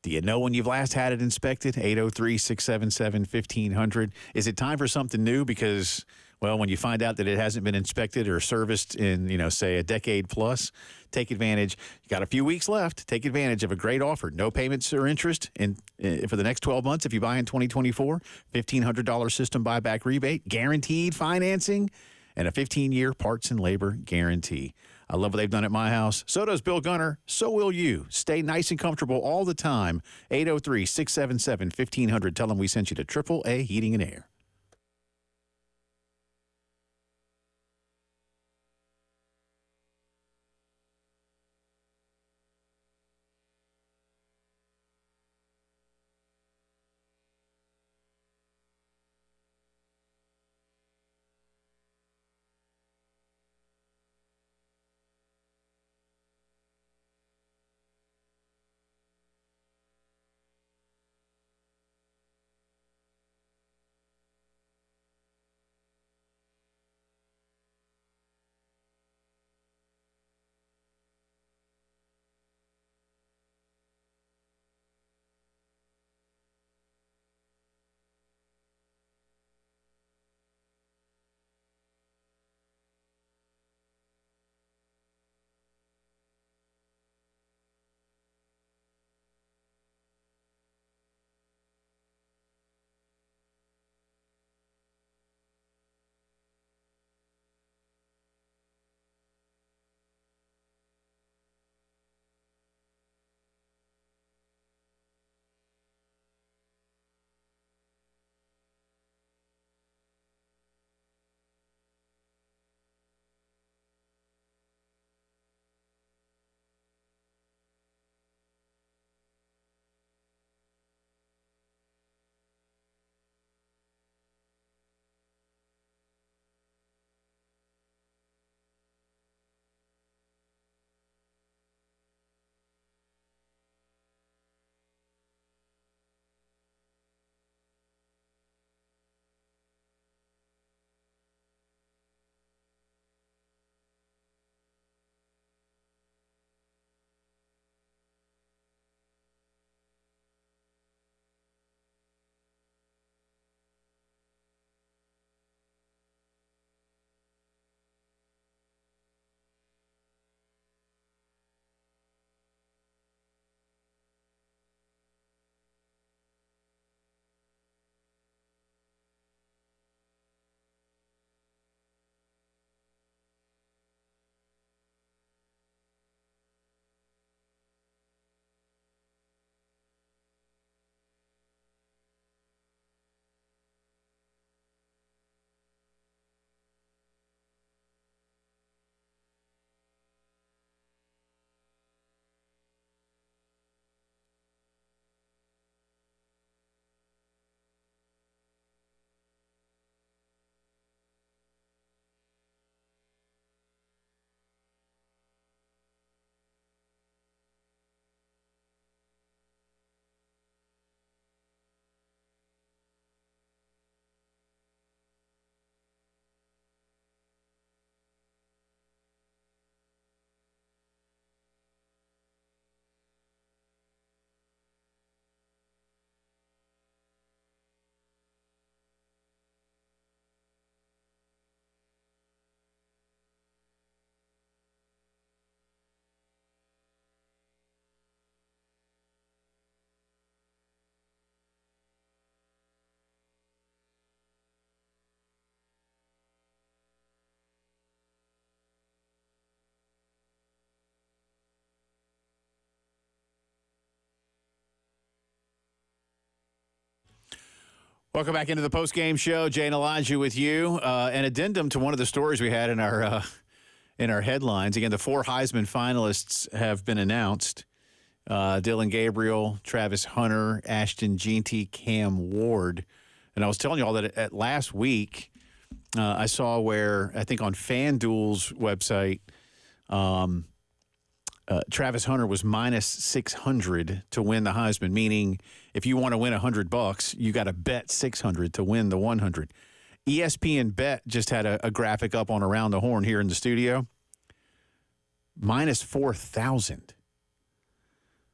Do you know when you've last had it inspected? 803-677-1500. Is it time for something new? Because, well, when you find out that it hasn't been inspected or serviced in, say, a decade plus, take advantage. You got a few weeks left. Take advantage of a great offer. No payments or interest for the next 12 months if you buy in 2024. $1,500 system buyback rebate, guaranteed financing, and a 15-year parts and labor guarantee. I love what they've done at my house. So does Bill Gunner. So will you. Stay nice and comfortable all the time. 803-677-1500. Tell them we sent you to AAA Heating and Air. Welcome back into the Postgame Show. Jay and Elijah with you. An addendum to one of the stories we had in our headlines. Again, the 4 Heisman finalists have been announced. Dylan Gabriel, Travis Hunter, Ashton Jeanty, Cam Ward. And I was telling you all that at last week, I saw where, I think on FanDuel's website, Travis Hunter was minus 600 to win the Heisman, meaning if you want to win $100, you got to bet 600 to win the 100. ESPN Bet just had a graphic up on Around the Horn here in the studio. Minus 4,000.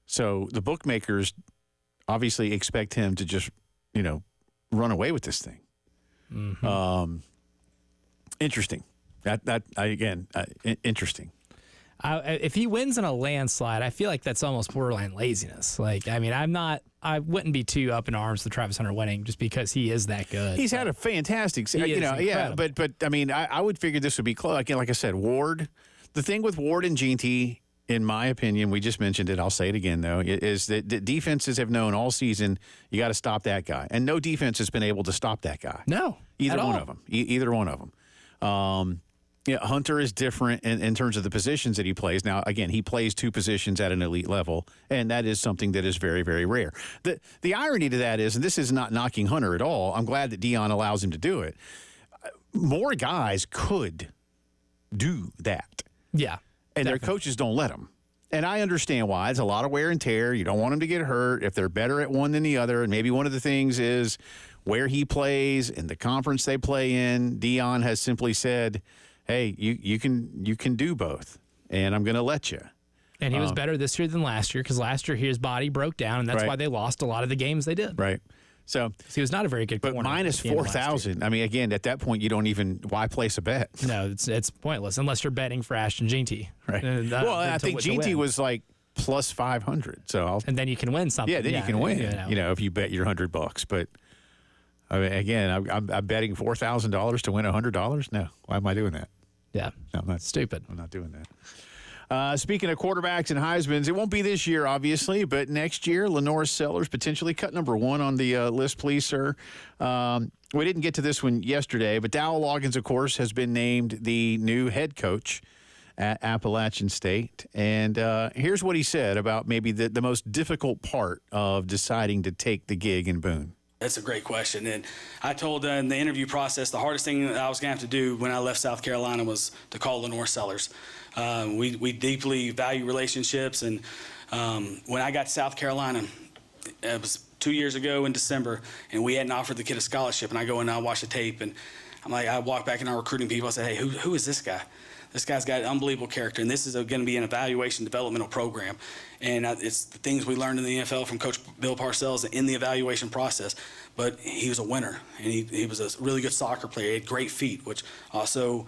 So the bookmakers obviously expect him to just, run away with this thing. Mm-hmm. Interesting. Interesting. If he wins in a landslide, I feel like that's almost borderline laziness. I wouldn't be too up in arms with Travis Hunter winning just because he is that good. He's had a fantastic, but I mean, I would figure this would be close. Like I said, Ward. The thing with Ward and GT, in my opinion, we just mentioned it. I'll say it again though, is that the defenses have known all season you got to stop that guy, and no defense has been able to stop that guy. No, either one of them. Either one of them. Hunter is different in terms of the positions that he plays. Now, again, he plays two positions at an elite level, and that is something that is very, very rare. The irony to that is, and this is not knocking Hunter at all, I'm glad that Deion allows him to do it. More guys could do that. Yeah. And their coaches don't let them. And I understand why. It's a lot of wear and tear. You don't want them to get hurt if they're better at one than the other. And maybe one of the things is where he plays and the conference they play in. Deion has simply said, hey, you can do both, and I'm going to let you. And he was better this year than last year because last year his body broke down, and that's why they lost a lot of the games they did. Right. So he was not a very good corner. But minus 4,000, I mean, again, at that point, you don't even, why place a bet? No, it's pointless unless you're betting for Ashton Jeanty. Right. I think Jeanty was like plus 500. And then you can win something. Yeah, then you can win, if you bet your $100. But I mean, again, I'm betting $4,000 to win $100. No, why am I doing that? Yeah, no, I'm not stupid. I'm not doing that. Speaking of quarterbacks and Heismans, it won't be this year, obviously, but next year, Lenore Sellers potentially cut number one on the list, please, sir. We didn't get to this one yesterday, but Dowell Loggins, of course, has been named the new head coach at Appalachian State. And here's what he said about maybe the most difficult part of deciding to take the gig in Boone. That's a great question. And I told in the interview process, the hardest thing that I was going to have to do when I left South Carolina was to call Lenore Sellers. We deeply value relationships. And when I got to South Carolina, it was 2 years ago in December, and we hadn't offered the kid a scholarship. And I go in and I watch the tape, and I walk back in our recruiting people. I said, hey, who is this guy? This guy's got an unbelievable character, and this is going to be an evaluation developmental program. And it's the things we learned in the NFL from Coach Bill Parcells in the evaluation process. But he was a winner, and he was a really good soccer player. He had great feet, which also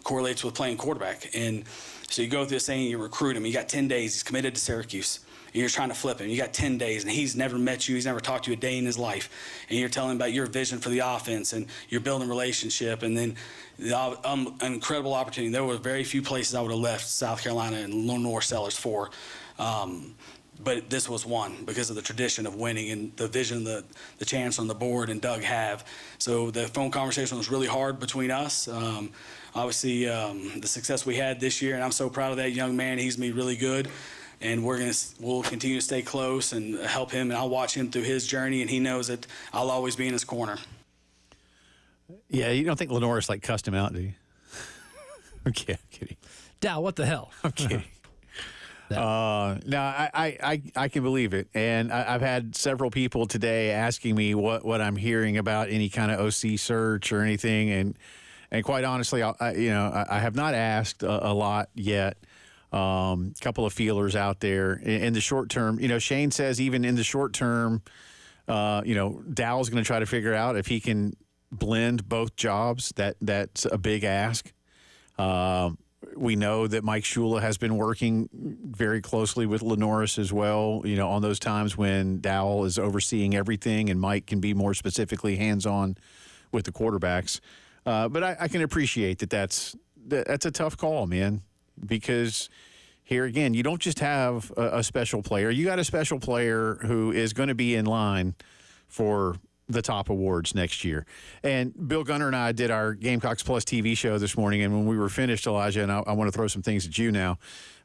correlates with playing quarterback. And so you go through this thing, you recruit him. You got 10 days. He's committed to Syracuse. And you're trying to flip him. You got 10 days, and he's never met you. He's never talked to you a day in his life. And you're telling him about your vision for the offense, and you're building a relationship. And then an incredible opportunity. There were very few places I would have left South Carolina and Lenore Sellers for. But this was one because of the tradition of winning and the vision the Chancellor on the board and Doug have. So the phone conversation was really hard between us. Obviously, the success we had this year, and I'm so proud of that young man. He's going to be really good. And we'll continue to stay close and help him, and I'll watch him through his journey, and he knows that I'll always be in his corner. Yeah, you don't think Lenore's cussed him out, do you? I'm kidding. Dow, what the hell? I'm kidding. No, I can believe it, and I've had several people today asking me what I'm hearing about any kind of OC search or anything, and quite honestly, I have not asked a lot yet. Couple of feelers out there in the short term. Shane says even in the short term, Dowell's going to try to figure out if he can blend both jobs. That's a big ask. We know that Mike Shula has been working very closely with Lenoris as well, on those times when Dowell is overseeing everything and Mike can be more specifically hands-on with the quarterbacks. But I can appreciate that's a tough call, man, because here again, you don't just have a special player. You got a special player who is going to be in line for the top awards next year. And Bill Gunner and I did our Gamecocks Plus TV show this morning, and when we were finished, Elijah, and I want to throw some things at you now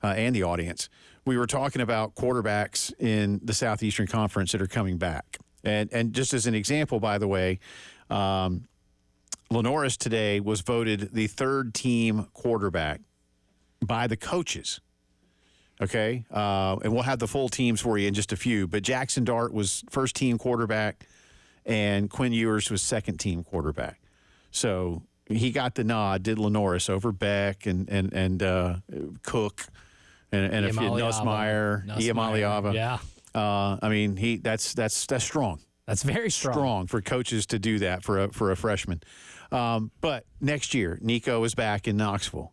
and the audience, we were talking about quarterbacks in the Southeastern Conference that are coming back. And just as an example, by the way, Lenoris today was voted the third-team quarterback by the coaches Okay, and we'll have the full teams for you in just a few. But Jackson Dart was first-team quarterback, and Quinn Ewers was second-team quarterback. So he got the nod. Did Lenoris over Beck and Cook and a few Nussmeier, Iamaliava. Yeah, I mean that's strong. That's very strong for coaches to do that for a freshman. But next year, Nico is back in Knoxville.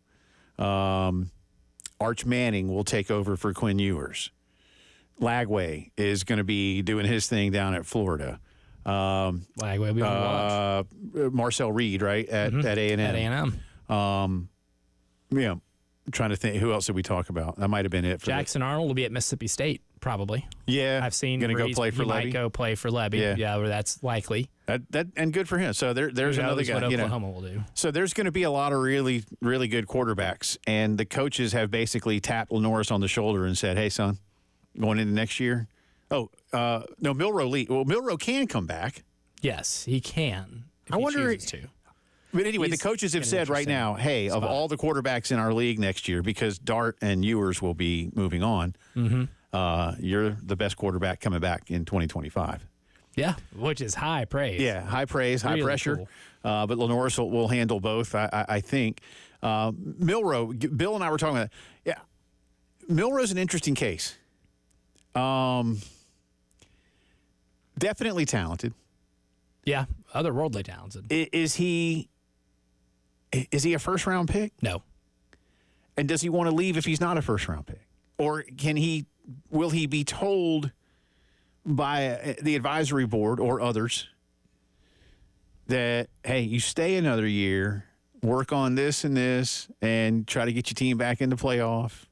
Arch Manning will take over for Quinn Ewers. Lagway is going to be doing his thing down at Florida. Lagway, we watch. Marcel Reed, right, at A&M. At A&M. Yeah, I'm trying to think. Who else did we talk about? That might have been it. Jackson Arnold will be at Mississippi State, probably. Yeah. I've seen going to go play for Levy. Might go play for Levy. Yeah, where that's likely. That and good for him. So there's another guy. What Oklahoma will do. So there's going to be a lot of really, really good quarterbacks, and the coaches have basically tapped Lenoris on the shoulder and said, "Hey, son, going into next year." Oh, no, Milroe. Well, Milroe can come back. Yes, he can. I wonder. To. But anyway, the coaches have said right now, "Hey, of all the quarterbacks in our league next year, because Dart and Ewers will be moving on, you're the best quarterback coming back in 2025." Yeah, which is high praise. Yeah, high praise, high pressure. Cool. But Lenoris will handle both, I think. Milroe, Bill and I were talking about. Yeah, Milroe's an interesting case. Definitely talented. Yeah, otherworldly talented. Is he a first-round pick? No. And does he want to leave if he's not a first-round pick? Or will he be told by the advisory board or others that, hey, you stay another year, work on this and try to get your team back in the playoff,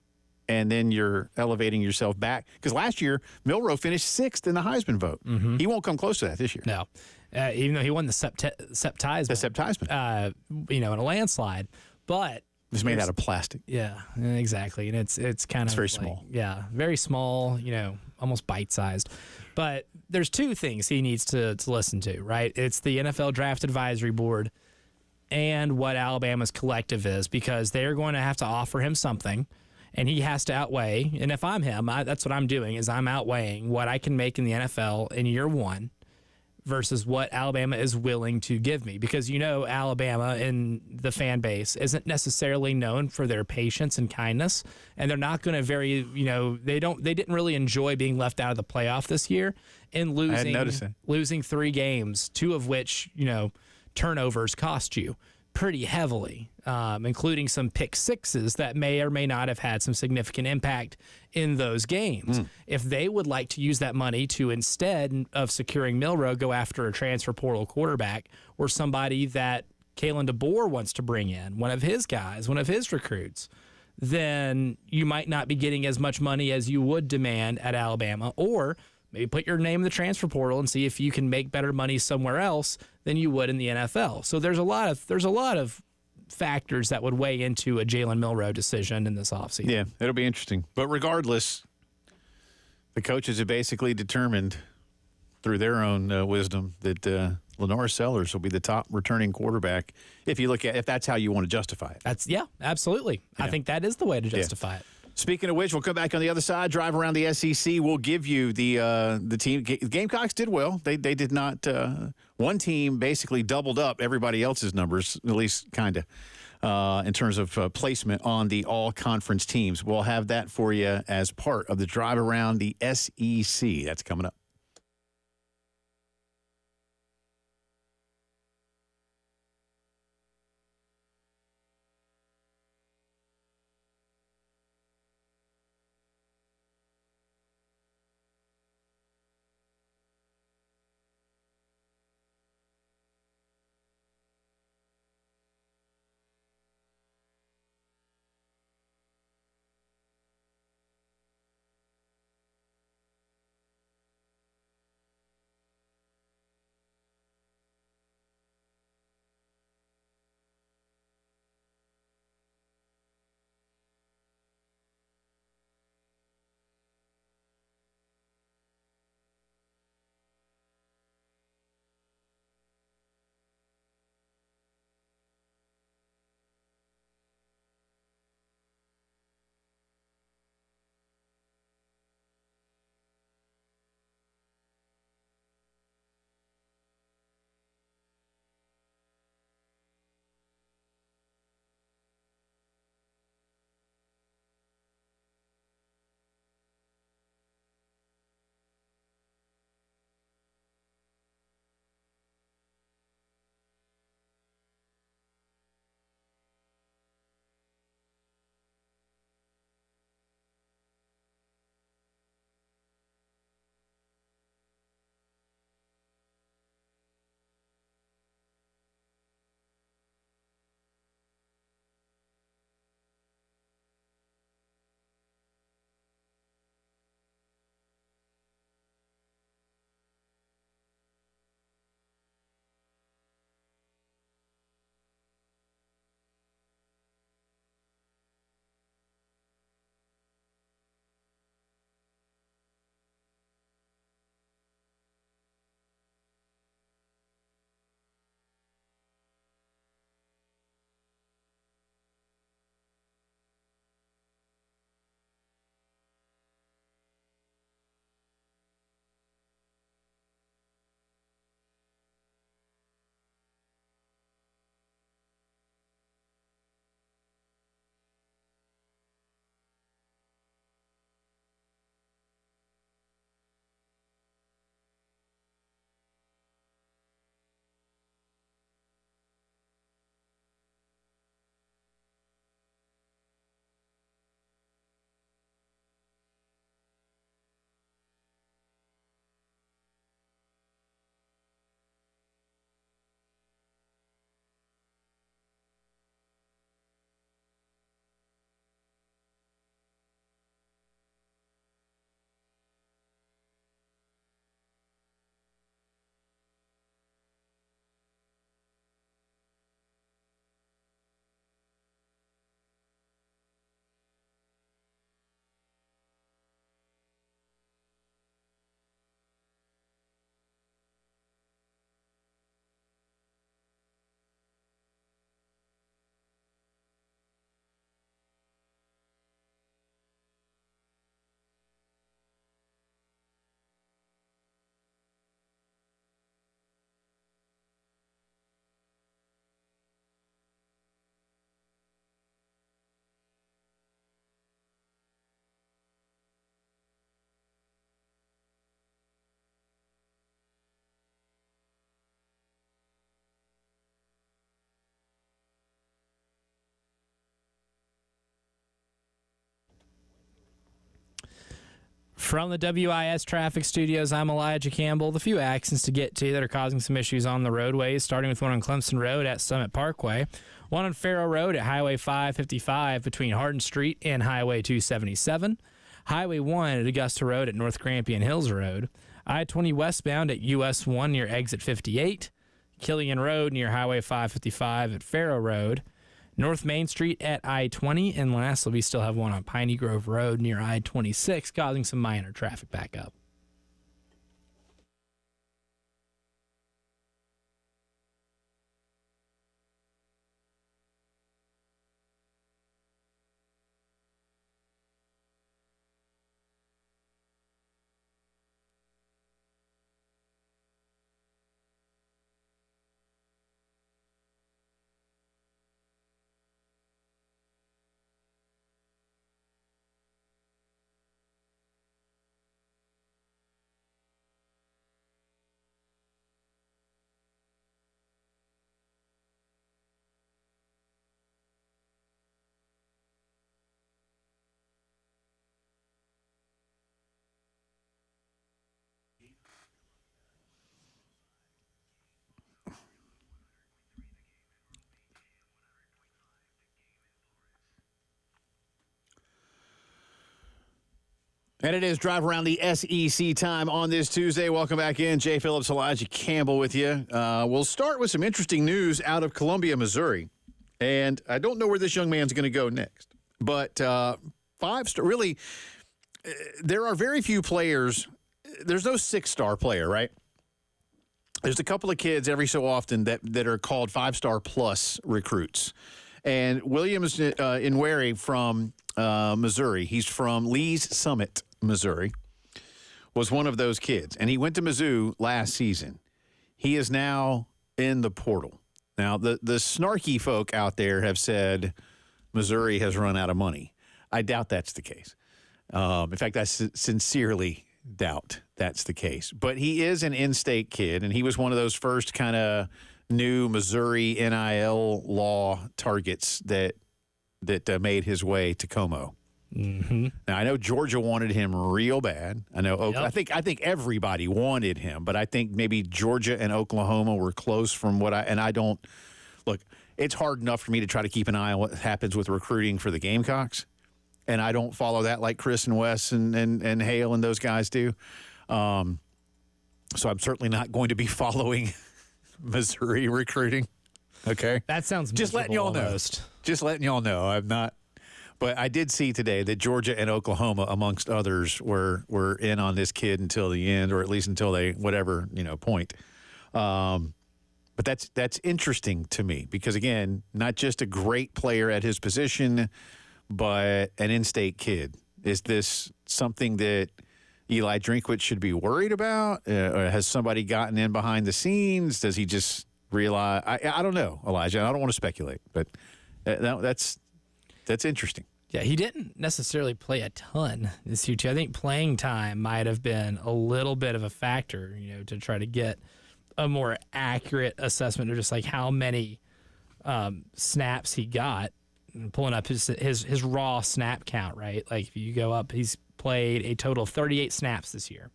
and then you're elevating yourself back? Because last year, Milroe finished 6th in the Heisman vote. He won't come close to that this year. No. Even though he won the Septisman. The Septisman. In a landslide. But it's made out of plastic. Yeah, exactly. And it's kind of very small. Yeah, very small, almost bite-sized. But there's two things he needs to listen to, right? It's the NFL Draft Advisory Board and what Alabama's collective is, because they're going to have to offer him something, and he has to outweigh. And if I'm him, that's what I'm doing, is I'm outweighing what I can make in the NFL in year one versus what Alabama is willing to give me. Because, Alabama and the fan base isn't necessarily known for their patience and kindness, and they're not going to they didn't really enjoy being left out of the playoff this year and losing 3 games, 2 of which, turnovers cost you pretty heavily, including some pick sixes that may or may not have had some significant impact in those games. If they would like to use that money to, instead of securing Milroe, go after a transfer portal quarterback or somebody that Kalen DeBoer wants to bring in, one of his guys, one of his recruits, then you might not be getting as much money as you would demand at Alabama, or maybe put your name in the transfer portal and see if you can make better money somewhere else than you would in the NFL. So there's a lot of factors that would weigh into a Jalen Milroe decision in this offseason. Yeah, it'll be interesting. But regardless, the coaches have basically determined through their own wisdom that Lenoris Sellers will be the top returning quarterback if that's how you want to justify it. Absolutely. Yeah. I think that is the way to justify it. Speaking of which, we'll come back on the other side, drive around the SEC. We'll give you the team. Gamecocks did well. They did not. One team basically doubled up everybody else's numbers, at least kind of, in terms of placement on the all-conference teams. We'll have that for you as part of the drive around the SEC. That's coming up. From the WIS Traffic Studios, I'm Elijah Campbell. The few accidents to get to that are causing some issues on the roadways, starting with one on Clemson Road at Summit Parkway, one on Farrow Road at Highway 555 between Hardin Street and Highway 277, Highway 1 at Augusta Road at North Grampian Hills Road, I-20 westbound at US 1 near Exit 58, Killian Road near Highway 555 at Farrow Road, North Main Street at I-20, and lastly, we still have one on Piney Grove Road near I-26, causing some minor traffic backup. And it is Drive Around the SEC time on this Tuesday. Welcome back in. Jay Phillips, Elijah Campbell with you. We'll start with some interesting news out of Columbia, Missouri. And I don't know where this young man's going to go next. But five-star, really, there are very few players. There's no six-star player, right? There's a couple of kids every so often that are called five-star plus recruits. And Williams Inweri from Missouri, he's from Lee's Summit, Missouri, was one of those kids. And he went to Mizzou last season. He is now in the portal. Now, the snarky folk out there have said Missouri has run out of money. I doubt that's the case. In fact, I sincerely doubt that's the case. But he is an in-state kid, and he was one of those first kind of new Missouri NIL law targets that made his way to Como. Mm-hmm. Now, I know Georgia wanted him real bad. I know. Yep. I think everybody wanted him, but I think maybe Georgia and Oklahoma were close from what I don't look. It's hard enough for me to try to keep an eye on what happens with recruiting for the Gamecocks, and I don't follow that like Chris and Wes and Hale and those guys do. So I'm certainly not going to be following Missouri recruiting. Okay, That sounds just letting y'all almost. know. Just letting y'all know. I'm not. But I did see today that Georgia and Oklahoma, amongst others, were in on this kid until the end, or at least until they whatever point. But that's interesting to me because again, not just a great player at his position, but an in-state kid. Is this something that Eli Drinkwitz should be worried about? Or has somebody gotten in behind the scenes? Does he just realize? I don't know, Elijah. I don't want to speculate, but that's interesting. Yeah, he didn't necessarily play a ton this year, too. I think playing time might have been a little bit of a factor, to try to get a more accurate assessment of just like how many snaps he got. And pulling up his raw snap count, right? Like if you go up, he's played a total of 38 snaps this year.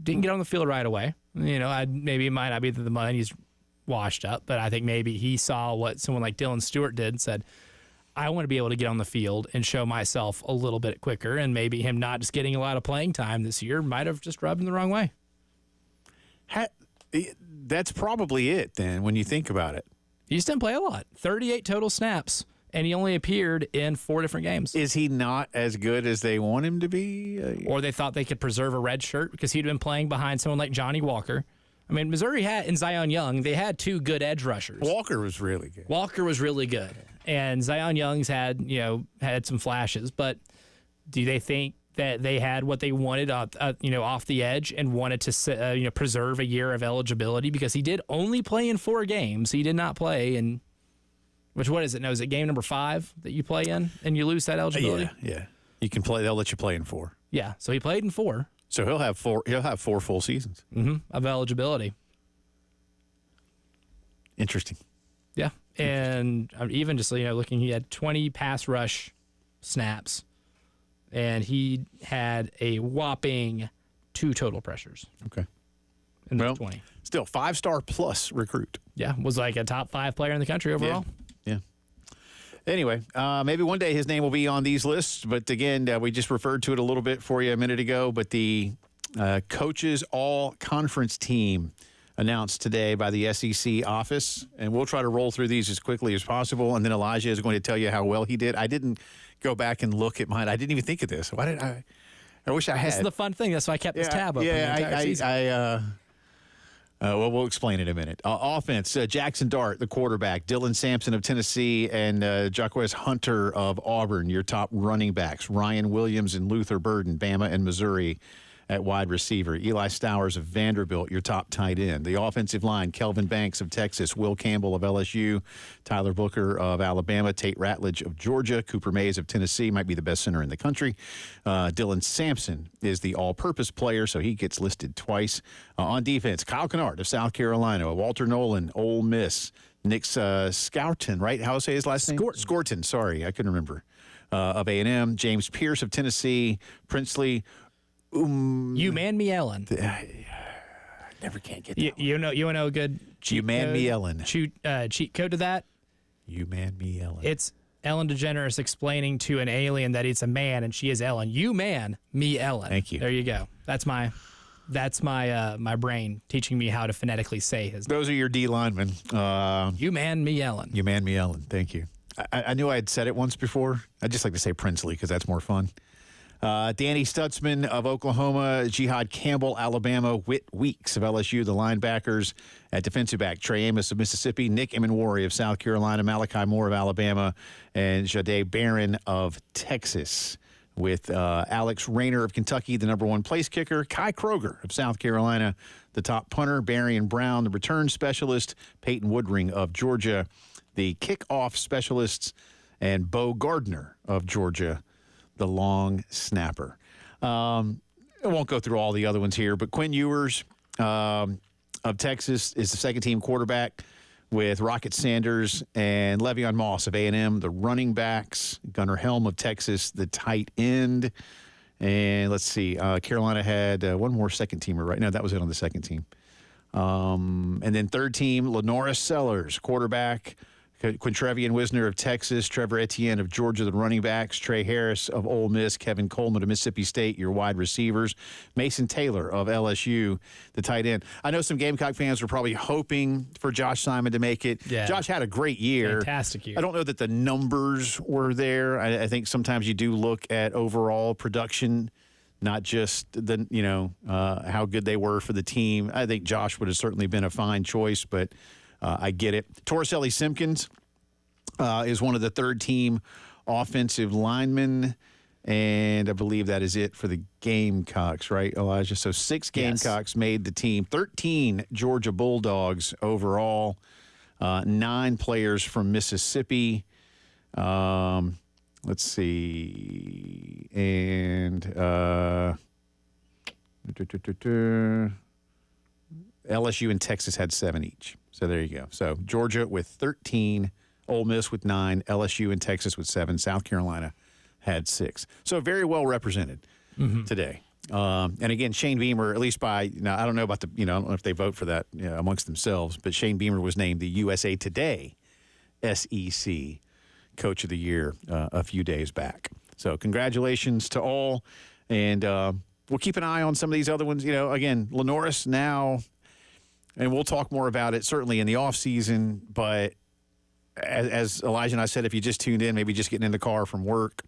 Didn't get on the field right away. Maybe it might not be that the money's washed up, but I think maybe he saw what someone like Dylan Stewart did and said, I want to be able to get on the field and show myself a little bit quicker, and maybe him not just getting a lot of playing time this year might have just rubbed him the wrong way. That's probably it then when you think about it. He just didn't play a lot. 38 total snaps, and he only appeared in 4 different games. Is he not as good as they want him to be? Or they thought they could preserve a red shirt because he'd been playing behind someone like Johnny Walker. I mean, Missouri had, in Zion Young, they had 2 good edge rushers. Walker was really good. And Zion Young's had some flashes, but do they think that they had what they wanted, off the edge and wanted to, preserve a year of eligibility? Because he did only play in 4 games. He did not play in, what is it? No, is it game number 5 that you play in and you lose that eligibility? Yeah. You can play. They'll let you play in 4. Yeah. So he played in 4. So he'll have 4. He'll have 4 full seasons of eligibility. Interesting. Yeah. And even just, looking, he had 20 pass rush snaps and he had a whopping 2 total pressures Okay. in the 20. Still 5-star plus recruit. Yeah, was like a top 5 player in the country overall. Yeah. Anyway, maybe one day his name will be on these lists. But again, we just referred to it a little bit for you a minute ago. But the coaches all-conference team announced today by the SEC office, and we'll try to roll through these as quickly as possible. And then Elijah is going to tell you how well he did. I didn't go back and look at mine. I didn't even think of this. Why did I? I wish I had. This is the fun thing. That's why I kept this tab up. The entire season. Well, we'll explain in a minute. Offense, Jackson Dart, the quarterback, Dylan Sampson of Tennessee, and Jaquez Hunter of Auburn, your top running backs. Ryan Williams and Luther Burden, Bama and Missouri at wide receiver. Eli Stowers of Vanderbilt, your top tight end. The offensive line, Kelvin Banks of Texas, Will Campbell of LSU, Tyler Booker of Alabama, Tate Ratledge of Georgia, Cooper Mays of Tennessee, might be the best center in the country. Dylan Sampson is the all-purpose player, so he gets listed twice. On defense, Kyle Kennard of South Carolina, Walter Nolan, Ole Miss, Nick Scourton, right? How do I say his last name? Scourton, sorry, I couldn't remember. Of A&M, James Pierce of Tennessee, Princely You man me Ellen. I never can't get that. You know a good cheat You man code? me Ellen. Cheat code to that? You man me Ellen. It's Ellen DeGeneres explaining to an alien that it's a man and she is Ellen. You man me Ellen. Thank you. There you go. That's my my brain teaching me how to phonetically say his name. Those are your D linemen. You man me Ellen. You man me Ellen. Thank you. I knew I had said it once before. I just like to say Princely because that's more fun. Danny Stutzman of Oklahoma, Jihad Campbell, Alabama, Whit Weeks of LSU, the linebackers. At defensive back, Trey Amos of Mississippi, Nick Emanwari of South Carolina, Malachi Moore of Alabama, and Jade Barron of Texas. With Alex Rayner of Kentucky, the number 1 place kicker, Kai Kroger of South Carolina, the top punter, Barian Brown, the return specialist, Peyton Woodring of Georgia, the kickoff specialists, and Bo Gardner of Georgia, the long snapper. I won't go through all the other ones here, but Quinn Ewers of Texas is the second-team quarterback with Rocket Sanders and Le'Veon Moss of A&M, the running backs. Gunnar Helm of Texas, the tight end. And let's see, Carolina had one more second-teamer right now. That was it on the second team. And then third team, Lenoris Sellers, quarterback. Quintrevian Wisner of Texas, Trevor Etienne of Georgia, the running backs, Trey Harris of Ole Miss, Kevin Coleman of Mississippi State, your wide receivers, Mason Taylor of LSU, the tight end. I know some Gamecock fans were probably hoping for Josh Simon to make it. Yeah. Josh had a great year. Fantastic year. I don't know that the numbers were there. I think sometimes you do look at overall production, not just the how good they were for the team. I think Josh would have certainly been a fine choice, but I get it. Torricelli Simpkins is one of the third-team offensive linemen, and I believe that is it for the Gamecocks, right, Elijah? So 6 Gamecocks made the team, 13 Georgia Bulldogs overall, 9 players from Mississippi. Let's see, and LSU and Texas had 7 each. So there you go. So Georgia with 13, Ole Miss with 9, LSU and Texas with 7, South Carolina had 6. So very well represented today. And again, Shane Beamer, at least by now, I don't know about the I don't know if they vote for that amongst themselves, but Shane Beamer was named the USA Today SEC Coach of the Year a few days back. So congratulations to all, and we'll keep an eye on some of these other ones. Again, Lenoris now. And we'll talk more about it certainly in the offseason. But as Elijah and I said, if you just tuned in, maybe just getting in the car from work,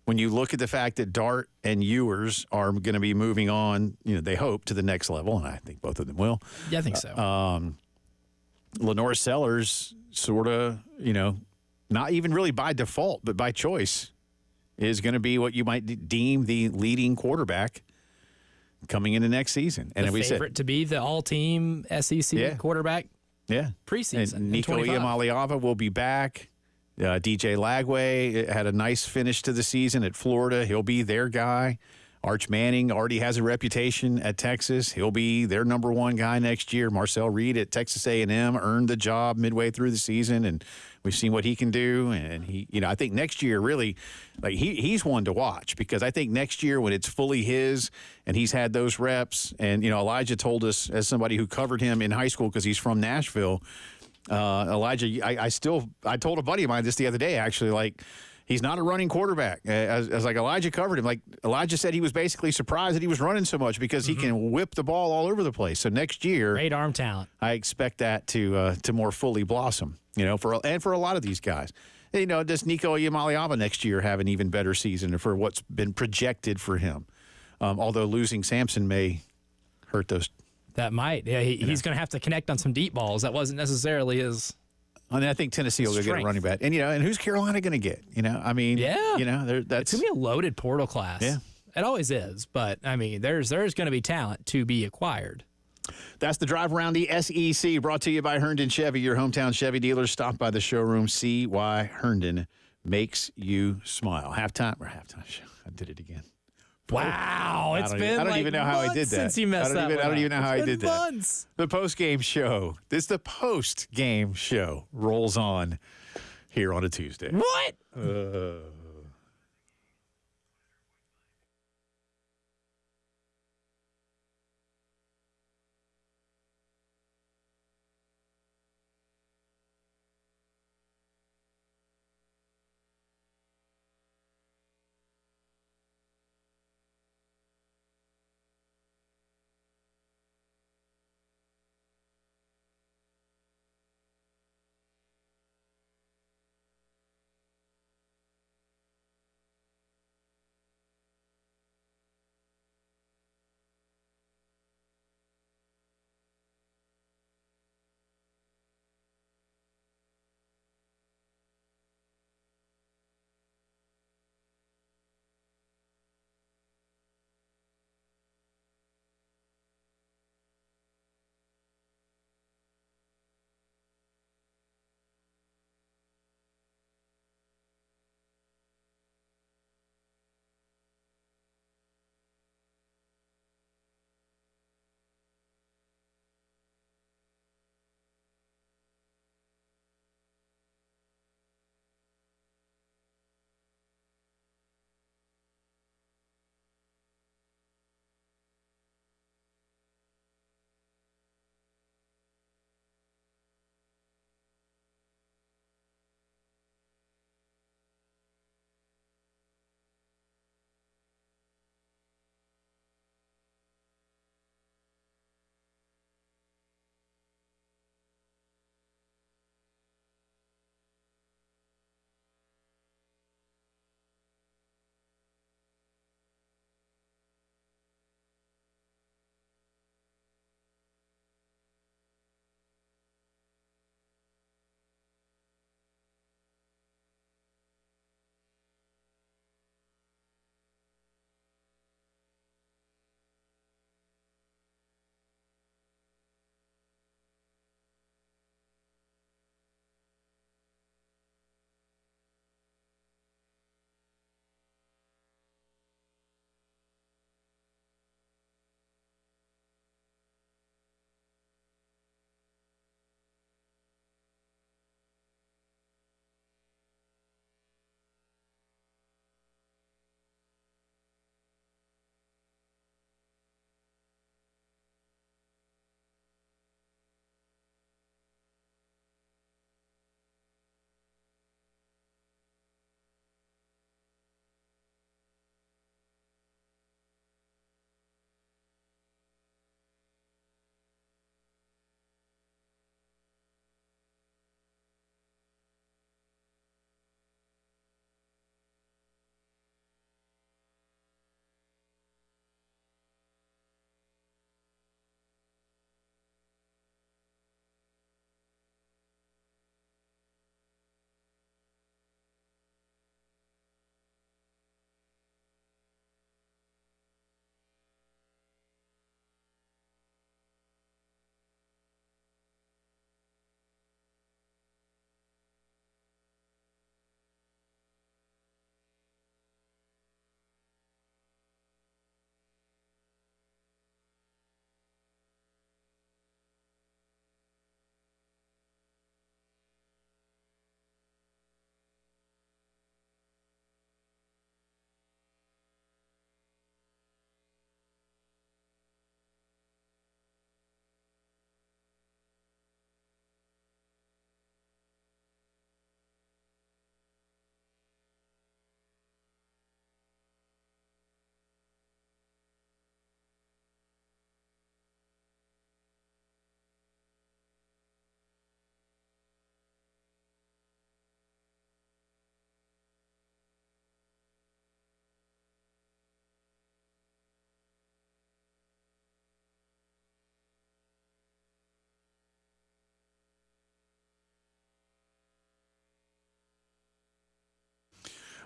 when you look at the fact that Dart and Ewers are going to be moving on, they hope to the next level, and I think both of them will. Yeah, I think so. Lenoris Sellers sort of, not even really by default, but by choice, is going to be what you might deem the leading quarterback coming into next season. And the favorite to be the all-team SEC quarterback preseason. And Nico Iamaleava will be back. DJ Lagway had a nice finish to the season at Florida. He'll be their guy. Arch Manning already has a reputation at Texas. He'll be their number one guy next year. Marcel Reed at Texas A&M earned the job midway through the season, and we've seen what he can do. And he, I think next year really, like he's one to watch, because I think next year when it's fully his and he's had those reps, and Elijah told us, as somebody who covered him in high school because he's from Nashville, Elijah, I told a buddy of mine this the other day, actually, like, he's not a running quarterback. As like Elijah covered him, like Elijah said, he was basically surprised that he was running so much because he can whip the ball all over the place. So next year, great arm talent. I expect that to more fully blossom. For a lot of these guys. Does Nico Iamaleava next year have an even better season for what's been projected for him? Although losing Sampson may hurt those. That might. Yeah, he's going to have to connect on some deep balls. That wasn't necessarily his. And I think Tennessee will go get a running back. And, and who's Carolina going to get? That's it's going to be a loaded portal class. Yeah. It always is. But, I mean, there's going to be talent to be acquired. That's the drive around the SEC, brought to you by Herndon Chevy, your hometown Chevy dealer. Stop by the showroom. See why Herndon makes you smile. Halftime show. I did it again. Wow, I don't even know how I did that. Since you messed I don't even know how I did that. Months. The Postgame Show. The Postgame Show rolls on here on a Tuesday. What?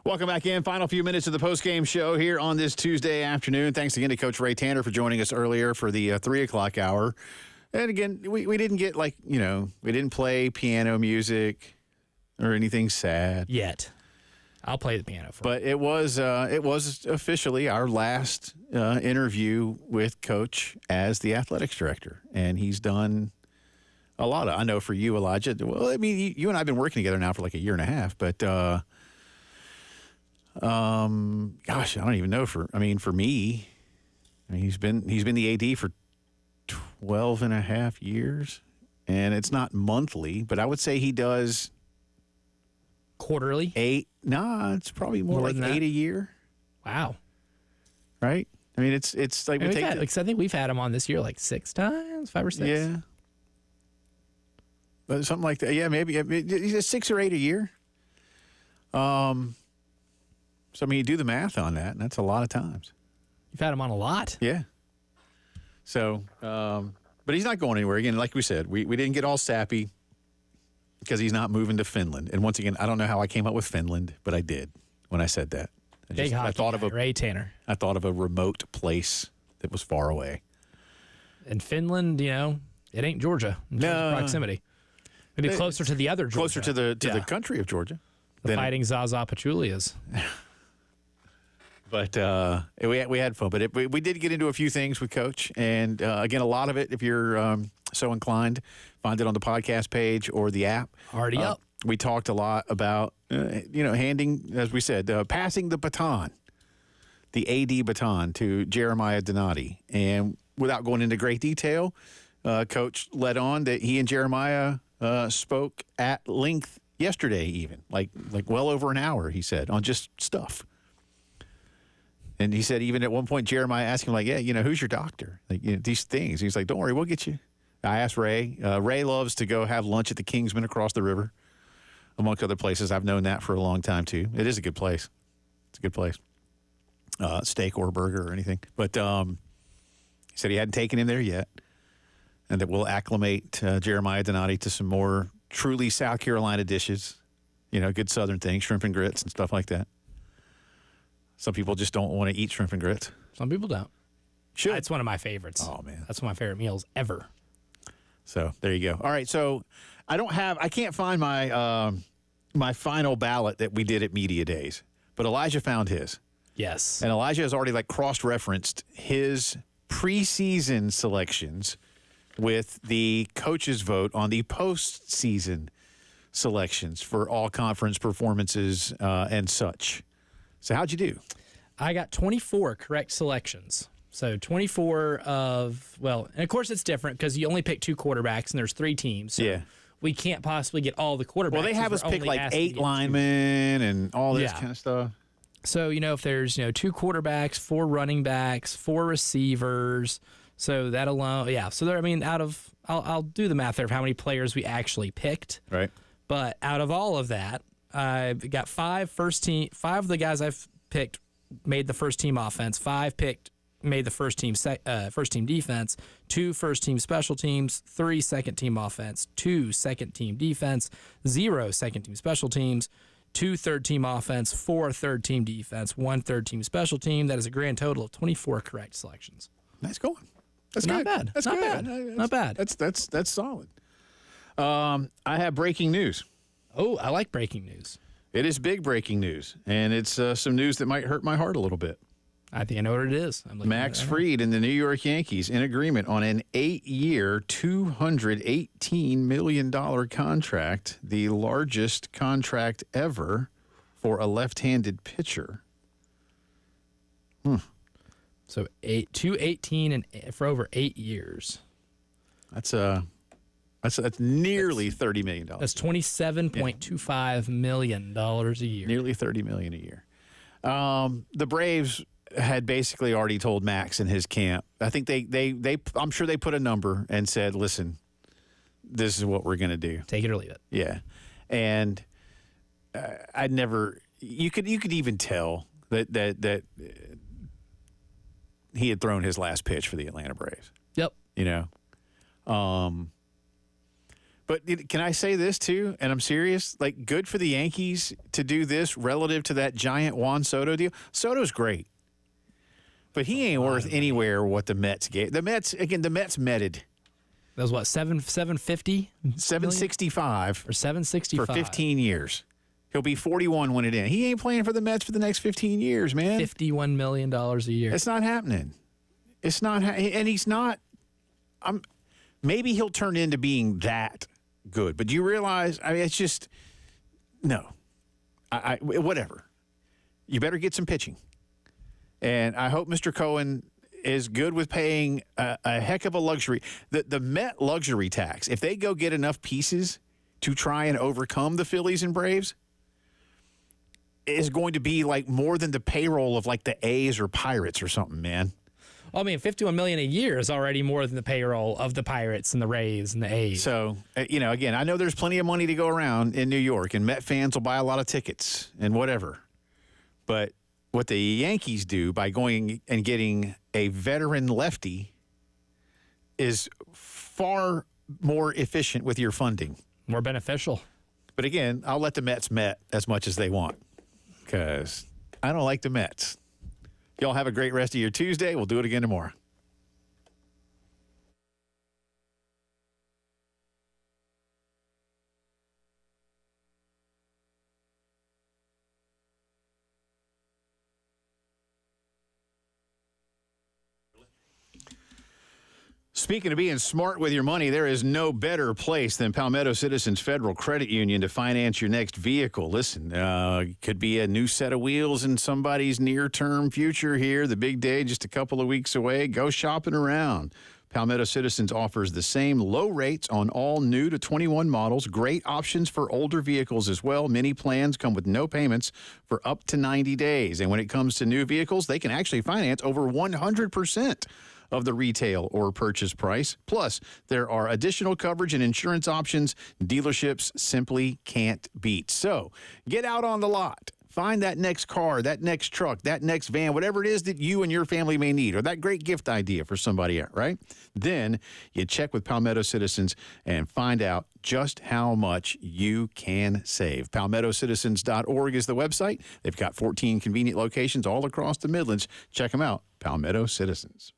Welcome back in. Final few minutes of the postgame show here on this Tuesday afternoon. Thanks again to Coach Ray Tanner for joining us earlier for the 3 o'clock hour. And again, we didn't get we didn't play piano music or anything sad Yet. I'll play the piano for you. But it was officially our last interview with Coach as the athletics director, and he's done a lot of. I know for you, Elijah. Well, I mean, you and I have been working together now for like a year and a half, but gosh, I don't even know. For me, I mean, he's been the AD for 12 and a half years, and it's not monthly, but I would say he does. Quarterly? 8? Nah, it's probably more like than 8 that? a year, Wow. right? I mean, it's like we take I think we've had him on this year like 6 times, 5 or 6. yeah, but something like that. Yeah, maybe 6 or 8 a year. So I mean, you do the math on that, and that's a lot of times. You've had him on a lot. Yeah. So, but he's not going anywhere. Again, like we said, we didn't get all sappy because he's not moving to Finland. And once again, I don't know how I came up with Finland, but I did when I said that. I thought of Ray Tanner. I thought of a remote place that was far away. And Finland, it ain't Georgia in terms of proximity. Maybe closer to the other Georgia. Closer to the country of Georgia. The Fighting Zaza Pachulias. But we had fun. But we did get into a few things with Coach. And, again, a lot of it, if you're so inclined, find it on the podcast page or the app. Already up. We talked a lot about, handing, as we said, passing the baton, the AD baton to Jeremiah Donati. And without going into great detail, Coach led on that he and Jeremiah spoke at length yesterday even, like well over an hour, he said, on just stuff. And he said even at one point Jeremiah asked him, who's your doctor? These things. He's like, don't worry, we'll get you. I asked Ray. Ray loves to go have lunch at the Kingsman across the river, amongst other places. I've known that for a long time, too. It is a good place. It's a good place. Steak or burger or anything. But he said he hadn't taken him there yet, and that we'll acclimate Jeremiah Donati to some more truly South Carolina dishes, good Southern things, shrimp and grits and stuff like that. Some people just don't want to eat shrimp and grits. Some people don't. Should. It's one of my favorites. Oh, man. That's one of my favorite meals ever. So there you go. All right. So I can't find my my final ballot that we did at Media Days, but Elijah found his. Yes. And Elijah has already cross-referenced his preseason selections with the coaches' vote on the postseason selections for all conference performances and such. So how'd you do? I got 24 correct selections. So 24 of, and of course it's different because you only pick 2 quarterbacks and there's 3 teams. So yeah. We can't possibly get all the quarterbacks. Well, they have us pick 8 linemen and all this kind of stuff. So, if there's, 2 quarterbacks, 4 running backs, 4 receivers. So that alone, So there, I'll do the math there of how many players we actually picked. Right. But out of all of that, I've got 5 of the guys I've picked made the first team offense. 5 made the first team defense, 2 first team special teams, 3 second team offense, 2 second team defense, 0 second team special teams, 2 third team offense, 4 third team defense, 1 third team special team. That is a grand total of 24 correct selections. Nice going. That's not good. bad. That's not good. bad. Not bad. That's solid. I have breaking news. Oh, I like breaking news. It is big breaking news, and it's some news that might hurt my heart a little bit. I think I know what it is. Max Fried and the New York Yankees in agreement on an 8-year, $218 million contract, the largest contract ever for a left-handed pitcher. So 218 and for over 8 years. That's nearly $30 million. That's $27.25 million a year. Nearly $30 million a year. The Braves had basically already told Max in his camp. I think they I'm sure they put a number and said, "Listen, this is what we're going to do. Take it or leave it." Yeah, and you could even tell that he had thrown his last pitch for the Atlanta Braves. Yep. But can I say this too? And I'm serious. Like, good for the Yankees to do this relative to that giant Juan Soto deal. Soto's great, but he ain't worth anywhere what the Mets gave. The Mets meted. That was what, 750? 765 or 765 for 15 years. He'll be 41 when it ends. He ain't playing for the Mets for the next 15 years, man. $51 million a year. It's not happening. It's not, and he's not. Maybe he'll turn into being that good, but do you realize? I mean, it's just no. Whatever. You better get some pitching, and I hope Mr. Cohen is good with paying a heck of a luxury. The Met luxury tax. If they go get enough pieces to try and overcome the Phillies and Braves, is going to be like more than the payroll of like the A's or Pirates or something, man. Well, I mean, $51 million a year is already more than the payroll of the Pirates and the Rays and the A's. So, again, I know there's plenty of money to go around in New York, and Met fans will buy a lot of tickets and whatever. But what the Yankees do by going and getting a veteran lefty is far more efficient with your funding. More beneficial. But again, I'll let the Mets Met as much as they want because I don't like the Mets. Y'all have a great rest of your Tuesday. We'll do it again tomorrow. Speaking of being smart with your money, there is no better place than Palmetto Citizens Federal Credit Union to finance your next vehicle. Listen, could be a new set of wheels in somebody's near-term future here. The big day just a couple of weeks away. Go shopping around. Palmetto Citizens offers the same low rates on all new to 21 models. Great options for older vehicles as well. Many plans come with no payments for up to 90 days. And when it comes to new vehicles, they can actually finance over 100% of the retail or purchase price. Plus, there are additional coverage and insurance options dealerships simply can't beat. So, get out on the lot. Find that next car, that next truck, that next van, whatever it is that you and your family may need, or that great gift idea for somebody else, right? Then you check with Palmetto Citizens and find out just how much you can save. PalmettoCitizens.org is the website. They've got 14 convenient locations all across the Midlands. Check them out, Palmetto Citizens.